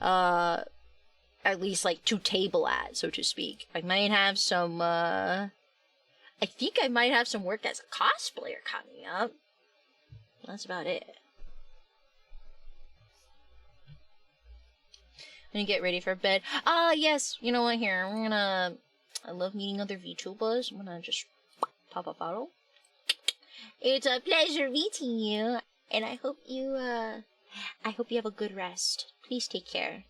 At least like to table at, so to speak. I might have some. I think I might have some work as a cosplayer coming up. That's about it. I'm gonna get ready for bed. Yes. You know what? Here, I love meeting other VTubers. I'm gonna just pop a photo. It's a pleasure meeting you, and I hope you have a good rest. Please take care.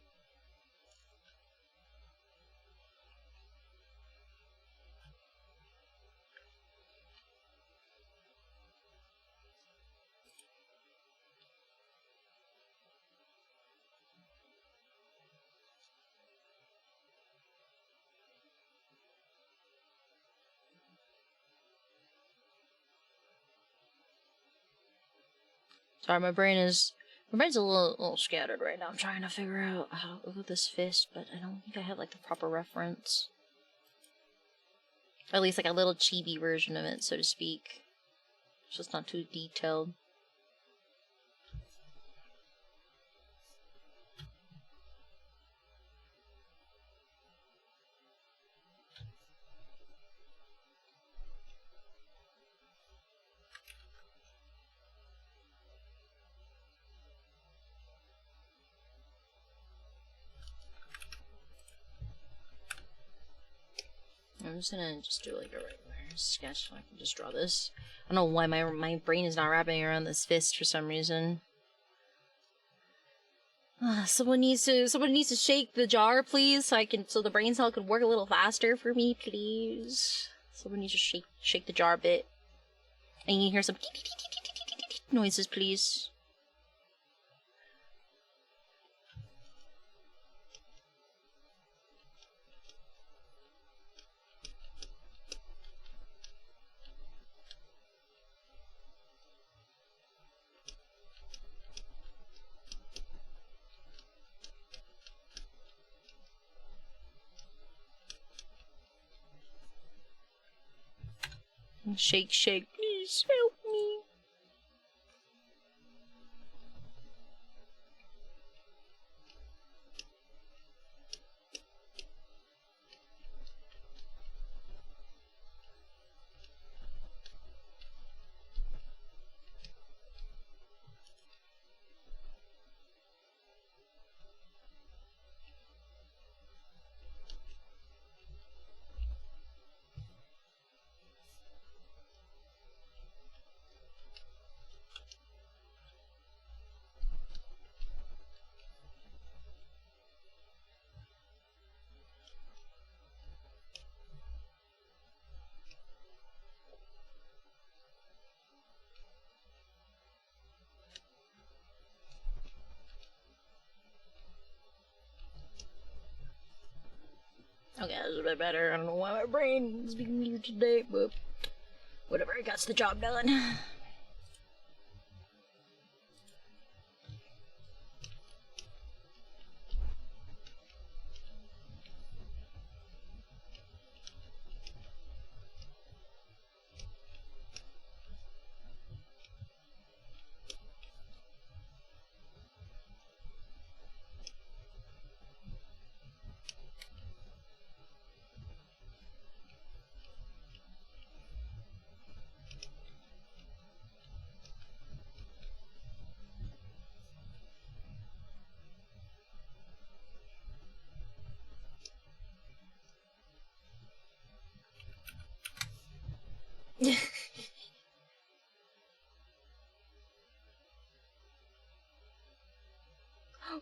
Sorry, my brain's a little scattered right now. I'm trying to figure out how to do this fist, but I don't think I have like the proper reference. Or at least like a little chibi version of it, so to speak. It's just not too detailed. I'm just gonna do like a regular sketch so I can just draw this. I don't know why my brain is not wrapping around this fist for some reason. Someone needs to shake the jar, please, so the brain cell can work a little faster for me, please. Someone needs to shake the jar a bit. And you hear some noises, please. Shake, shake, please help me. Okay, that's a bit better. I don't know why my brain is being weird today, but whatever, it got the job done.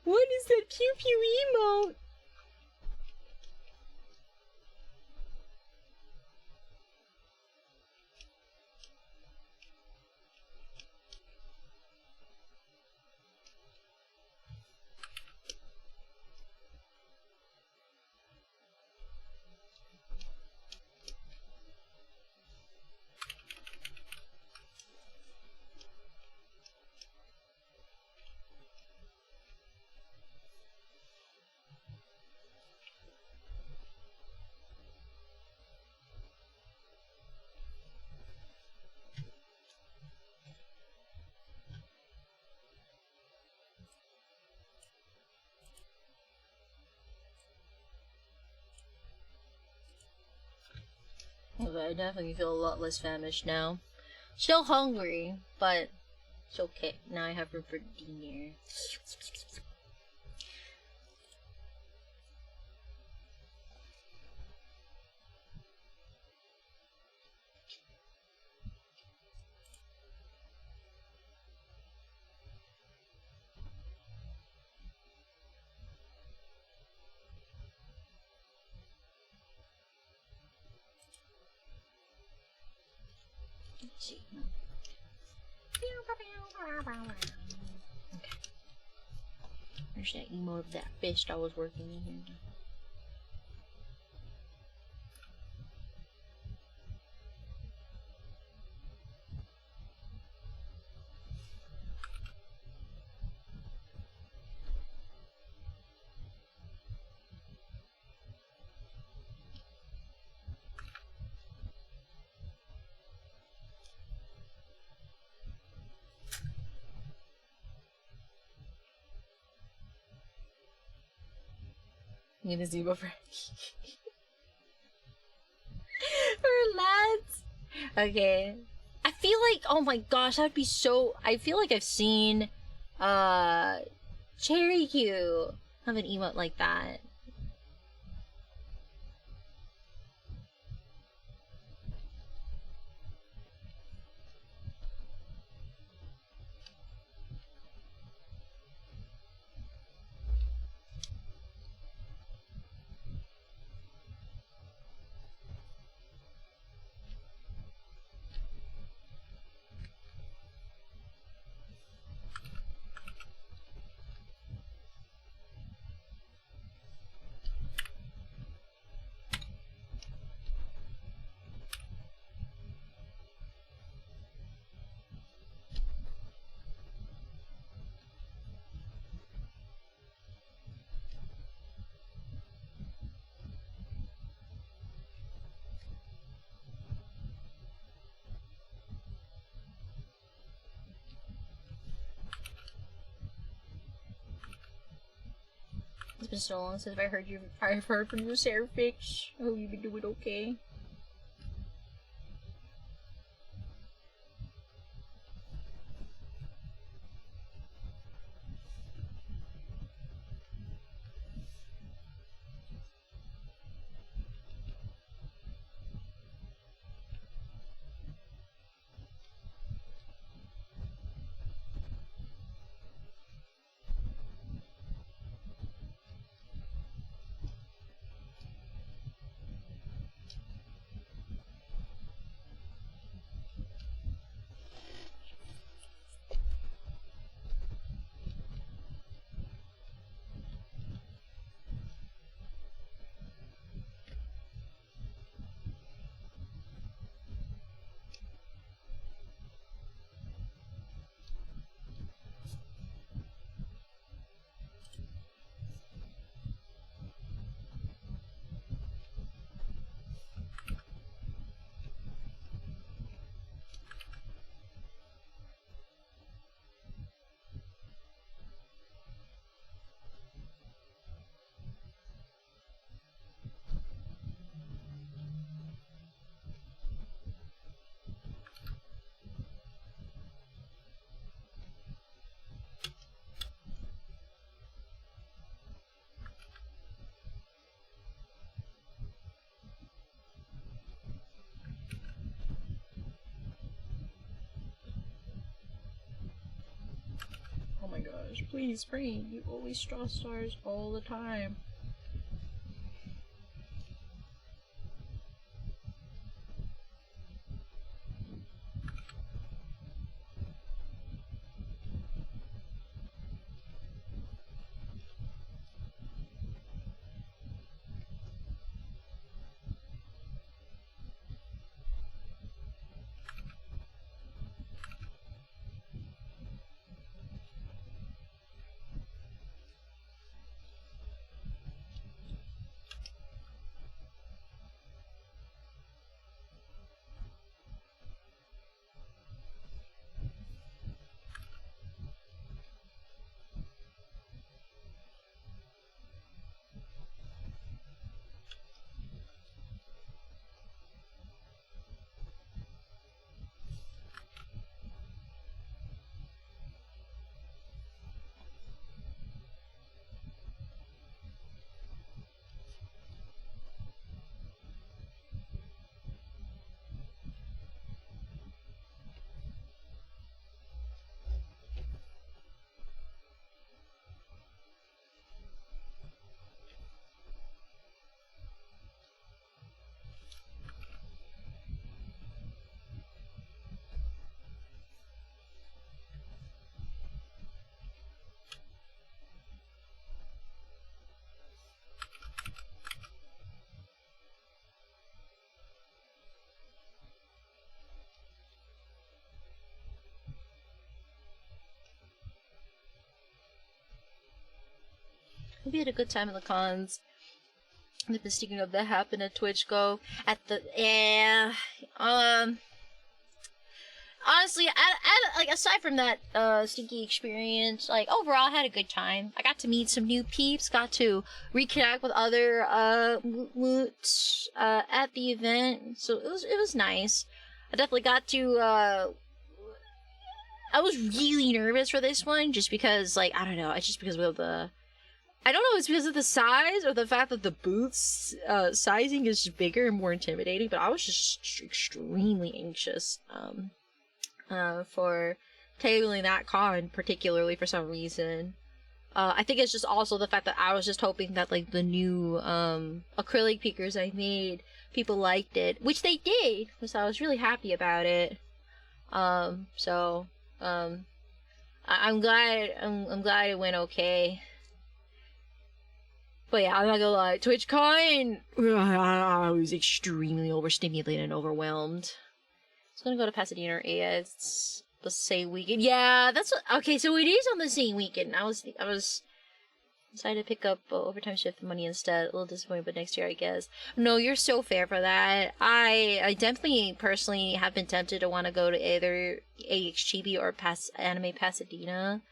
What is that pew pew emote? Okay, I definitely feel a lot less famished now. Still hungry, but it's okay. Now I have room for dinner. Let's see. Okay. There's that emote of that fist I was working in here. I'm gonna zoom over. Relax. Okay. I feel like, oh my gosh, that would be so. I feel like I've seen, uh, Cherry Q have an emote like that. It's been so long since I've heard from you, Sarafix. I hope you've been doing okay. stars. Please, Brain, you always draw stars all the time. We had a good time at the cons. I've been speaking of that happened at Twitch Go at the honestly, like aside from that stinky experience, like overall I had a good time. I got to meet some new peeps, got to reconnect with other moots at the event, so it was nice. I definitely got to I was really nervous for this one just because, like, I don't know, it's just because of the I don't know, it's because of the size or the fact that the booth's sizing is bigger and more intimidating, but I was just extremely anxious for tabling that con, particularly for some reason. I think it's just also the fact that I was just hoping that, like, the new acrylic peekers I made, people liked it, which they did, so I was really happy about it. I'm glad it went okay. But yeah, I'm not gonna lie, TwitchCon, I was extremely overstimulated and overwhelmed. I was gonna go to Pasadena or AS the same weekend. Yeah, that's okay. So it is on the same weekend. I was decided to pick up overtime shift money instead. A little disappointed, but next year I guess. No, you're so fair for that. I definitely personally have been tempted to want to go to either AXGB or Anime Pasadena,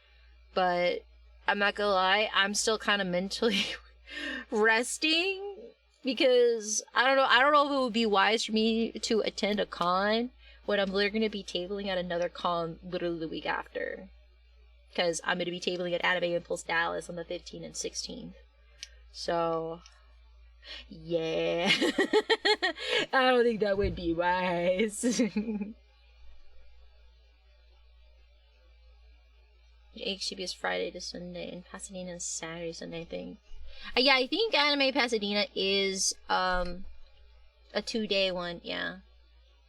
but I'm not gonna lie, I'm still kind of mentally resting because I don't know if it would be wise for me to attend a con when I'm literally going to be tabling at another con literally the week after, because I'm going to be tabling at Anime Impulse Dallas on the 15th and 16th. So yeah. I don't think that would be wise. HCB is Friday to Sunday, and Pasadena is Saturday, Sunday, I think. Yeah, I think Anime Pasadena is a 2-day one, yeah.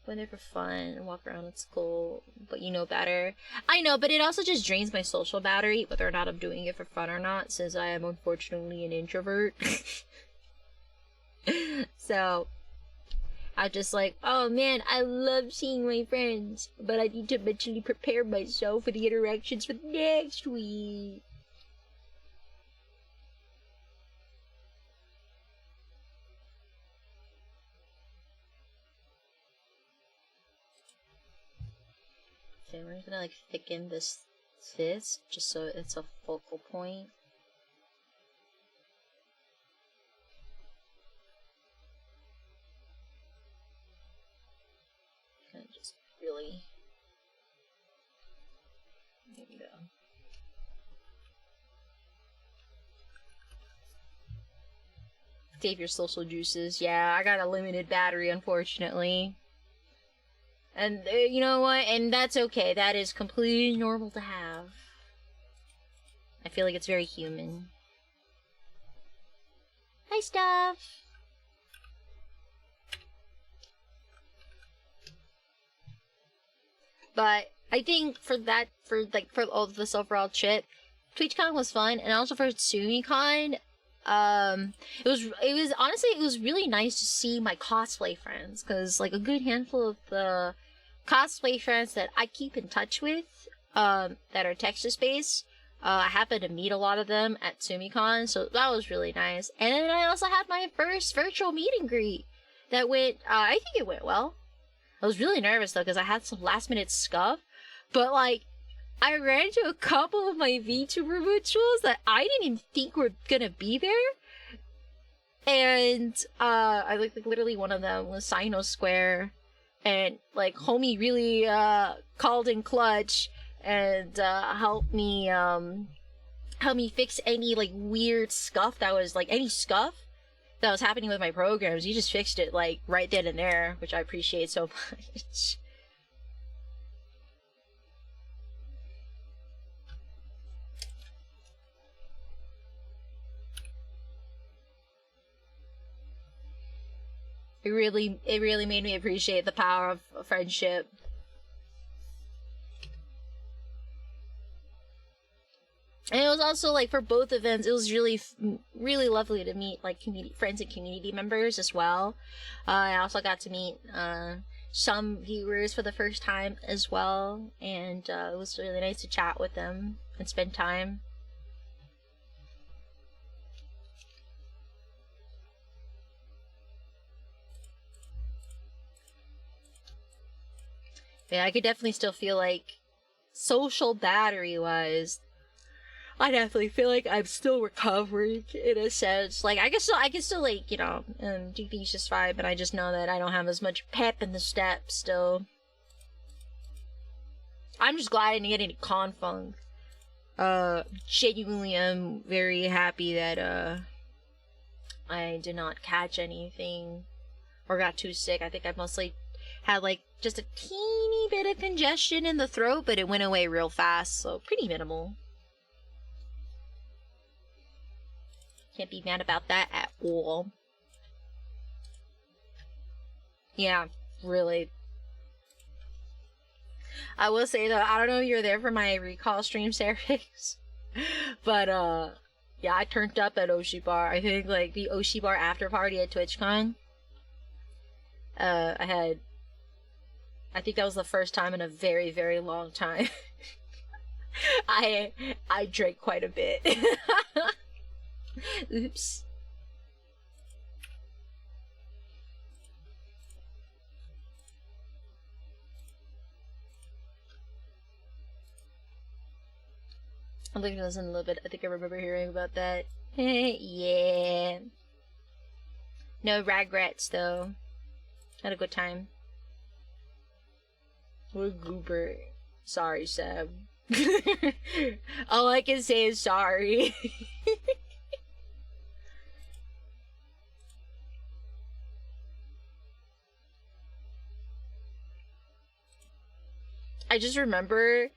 Went there for fun and walk around at school, but you know better. I know, but it also just drains my social battery, whether or not I'm doing it for fun or not, since I am unfortunately an introvert. So, I'm just like, oh man, I love seeing my friends, but I need to mentally prepare myself for the interactions for next week. Okay, we're gonna like thicken this just so it's a focal point. Kind of just really. There you go. Save your social juices. Yeah, I got a limited battery, unfortunately. And you know what? And that's okay. That is completely normal to have. I feel like it's very human. Hi, Stuff! But I think for all of this overall trip, TwitchCon was fun, and also for SumiCon, it was honestly, it was really nice to see my cosplay friends, because like a good handful of the cosplay friends that I keep in touch with, that are Texas based, I happened to meet a lot of them at SumiCon, so that was really nice. And then I also had my first virtual meet and greet that went, I think it went well. I was really nervous though, because I had some last minute stuff, but like, I ran into a couple of my VTuber mutuals that I didn't even think were gonna be there. And, I like literally one of them was Sino Square, and like, homie really, called in clutch, and, helped me fix any like weird scuff that was like, any scuff that was happening with my programs. He just fixed it like right then and there, which I appreciate so much. It really made me appreciate the power of friendship. And it was also like for both events, it was really lovely to meet like friends and community members as well. I also got to meet some viewers for the first time as well, and it was really nice to chat with them and spend time. Yeah, I could definitely still feel like social battery wise, I definitely feel like I'm still recovering in a sense. Like I can still like, you know, do things just fine, but I just know that I don't have as much pep in the step still. I'm just glad I didn't get any confunk. Genuinely am very happy that I did not catch anything or got too sick. I think I mostly had like just a teeny bit of congestion in the throat, but it went away real fast, so pretty minimal. Can't be mad about that at all. Yeah, really. I will say though, I don't know if you're there for my recall stream series, but yeah, I turned up at Oshi Bar. I think like the Oshi Bar after party at TwitchCon. I think that was the first time in a very, very long time. I drank quite a bit. Oops. I'm looking to listen a little bit. I think I remember hearing about that. Yeah. No regrets though. Had a good time. What a goober. Sorry, Seb. All I can say is sorry. I just remember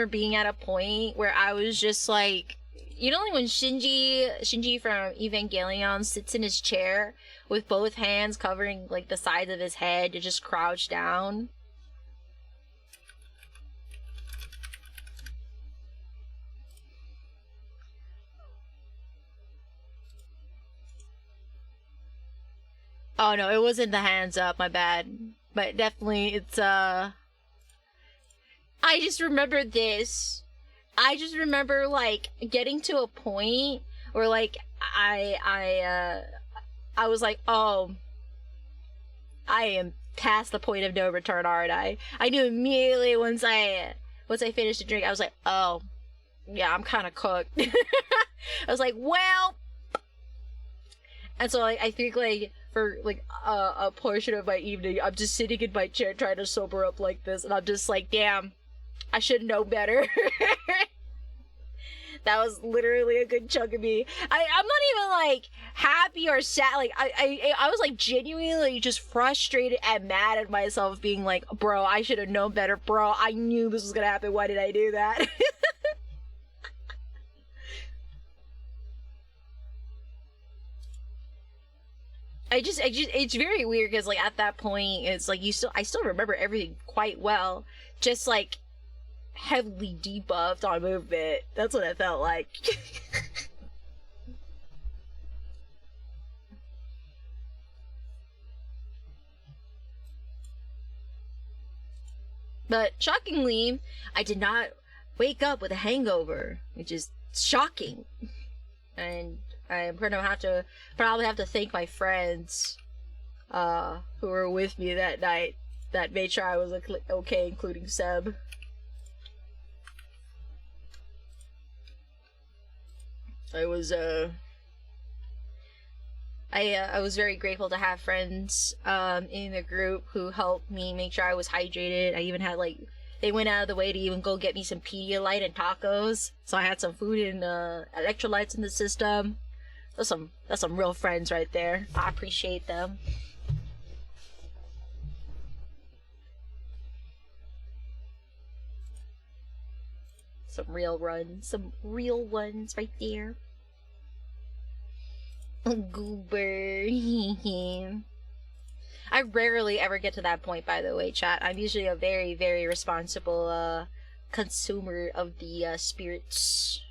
being at a point where I was just like, you know, like when Shinji from Evangelion sits in his chair with both hands covering like the sides of his head to just crouch down. Oh no, it wasn't the hands up, my bad. But definitely it's I just remember this. I just remember like getting to a point where like I was like, oh, I am past the point of no return, aren't I? I knew immediately once I finished the drink, I was like, oh, yeah, I'm kind of cooked. I was like, well, and so like I think like for like a portion of my evening, I'm just sitting in my chair trying to sober up like this, and I'm just like, damn, I should know better. That was literally a good chunk of me. I'm not even like happy or sad. Like I was like genuinely just frustrated and mad at myself, being like, bro, I should have known better, bro. I knew this was gonna happen. Why did I do that? it's very weird because like at that point, it's like I still remember everything quite well, just like heavily debuffed on movement. That's what it felt like. But shockingly, I did not wake up with a hangover, which is shocking. And I'm gonna probably have to thank my friends who were with me that night that made sure I was okay, including Seb. I was I was very grateful to have friends in the group who helped me make sure I was hydrated. I even had like they went out of the way to even go get me some Pedialyte and tacos, so I had some food and electrolytes in the that's some real friends right there. I appreciate them. Some real ones right there. Goober. I rarely ever get to that point, by the way, chat. I'm usually a very, very responsible consumer of the spirits.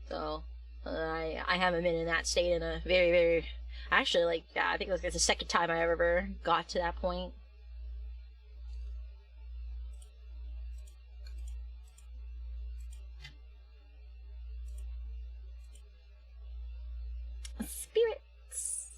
So, I haven't been in that state in a very, very... Actually, like, yeah, I think it's the second time I ever got to that point. Spirits.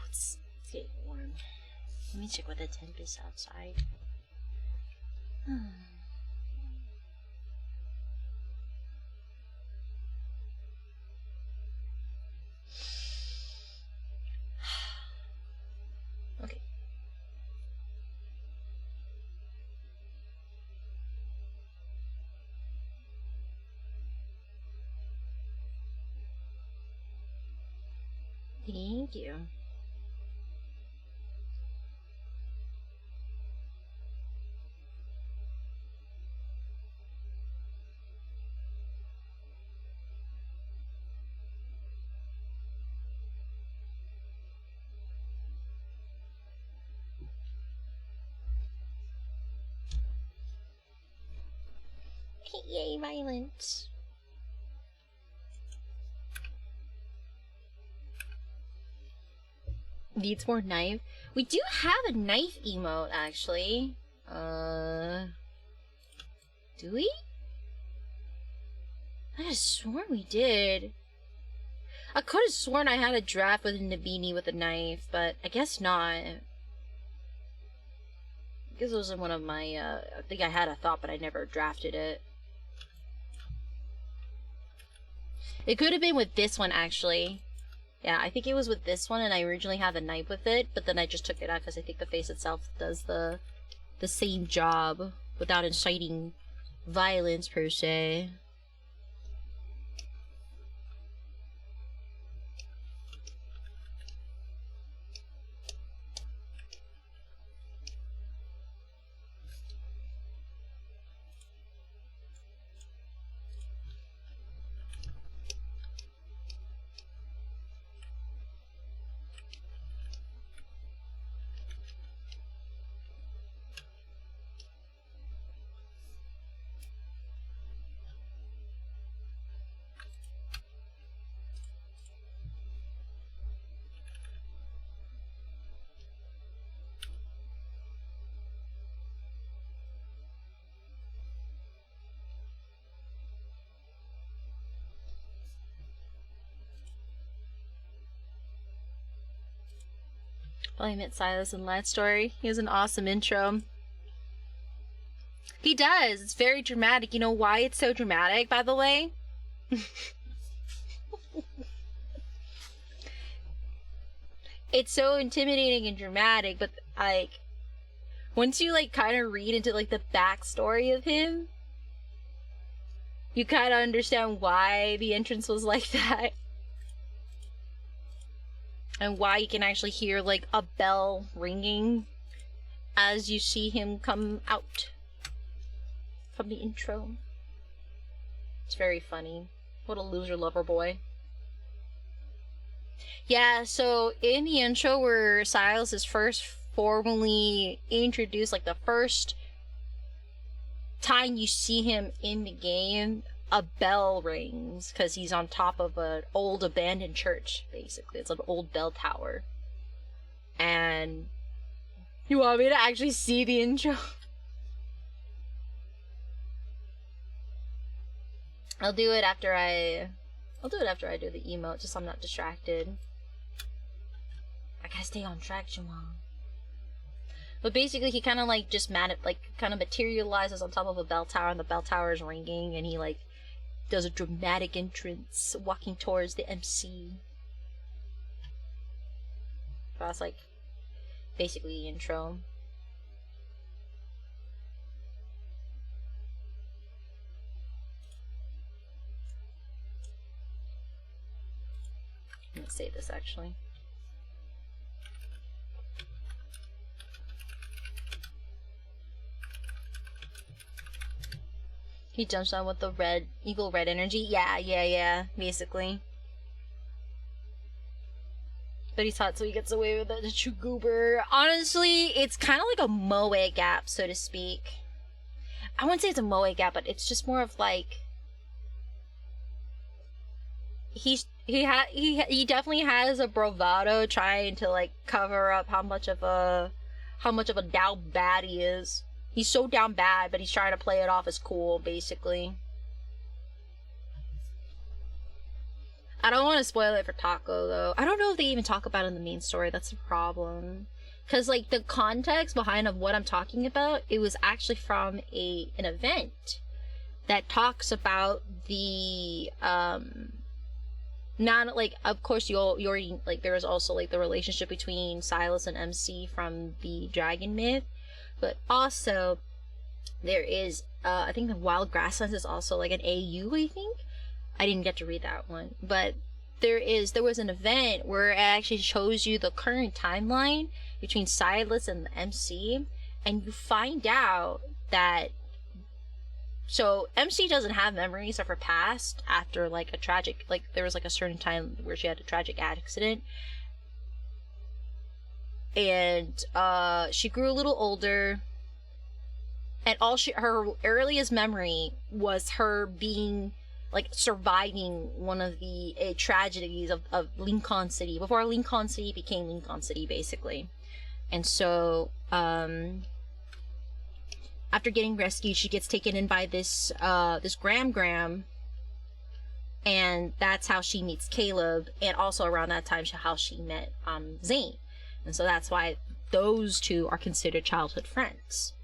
It's getting warm. Let me check what the temp is outside. Okay. Thank you. Yay, violence. Needs more knife. We do have a knife emote, actually. Do we? I could have sworn we did. I could have sworn I had a draft with a Nabini with a knife, but I guess not. I guess it wasn't one of my, I think I had a thought, but I never drafted it. It could have been with this one, actually. Yeah, I think it was with this one, and I originally had the knife with it, but then I just took it out because I think the face itself does the same job without inciting violence, per se. Probably met Silas in that story. He has an awesome intro. He does. It's very dramatic. You know why it's so dramatic, by the way? It's so intimidating and dramatic, but, like, once you, like, kind of read into, like, the backstory of him, you kind of understand why the entrance was like that. And why you can actually hear, like, a bell ringing as you see him come out from the intro. It's very funny. What a loser lover boy. Yeah, so in the intro where Silas is first formally introduced, like the first time you see him in the game, a bell rings because he's on top of an old abandoned church, basically. It's an old bell tower. And you want me to actually see the intro? I'll do it after I do the emote, just so I'm not distracted. I gotta stay on track, Jamal. But basically, he kind of like just kind of materializes on top of a bell tower, and the bell tower is ringing, and he like does a dramatic entrance, walking towards the MC. That's like basically the intro. Let's save this actually. He jumps on with the red, evil red energy. Yeah, basically. But he's hot, so he gets away with it. The true goober. Honestly, it's kind of like a moe gap, so to speak. I wouldn't say it's a moe gap, but it's just more of like he definitely has a bravado trying to like cover up how much of a down bad he is. He's so down bad, but he's trying to play it off as cool, basically. I don't want to spoil it for Taco, though. I don't know if they even talk about it in the main story. That's the problem. Because, like, the context behind of what I'm talking about, it was actually from an event that talks about the, not, like, of course, you already, like, there is also, like, the relationship between Silas and MC from the Dragon Myth. But also, there is, I think the Wild Grasslands is also like an AU, I think. I didn't get to read that one. But there was an event where it actually shows you the current timeline between Silas and the MC. And you find out that, so MC doesn't have memories of her past after like a tragic, like there was like a certain time where she had a tragic accident. And she grew a little older, and her earliest memory was her being like surviving one of the tragedies of Lincoln City before Lincoln City became Lincoln City, basically. And so after getting rescued, she gets taken in by this Gram, and that's how she meets Caleb, and also around that time how she met Zane. And so that's why those two are considered childhood friends.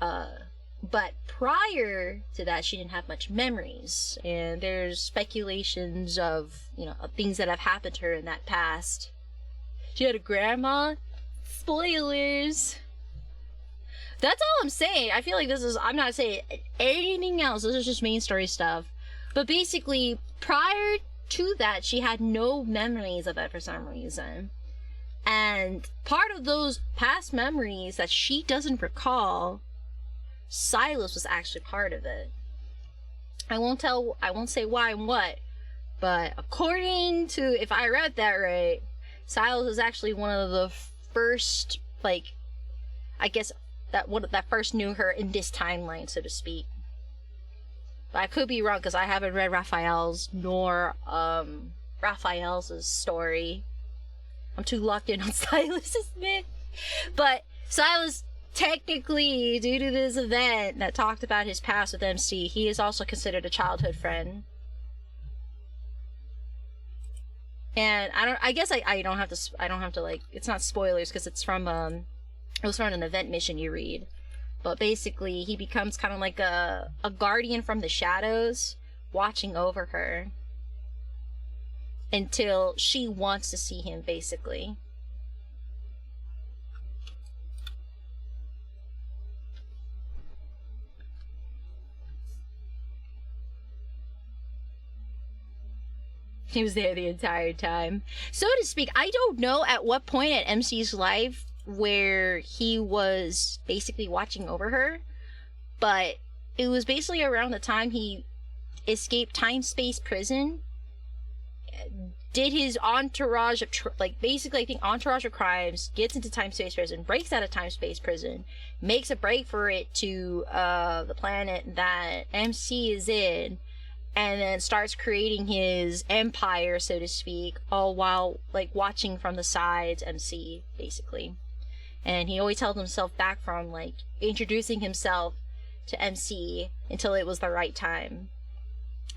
But prior to that, she didn't have much memories. And there's speculations of, of things that have happened to her in that past. She had a grandma. Spoilers. That's all I'm saying. I feel like I'm not saying anything else. This is just main story stuff. But basically, prior to that, she had no memories of it for some reason. And part of those past memories that she doesn't recall, Silas was actually part of it. I won't say why and what, but according to, if I read that right, Silas was actually one of the first, like, I guess that first knew her in this timeline, so to speak. But I could be wrong because I haven't read Raphael's nor Raphael's story. I'm too locked in on Silas's myth. But Silas, technically, due to this event that talked about his past with MC, he is also considered a childhood friend. And I guess I don't have to, I don't have to, like, it's not spoilers because it's from, it was from an event mission you read. But basically, he becomes kind of like a guardian from the shadows, watching over her until she wants to see him, basically. He was there the entire time, so to speak. I don't know at what point at MC's life where he was basically watching over her, but it was basically around the time he escaped time-space prison, did his entourage of like, basically I think entourage of crimes, gets into time-space prison, breaks out of time-space prison, makes a break for it to the planet that MC is in, and then starts creating his empire, so to speak, all while, like, watching from the sides MC, basically. And he always held himself back from, like, introducing himself to MC until it was the right time.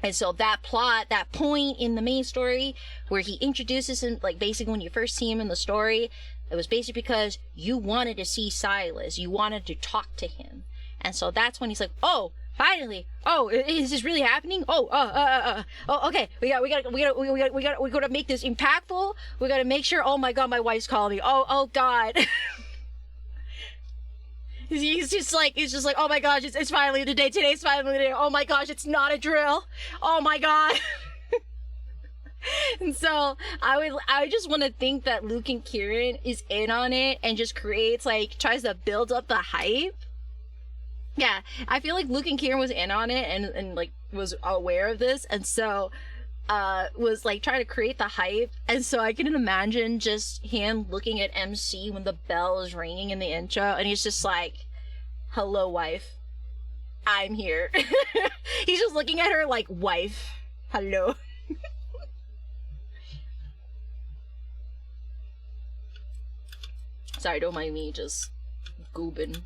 And so that plot, that point in the main story where he introduces him, like, basically when you first see him in the story, it was basically because you wanted to see Silas, you wanted to talk to him. And so that's when he's like, oh, finally! Oh, is this really happening? Oh, okay. We gotta make this impactful. We gotta make sure. Oh my God, my wife's calling me. Oh God. He's just like, oh my gosh, it's finally the day. Today's finally the day. Oh my gosh, it's not a drill. Oh my God. And so I just want to think that Luke and Kieran is in on it and just creates, like, tries to build up the hype. Yeah, I feel like Luke and Kieran was in on it and like was aware of this, and so was like trying to create the hype. And so I can imagine just him looking at MC when the bell is ringing in the intro, and he's just like, hello wife, I'm here. He's just looking at her like, wife, hello. Sorry, don't mind me just goobering.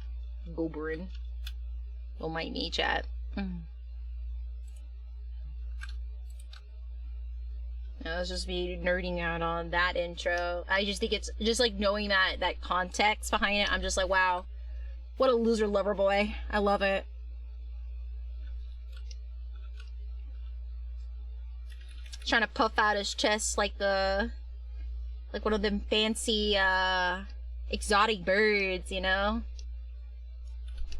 Don't mind me, chat. That was just me nerding out on that intro. I just think it's just like knowing that context behind it. I'm just like, wow, what a loser lover boy. I love it. Trying to puff out his chest like one of them fancy exotic birds, you know?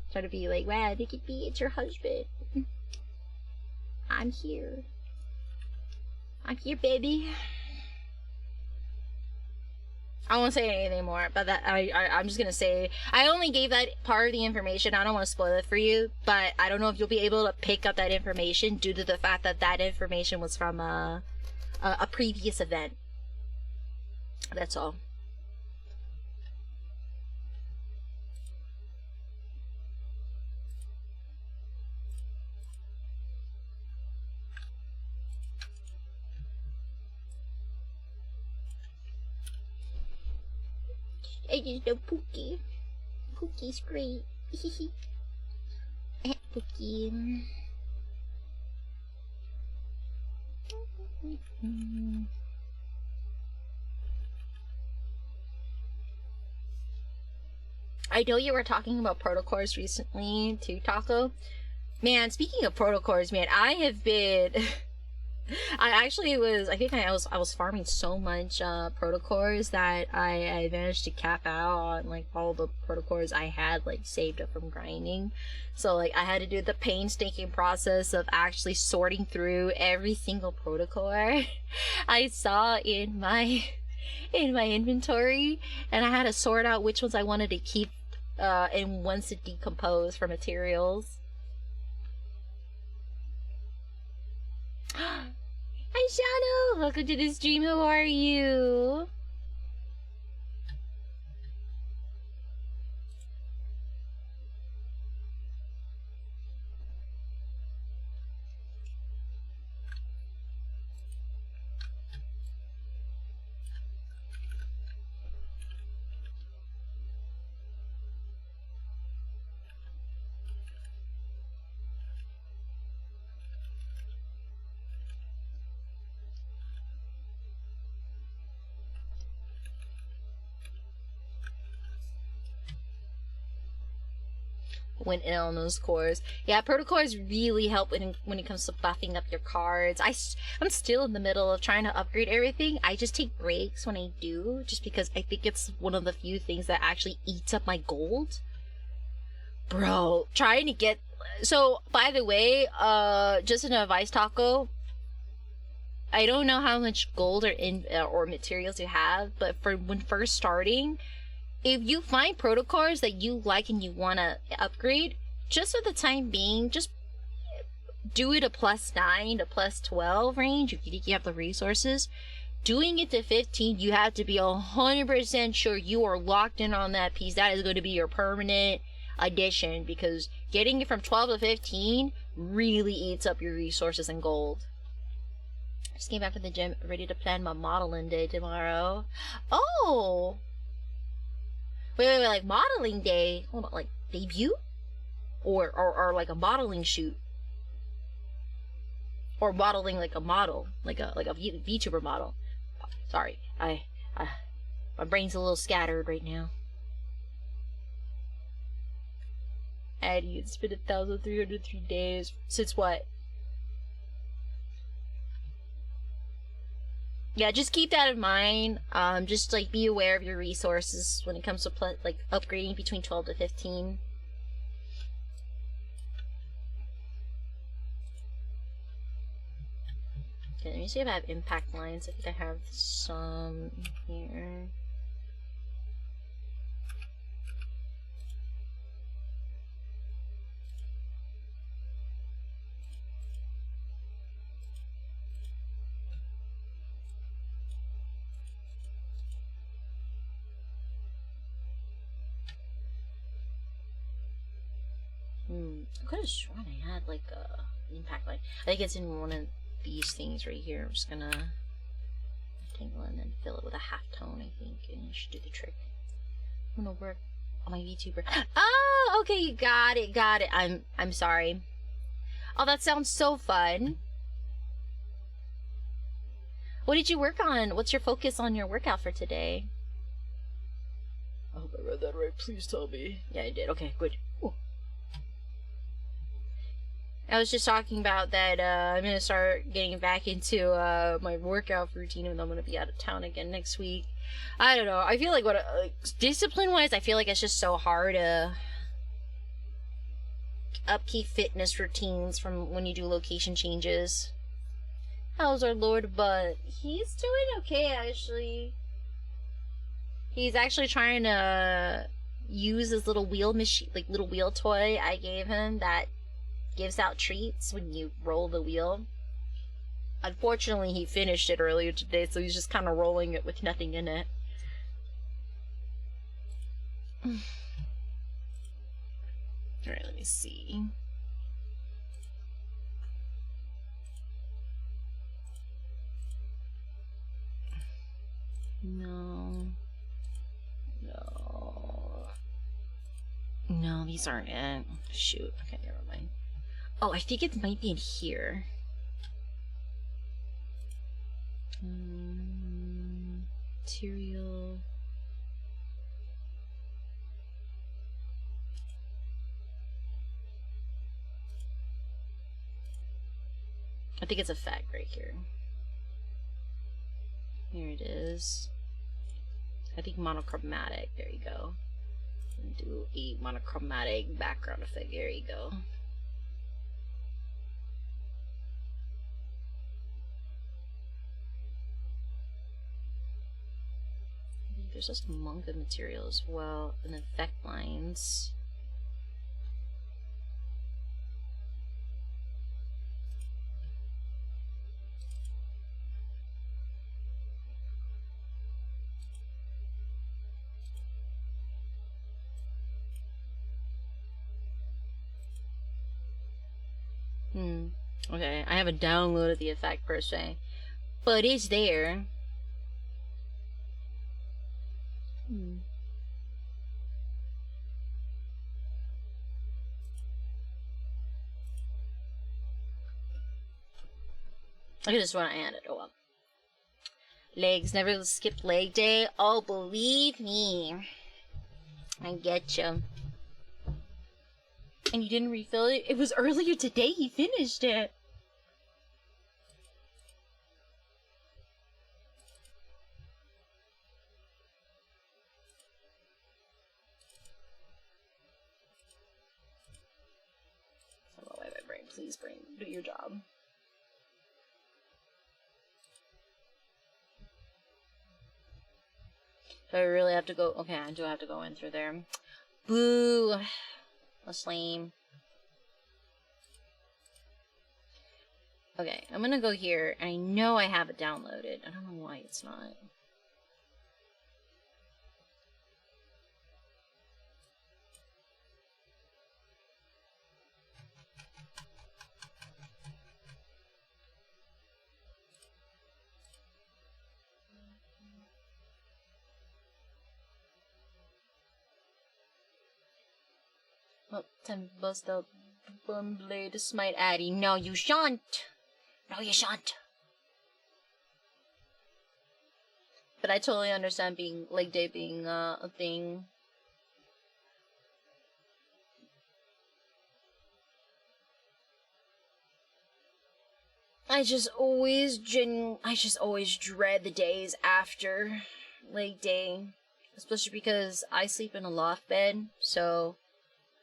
Try to be like, wow, look at me, it's your husband. I'm here. I'm here, baby. I won't say anything more, but that I'm just gonna say, I only gave that part of the information. I don't want to spoil it for you, but I don't know if you'll be able to pick up that information due to the fact that that information was from a previous event. That's all. I just know Pookie. Pookie's great. Pookie. I know you were talking about protocors recently too, Taco. Man, speaking of protocors, man, I have been I think I was farming so much protocors that I managed to cap out on like all the protocors I had like saved up from grinding. So like I had to do the painstaking process of actually sorting through every single protocor I saw in my inventory, and I had to sort out which ones I wanted to keep and ones to decompose for materials. Hi Shadow! Welcome to the stream, how are you? went in on those cores. Yeah, protocors really help when it comes to buffing up your cards. I'm still in the middle of trying to upgrade everything. I just take breaks when I do, just because I think it's one of the few things that actually eats up my gold. Bro, trying to get... So, by the way, just an advice, Taco. I don't know how much gold or materials you have, but for when first starting, if you find protocars that you like and you want to upgrade, just for the time being, just do it a +9 to +12 range if you think you have the resources. Doing it to 15, you have to be 100% sure you are locked in on that piece. That is going to be your permanent addition, because getting it from 12 to 15 really eats up your resources and gold. I just came back from the gym, ready to plan my modeling day tomorrow. Oh! Wait, like modeling day? Hold on, like debut? Or like a modeling shoot? Or modeling like a model, like a VTuber model. Sorry, my brain's a little scattered right now. Addy, it's been 1,303 days. Since what? Yeah, just keep that in mind. Just like be aware of your resources when it comes to like upgrading between 12 to 15. Okay, let me see if I have impact lines. I think I have some here. I could have sworn I had like a impact line. I think it's in one of these things right here. I'm just gonna tangle and then fill it with a halftone, I think, and it should do the trick. I'm gonna work on my VTuber. Oh, okay, you got it. I'm sorry. Oh, that sounds so fun. What did you work on? What's your focus on your workout for today? I hope I read that right. Please tell me. Yeah, I did. Okay, good. Ooh. I was just talking about that I'm going to start getting back into my workout routine, and I'm going to be out of town again next week. I don't know. I feel like discipline-wise, I feel like it's just so hard to upkeep fitness routines from when you do location changes. How's our Lord Butt? He's doing okay, actually. He's actually trying to use his little wheel machine, like little wheel toy I gave him that gives out treats when you roll the wheel. Unfortunately, he finished it earlier today, so he's just kind of rolling it with nothing in it. Alright, let me see. No, these aren't it. Shoot. Okay, never mind. Oh, I think it might be in here. Material. I think it's a fact right here. Here it is. I think monochromatic. There you go. Do a monochromatic background effect. There you go. There's just a manga material as well, and effect lines. Okay, I haven't downloaded the effect per se, but it's there. I could just run and it. Oh well. Legs, never skip leg day. Oh, believe me. I get you. And you didn't refill it? It was earlier today he finished it. Wait, brain. Please, brain. Do your job. Do I really have to go? Okay, I do have to go in through there. Boo! That's lame. Okay, I'm gonna go here, and I know I have it downloaded. I don't know why it's not. Well, time to bust out Bum Blade to smite Addy. No, you shan't! No, you shan't! But I totally understand being leg day being a thing. I just always dread the days after leg day, especially because I sleep in a loft bed, so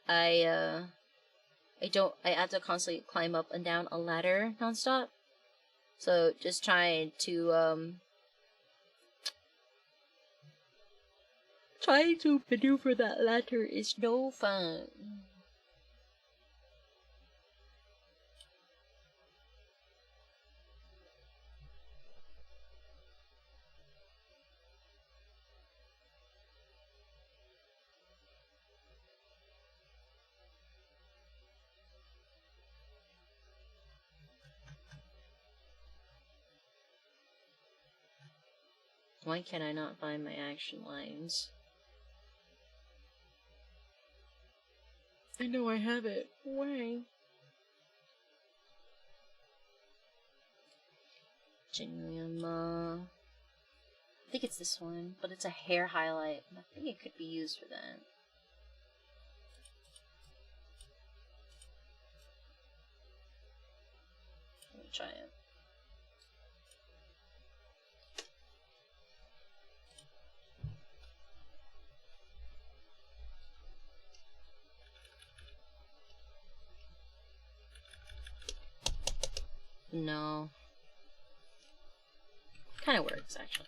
I have to constantly climb up and down a ladder nonstop. So just trying to maneuver that ladder is no fun. Why can I not find my action lines? I know I have it. Why? Genuine, I think it's this one, but it's a hair highlight. I think it could be used for that. Let me try it. No. Kind of works, actually.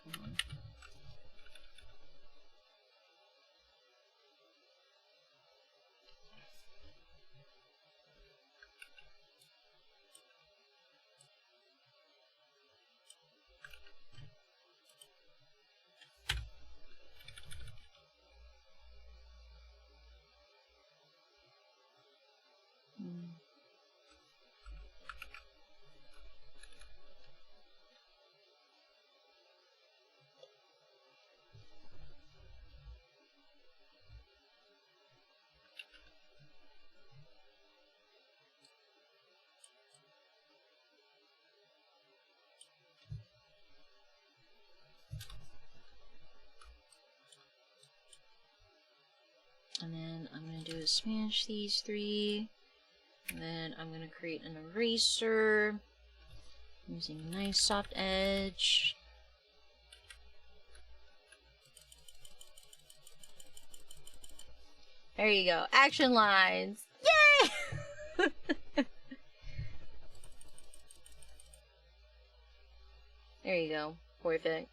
And then I'm going to do is smash these three. And then I'm going to create an eraser using a nice soft edge. There you go. Action lines. Yay! There you go. Perfect.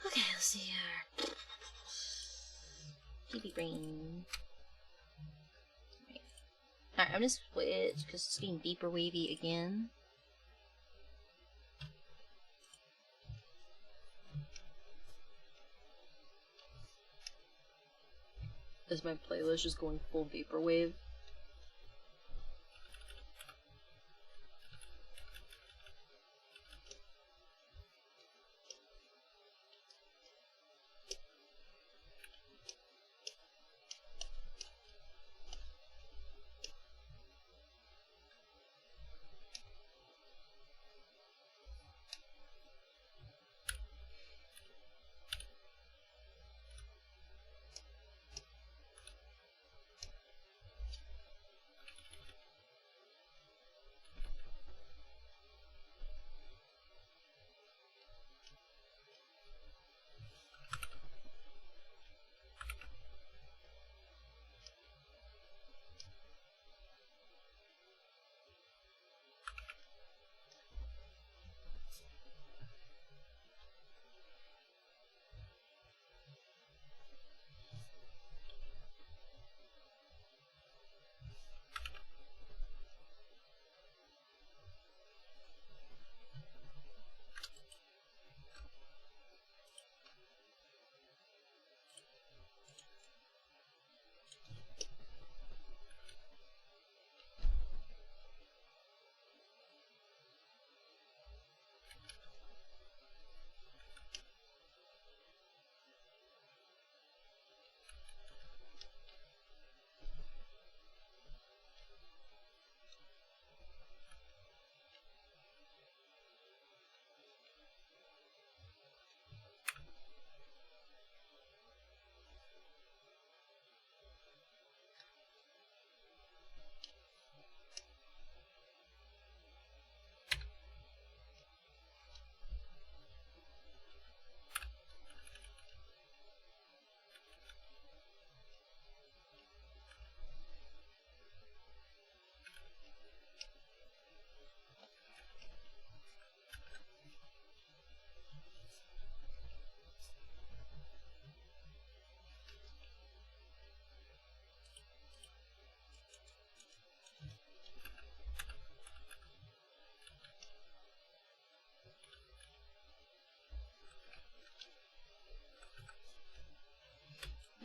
Okay, let's see here. TV brain. Alright, I'm gonna switch because it's getting deeper wavy again. Is my playlist just going full vaporwave?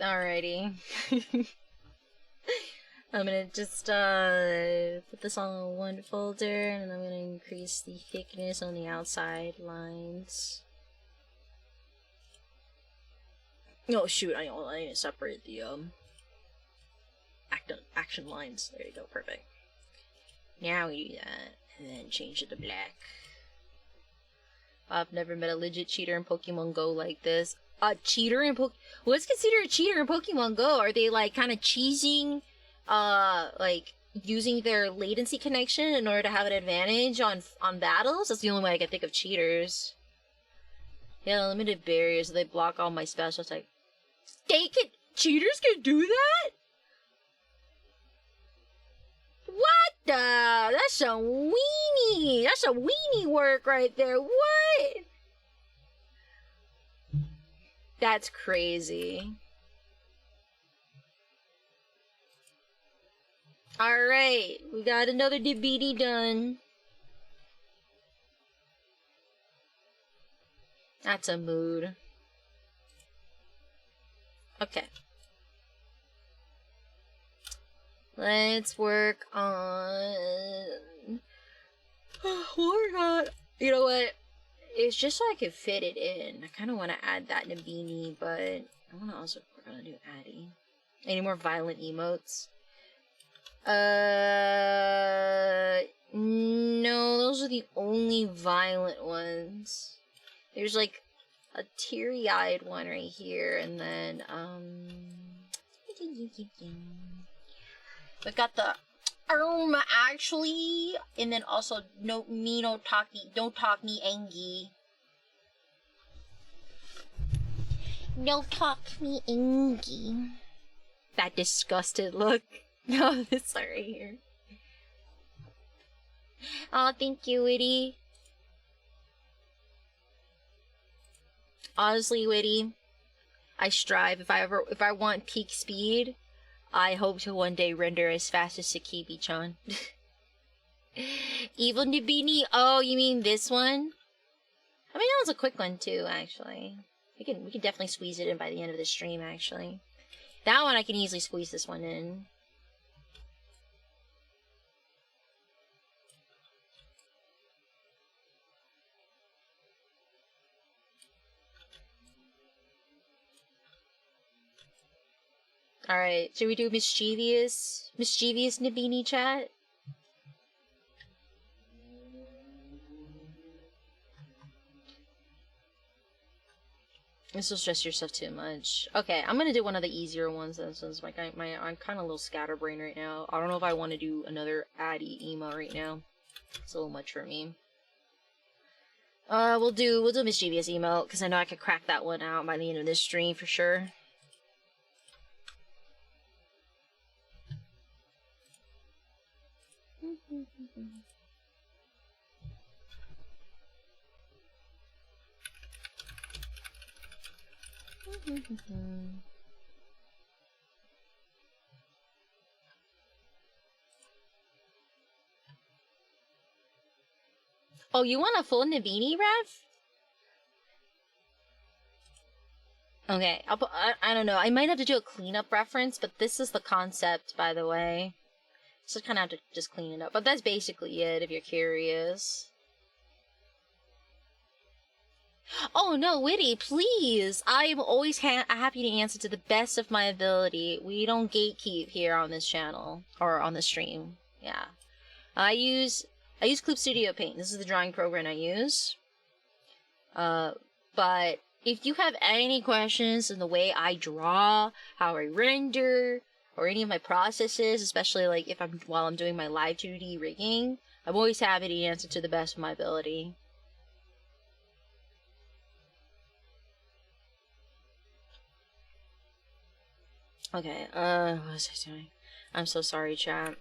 Alrighty. I'm gonna just put this on one folder, and I'm gonna increase the thickness on the outside lines. Oh shoot, I need to separate the action lines. There you go, perfect. Now we do that, and then change it to black. I've never met a legit cheater in Pokemon Go like this. A cheater in what's considered a cheater in Pokemon Go? Are they like kind of cheesing, like using their latency connection in order to have an advantage on battles? That's the only way I can think of cheaters. Yeah, limited barriers. So they block all my special attack. Cheaters can do that? What the? That's some weenie. That's some weenie work right there. What? That's crazy. Alright, we got another DBD done. That's a mood. Okay. Let's work on... Oh my god. You know what? It's just so I can fit it in. I kind of want to add that Nabini, but I want to also work on do Addy. Any more violent emotes? No, those are the only violent ones. There's like a teary-eyed one right here, and then, we got the, actually, and then also, don't talk me, Angie. No talk me, Angie. That disgusted look. No, this one right here. Oh, thank you, Witty. Honestly, Witty, I strive. If I want peak speed, I hope to one day render as fast as Sakibi-chan. Evil Nubini. Oh, you mean this one? I mean, that was a quick one too, actually. We can definitely squeeze it in by the end of the stream, actually. That one I can easily squeeze this one in. Alright, should we do mischievous Nabini chat? This will stress yourself too much. Okay, I'm gonna do one of the easier ones since I'm kind of a little scatterbrained right now. I don't know if I want to do another Addy emo right now. It's a little much for me. We'll do mischievous emo because I know I could crack that one out by the end of this stream for sure. Oh, you want a full Nabini ref? Okay, I don't know. I might have to do a cleanup reference, but this is the concept, by the way. So kind of have to just clean it up. But that's basically it, if you're curious. Oh, no, Witty, please! I'm always happy to answer to the best of my ability. We don't gatekeep here on this channel. Or on the stream. Yeah. I use Clip Studio Paint. This is the drawing program I use. But if you have any questions in the way I draw, how I render, or any of my processes, especially like while I'm doing my live 2D rigging, I'm always happy to answer to the best of my ability. Okay, what was I doing? I'm so sorry, chat.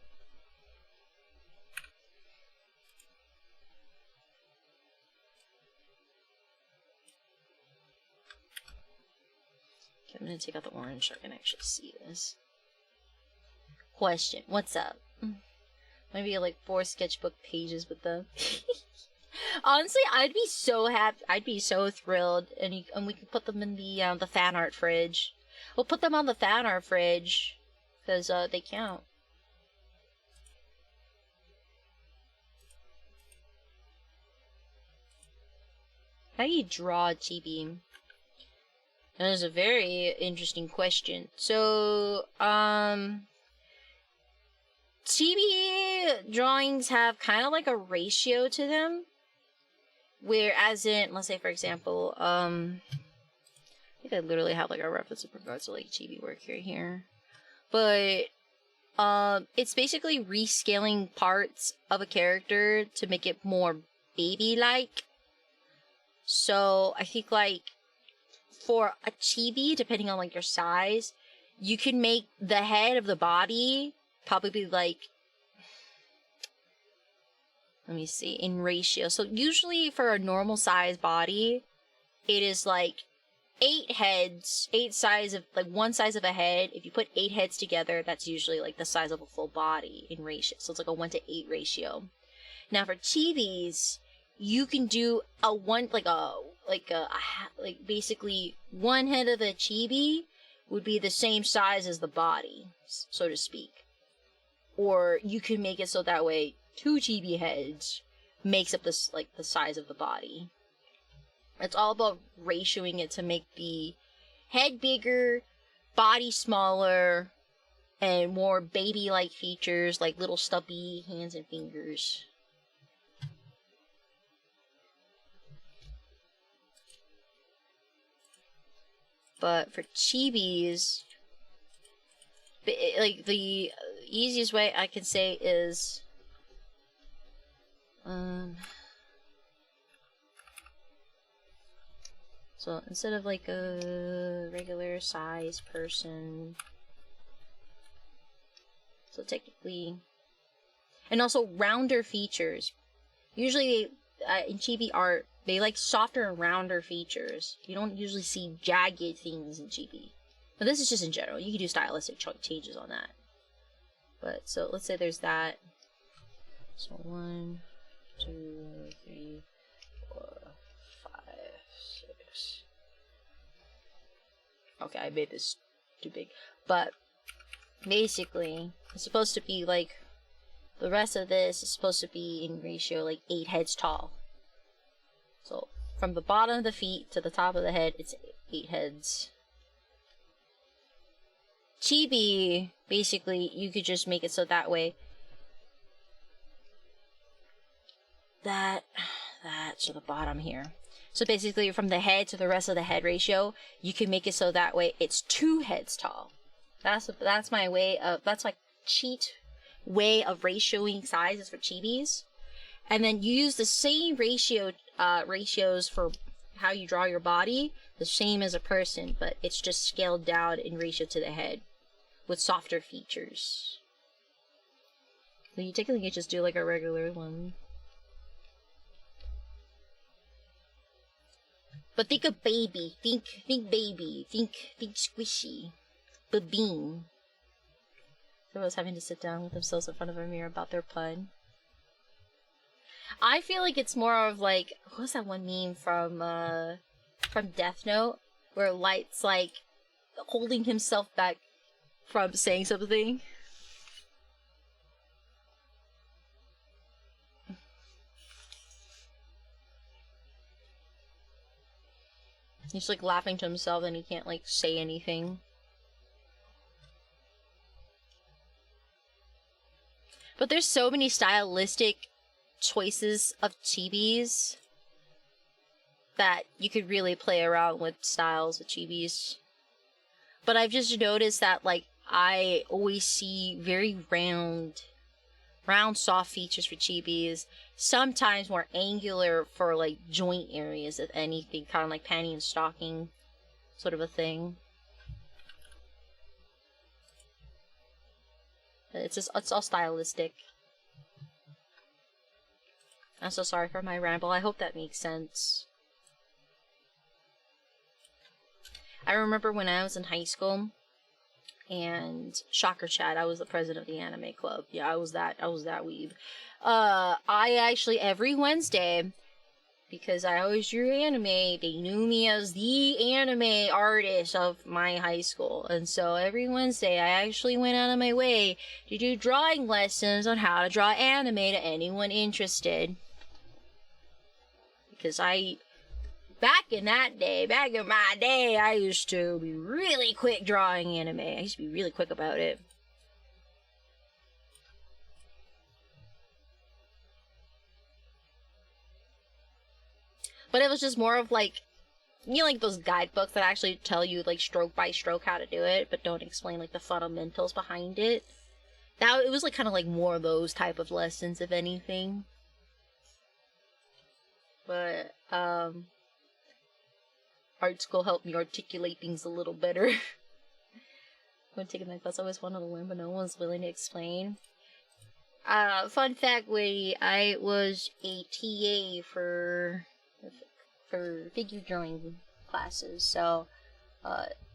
Okay, I'm gonna take out the orange so I can actually see this. Question, what's up? Maybe like 4 sketchbook pages with them. Honestly, I'd be so happy. I'd be so thrilled, and we could put them in the fan art fridge. We'll put them on the fan or fridge, because they count. How do you draw a chibi? That is a very interesting question. So, chibi drawings have kind of like a ratio to them. Where, as in, let's say, for example, I think I literally have like a reference in regards to like chibi work here. But, it's basically rescaling parts of a character to make it more baby-like. So, I think like, for a chibi, depending on like your size, you can make the head of the body probably like, let me see, in ratio. So usually for a normal size body, it is like 8 heads, 8 size of, like one size of a head. If you put 8 heads together, that's usually like the size of a full body in ratio. So it's like a 1:8 ratio. Now for chibis, you can do a one, like basically one head of a chibi would be the same size as the body, so to speak. Or you can make it so that way 2 chibi heads makes up this, like, the size of the body. It's all about ratioing it to make the head bigger, body smaller, and more baby-like features, like little stubby hands and fingers. But for chibis, like, the easiest way I can say is, so instead of like a regular size person, so technically, and also rounder features. Usually in chibi art, they like softer and rounder features. You don't usually see jagged things in chibi. But this is just in general. You can do stylistic changes on that. But, so, let's say there's that. So, 1, 2, 3, 4, 5, 6. Okay, I made this too big. But, basically, it's supposed to be like, the rest of this is supposed to be in ratio like 8 heads tall. So, from the bottom of the feet to the top of the head, it's 8 heads. Chibi, basically, you could just make it so that way. That to the bottom here. So basically, from the head to the rest of the head ratio, you can make it so that way it's 2 heads tall. That's my way of, that's my cheat way of ratioing sizes for chibis. And then you use the same ratios for how you draw your body, the same as a person, but it's just scaled down in ratio to the head with softer features. So you technically just do like a regular one. But think of baby. Think baby. Think squishy. Babine. Someone's having to sit down with themselves in front of a mirror about their pun. I feel like it's more of like, what was that one meme from Death Note, where Light's like holding himself back from saying something. He's like laughing to himself and he can't like say anything. But there's so many stylistic choices of chibis that you could really play around with styles of chibis. But I've just noticed that, like, I always see very round soft features for chibis. Sometimes more angular for, like, joint areas, if anything. Kind of like panty and stocking sort of a thing. It's all stylistic. I'm so sorry for my ramble. I hope that makes sense. I remember when I was in high school, and shocker chat, I was the president of the anime club. Yeah, I was that weeb. I actually, every Wednesday, because I always drew anime. They knew me as the anime artist of my high school. And so every Wednesday, I actually went out of my way to do drawing lessons on how to draw anime to anyone interested. Because back in my day, I used to be really quick drawing anime. I used to be really quick about it. But it was just more of like, you know, like those guidebooks that actually tell you like stroke by stroke how to do it, but don't explain like the fundamentals behind it. It was like kind of like more of those type of lessons, if anything. But art school helped me articulate things a little better. When taking that class, I always wanted to learn, but no one was willing to explain. Fun fact, I was a TA for figure drawing classes, so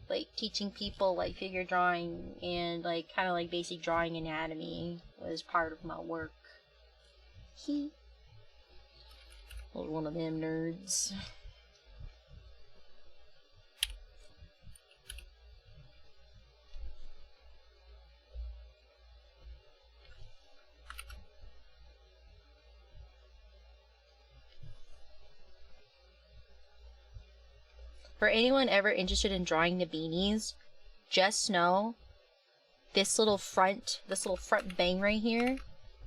like teaching people like figure drawing and like kind of like basic drawing anatomy was part of my work. I was one of them nerds. For anyone ever interested in drawing the beanies, just know this little front bang right here,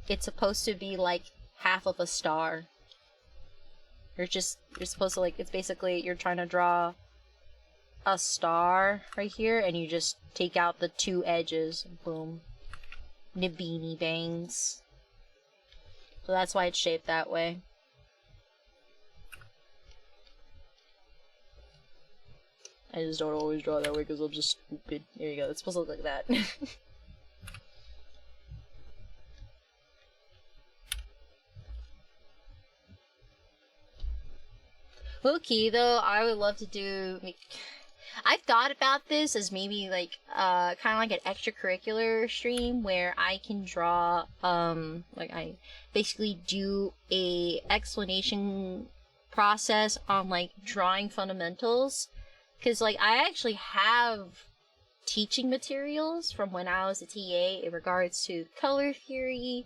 it's supposed to be like half of a star. You're supposed to like, it's basically, you're trying to draw a star right here, and you just take out the two edges, boom. The beanie bangs. So that's why it's shaped that way. I just don't always draw that way because I'm just stupid. There you go, it's supposed to look like that. Low-key, though, I would love to do... I've thought about this as maybe, like, kind of like an extracurricular stream where I can draw, like, I basically do a explanation process on, like, drawing fundamentals. Because, like, I actually have teaching materials from when I was a TA in regards to color theory,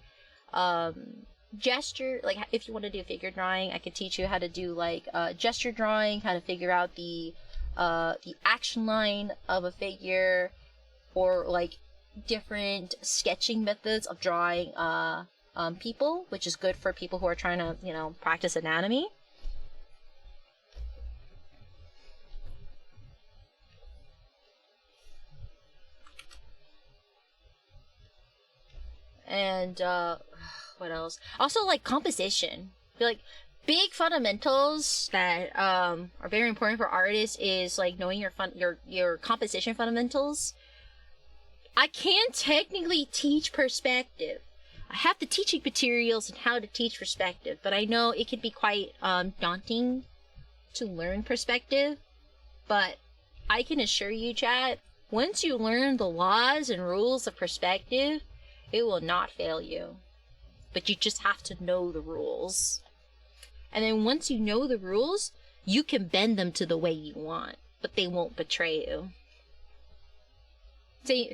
gesture, like, if you want to do figure drawing, I could teach you how to do, like, gesture drawing, how to figure out the action line of a figure, or, like, different sketching methods of drawing, people, which is good for people who are trying to, you know, practice anatomy. And, what else? Also, like, composition. I feel like big fundamentals that, are very important for artists is, like, knowing your composition fundamentals. I can technically teach perspective. I have the teaching materials and how to teach perspective, but I know it can be quite, daunting to learn perspective. But I can assure you, chat, once you learn the laws and rules of perspective, it will not fail you. But you just have to know the rules. And then once you know the rules, you can bend them to the way you want, but they won't betray you.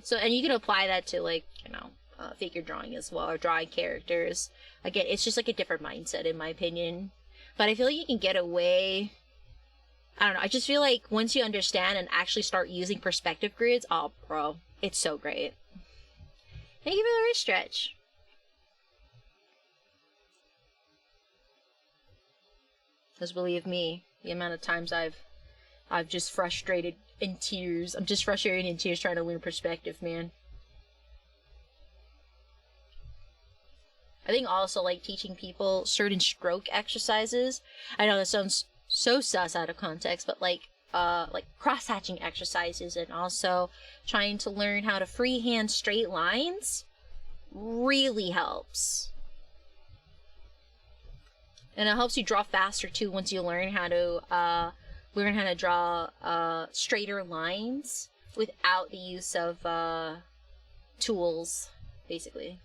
So and you can apply that to, like, you know, figure drawing as well, or drawing characters. Again, it's just like a different mindset in my opinion. But I feel like you can get away... I don't know, I just feel like once you understand and actually start using perspective grids, oh bro, it's so great. Thank you for the wrist stretch. Because believe me, the amount of times I've just frustrated in tears. I'm just frustrated in tears trying to learn perspective, man. I think also, like, teaching people certain stroke exercises. I know that sounds so sus out of context, but like cross-hatching exercises, and also trying to learn how to freehand straight lines really helps. And it helps you draw faster too once you learn how to draw straighter lines without the use of tools, basically.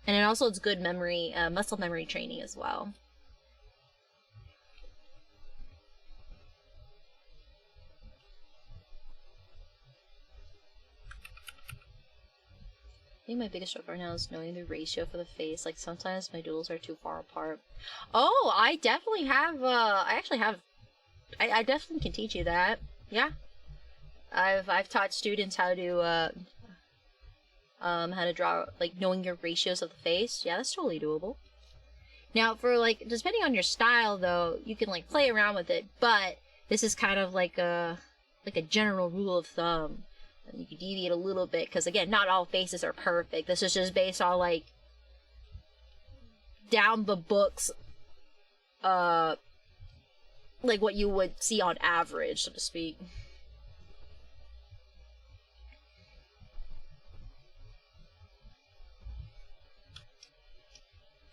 And it also, it's good memory, muscle memory training as well. I think my biggest struggle right now is knowing the ratio for the face. Like, sometimes my doodles are too far apart. Oh, I definitely have, I actually have, I definitely can teach you that. Yeah. I've taught students how to draw, like, knowing your ratios of the face. Yeah, that's totally doable. Now, for, like, depending on your style, though, you can, like, play around with it, but this is kind of like a general rule of thumb. And you can deviate a little bit, because, again, not all faces are perfect. This is just based on, like, down the books, like, what you would see on average, so to speak.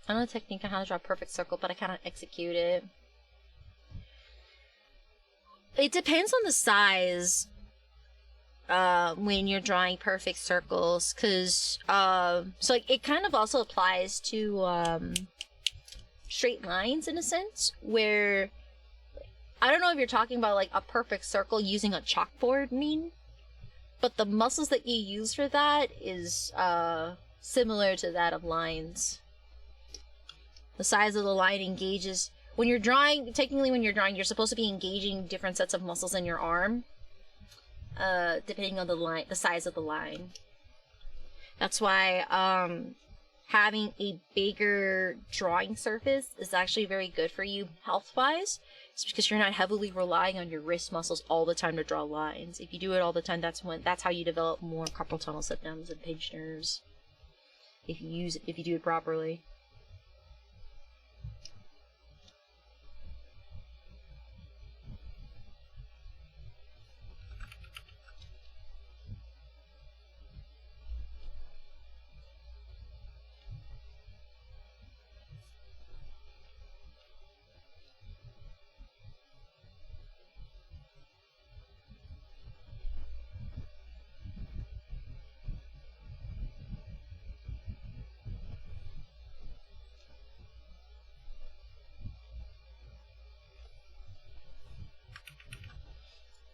I know the technique on how to draw a perfect circle, but I cannot execute it. It depends on the size when you're drawing perfect circles, because so like it kind of also applies to straight lines in a sense, where I don't know if you're talking about like a perfect circle using a chalkboard, but the muscles that you use for that is similar to that of lines. The size of the line engages when you're drawing. Technically, when you're drawing, you're supposed to be engaging different sets of muscles in your arm, depending on the size of the line. That's why having a bigger drawing surface is actually very good for you health-wise. It's because you're not heavily relying on your wrist muscles all the time to draw lines. If you do it all the time, that's how you develop more carpal tunnel symptoms and pinched nerves. If you do it properly.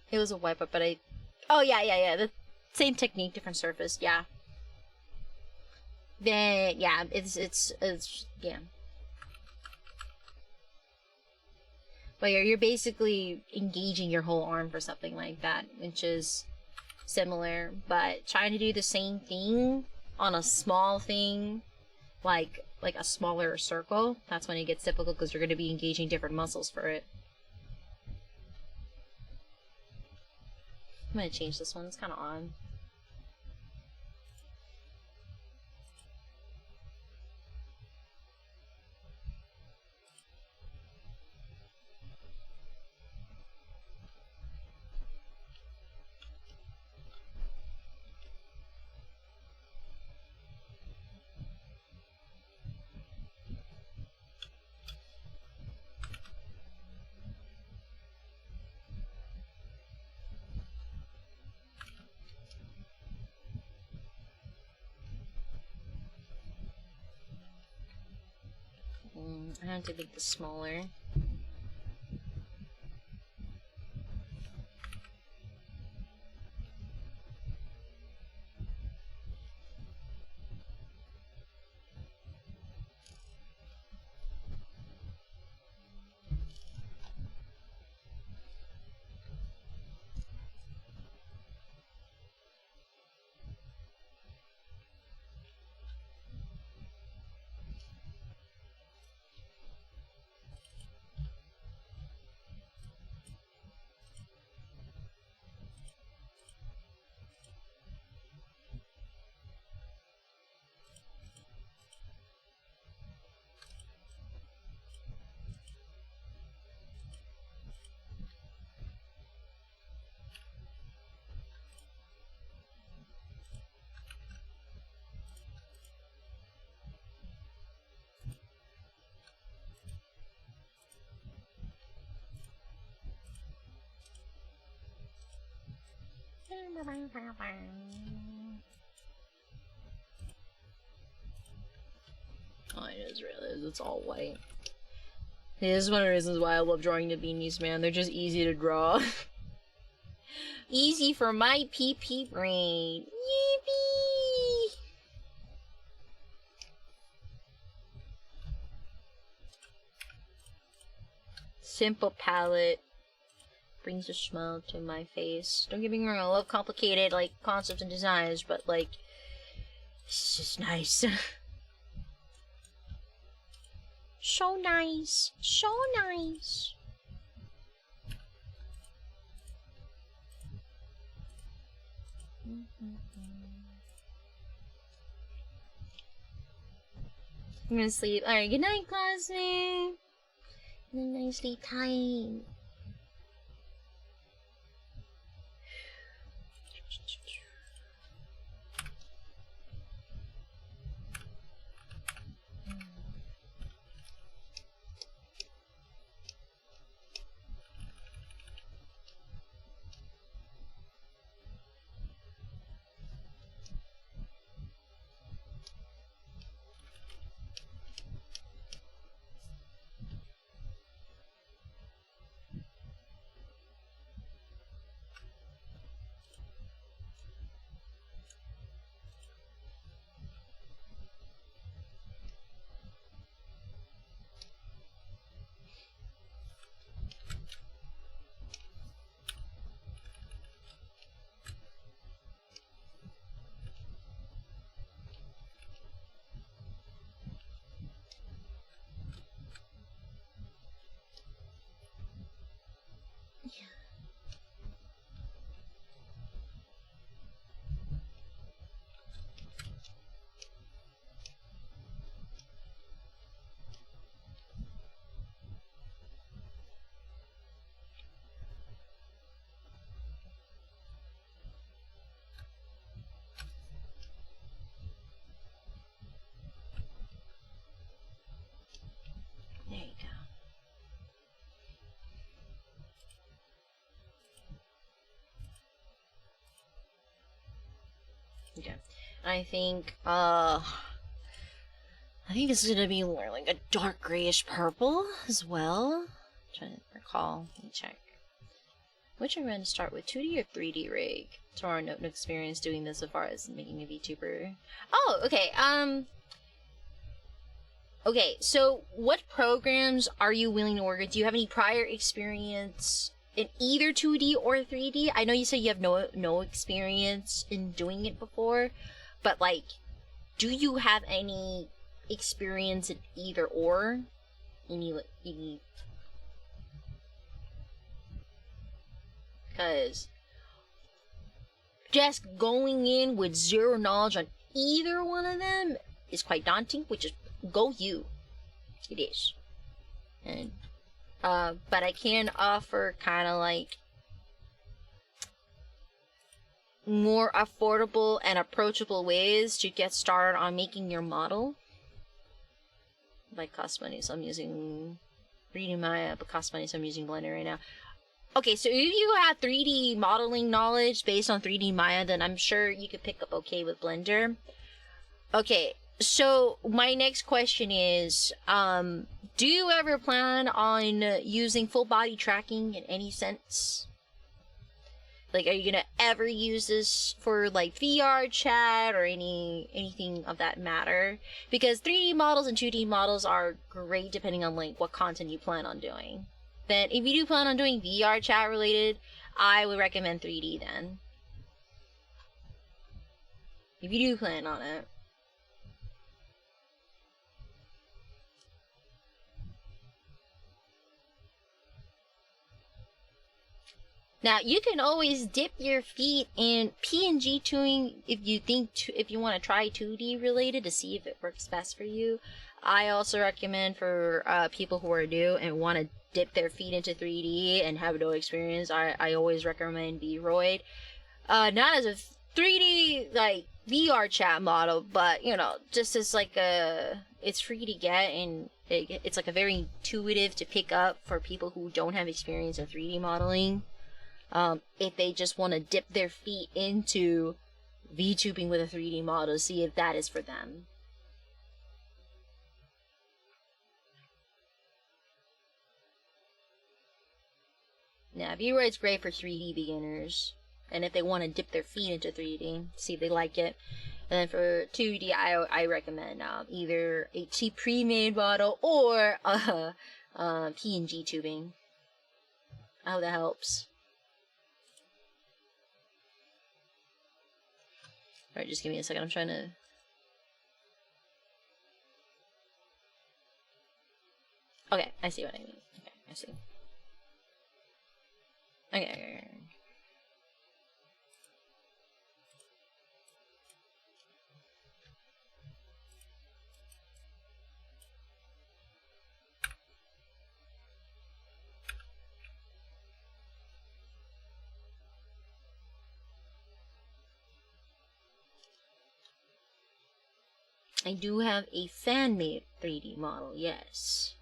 It was a wipe-up, but I... Oh, yeah. The same technique, different surface, yeah. Then, yeah, it's yeah. But you're basically engaging your whole arm for something like that, which is similar. But trying to do the same thing on a small thing, like a smaller circle, that's when it gets difficult, because you're going to be engaging different muscles for it. I'm going to change this one, it's kind of odd. I have to make this smaller. Oh, it is really, it's all white. This is one of the reasons why I love drawing the beanies, man. They're just easy to draw. Easy for my PP brain. Yippee! simple palette brings a smile to my face. Don't get me wrong, I love complicated, like, concepts and designs, but, like, it's just nice. So nice. So nice. I'm gonna sleep. Alright, good night, classmate. Good night, sleep time. There you go. Okay. I think this is gonna be more like a dark grayish purple as well. I'm trying to recall. Let me check. Which I'm going to start with 2D or 3D rig. Tomorrow, no experience doing this so far as making a VTuber. Oh, okay. Okay, so what programs are you willing to work with? Do you have any prior experience in either 2D or 3D? I know you said you have no experience in doing it before, but like, do you have any experience in either or? Any because just going in with zero knowledge on either one of them is quite daunting, which is go you. It is. And but I can offer kind of like more affordable and approachable ways to get started on making your model. Like cost money, so I'm using 3D Maya, but cost money, so I'm using Blender right now. Okay, so if you have 3D modeling knowledge based on 3D Maya, then I'm sure you could pick up okay with Blender. Okay, so my next question is, do you ever plan on using full body tracking in any sense? Like, are you gonna ever use this for like VR chat or anything of that matter? Because 3D models and 2D models are great depending on like what content you plan on doing. Then if you do plan on doing VR chat related, I would recommend 3D then. If you do plan on it. Now you can always dip your feet in PNG tuning if you want to try 2D related to see if it works best for you. I also recommend for people who are new and want to dip their feet into 3D and have no experience. I always recommend Vroid. Not as a 3D like VR chat model, but you know, just as like it's free to get and it's like a very intuitive to pick up for people who don't have experience in 3D modeling. If they just want to dip their feet into VTubing with a 3D model, see if that is for them. Now, Vroid's great for 3D beginners, and if they want to dip their feet into 3D, see if they like it. And then for 2D, I recommend either a cheap pre-made model or PNG tubing. I hope that helps. Alright, just give me a second. I'm trying to... Okay, I see what I mean. Okay, I see. Okay. I do have a fan-made 3D model, yes.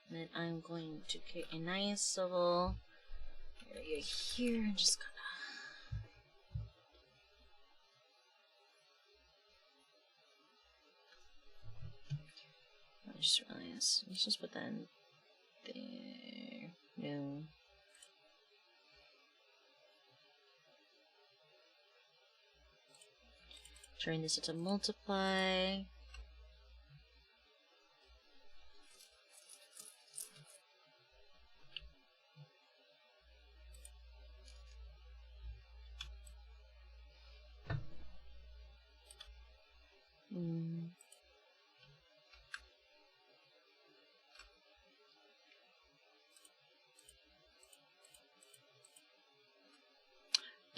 And then I'm going to create a nice little area here and just gonna... I just realized, let's just put that in there. No. Turn this into multiply.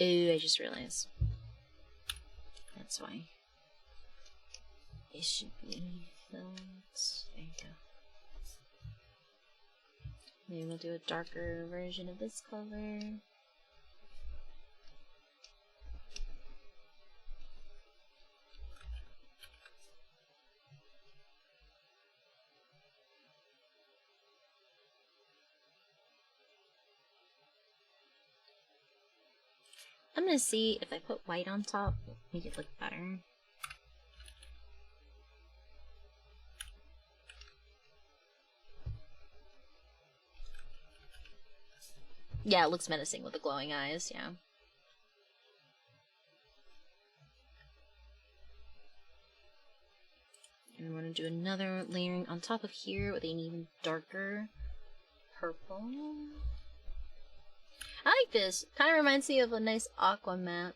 Ooh, I just realized. That's why. It should be films. There you go. Maybe we'll do a darker version of this color. I'm gonna see if I put white on top, make it look better. Yeah, it looks menacing with the glowing eyes, yeah. And we're gonna do another layering on top of here with an even darker purple. I like this. Kind of reminds me of a nice aqua matte.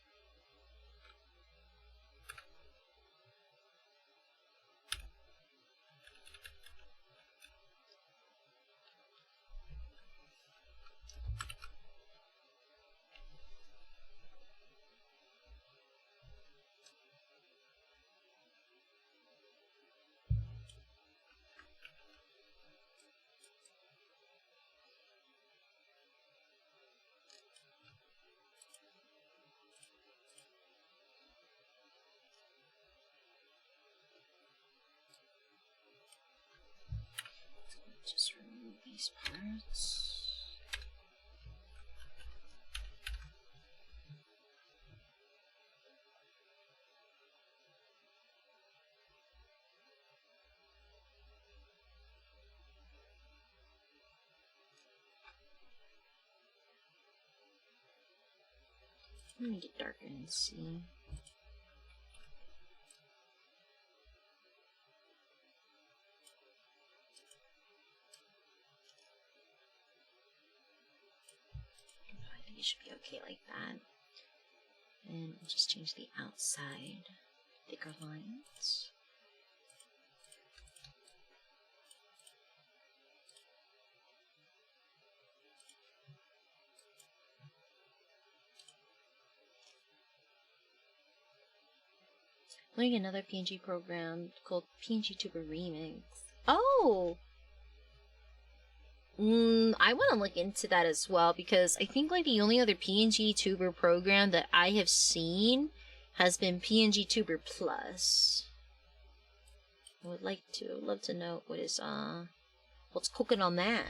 Just remove these parts. Let me get darker and see. I think it should be okay like that. And we'll just change the outside. Thicker lines. Learning another PNG program called PNG Tuber Remix. Oh! I want to look into that as well, because I think like the only other PNG Tuber program that I have seen has been PNG Tuber Plus. I would love to know what's cooking on that.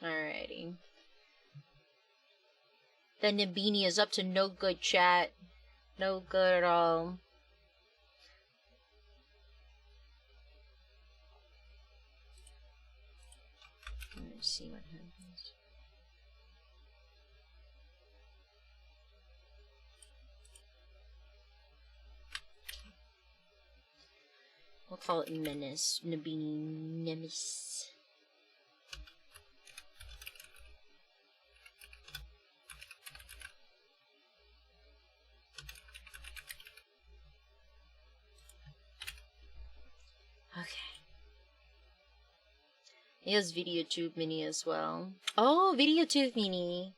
Alrighty. Then Nabini is up to no good, chat. No good at all. Let's see what happens. We'll call it Menace. Nabini Nemesis. Okay. He has VideoTube Mini as well. Oh, VideoTube Mini.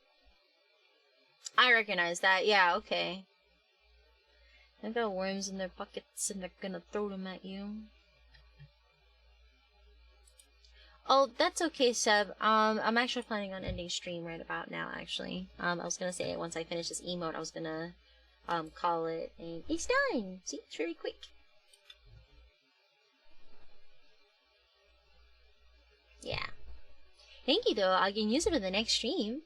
I recognize that. Yeah, okay. They've got worms in their buckets and they're gonna throw them at you. Oh, that's okay, Seb. I'm actually planning on ending stream right about now, actually. I was gonna say once I finish this emote, I was gonna, call it, and it's done! See, it's very quick. Yeah. Thank you, though. I can use it in the next stream.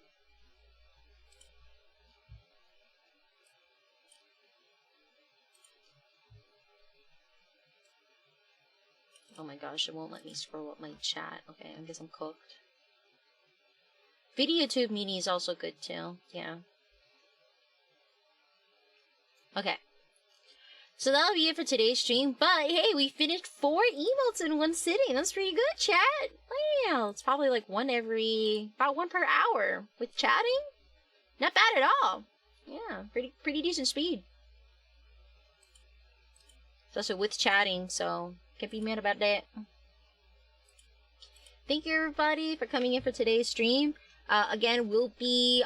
Oh my gosh, it won't let me scroll up my chat. Okay, I guess I'm cooked. VideoTube Mini is also good, too. Yeah. Okay. So that'll be it for today's stream, but hey, we finished 4 emotes in one sitting. That's pretty good, chat. Wow, it's probably like about one per hour with chatting. Not bad at all. Yeah, pretty decent speed. It's also with chatting, so can't be mad about that. Thank you everybody for coming in for today's stream. Again, we'll be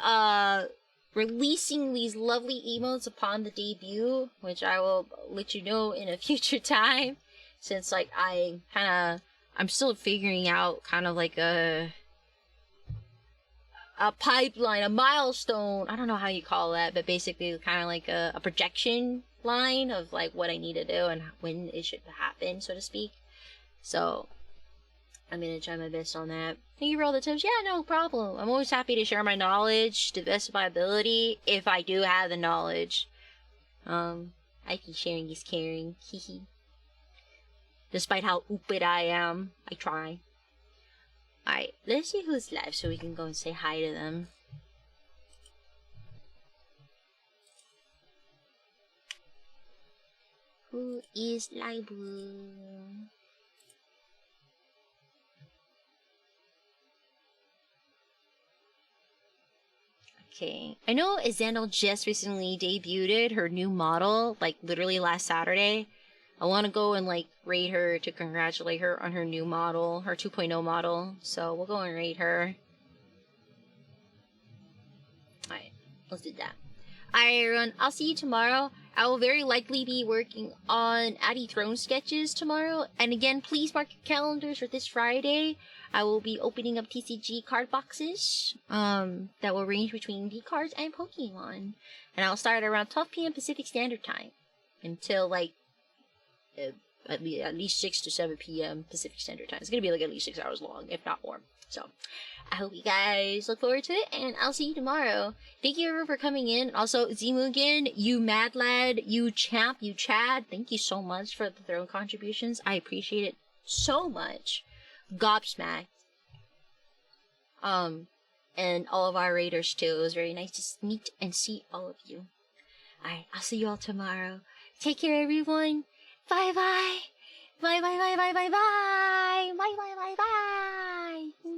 releasing these lovely emotes upon the debut, which I will let you know in a future time, since like I'm still figuring out kind of like a pipeline, a milestone, I don't know how you call that, but basically kind of like a projection line of like what I need to do and when it should happen, so to speak. So I'm gonna try my best on that. Thank you for all the tips. Yeah, no problem. I'm always happy to share my knowledge to the best of my ability if I do have the knowledge. I think sharing is caring. Hehe. Despite how ooped I am, I try. Alright, let's see who's live so we can go and say hi to them. Who is live? Okay. I know Xandal just recently debuted her new model, like literally last Saturday. I want to go and like raid her to congratulate her on her new model, her 2.0 model. So we'll go and raid her. Alright, let's do that. Alright everyone, I'll see you tomorrow. I will very likely be working on Addy Throne sketches tomorrow. And again, please mark your calendars for this Friday. I will be opening up TCG card boxes that will range between V cards and Pokemon. And I'll start around 12 p.m. Pacific Standard Time until like at least 6 to 7 p.m. Pacific Standard Time. It's gonna be like at least 6 hours long, if not more. So I hope you guys look forward to it, and I'll see you tomorrow. Thank you everyone for coming in. Also, Zimugen, you mad lad, you champ, you Chad, thank you so much for the throne contributions. I appreciate it so much. Gobsmacked. And all of our raiders too. It was very nice to meet and see all of you. Alright, I'll see you all tomorrow. Take care everyone. Bye bye. Bye bye bye bye bye bye. Bye bye bye bye.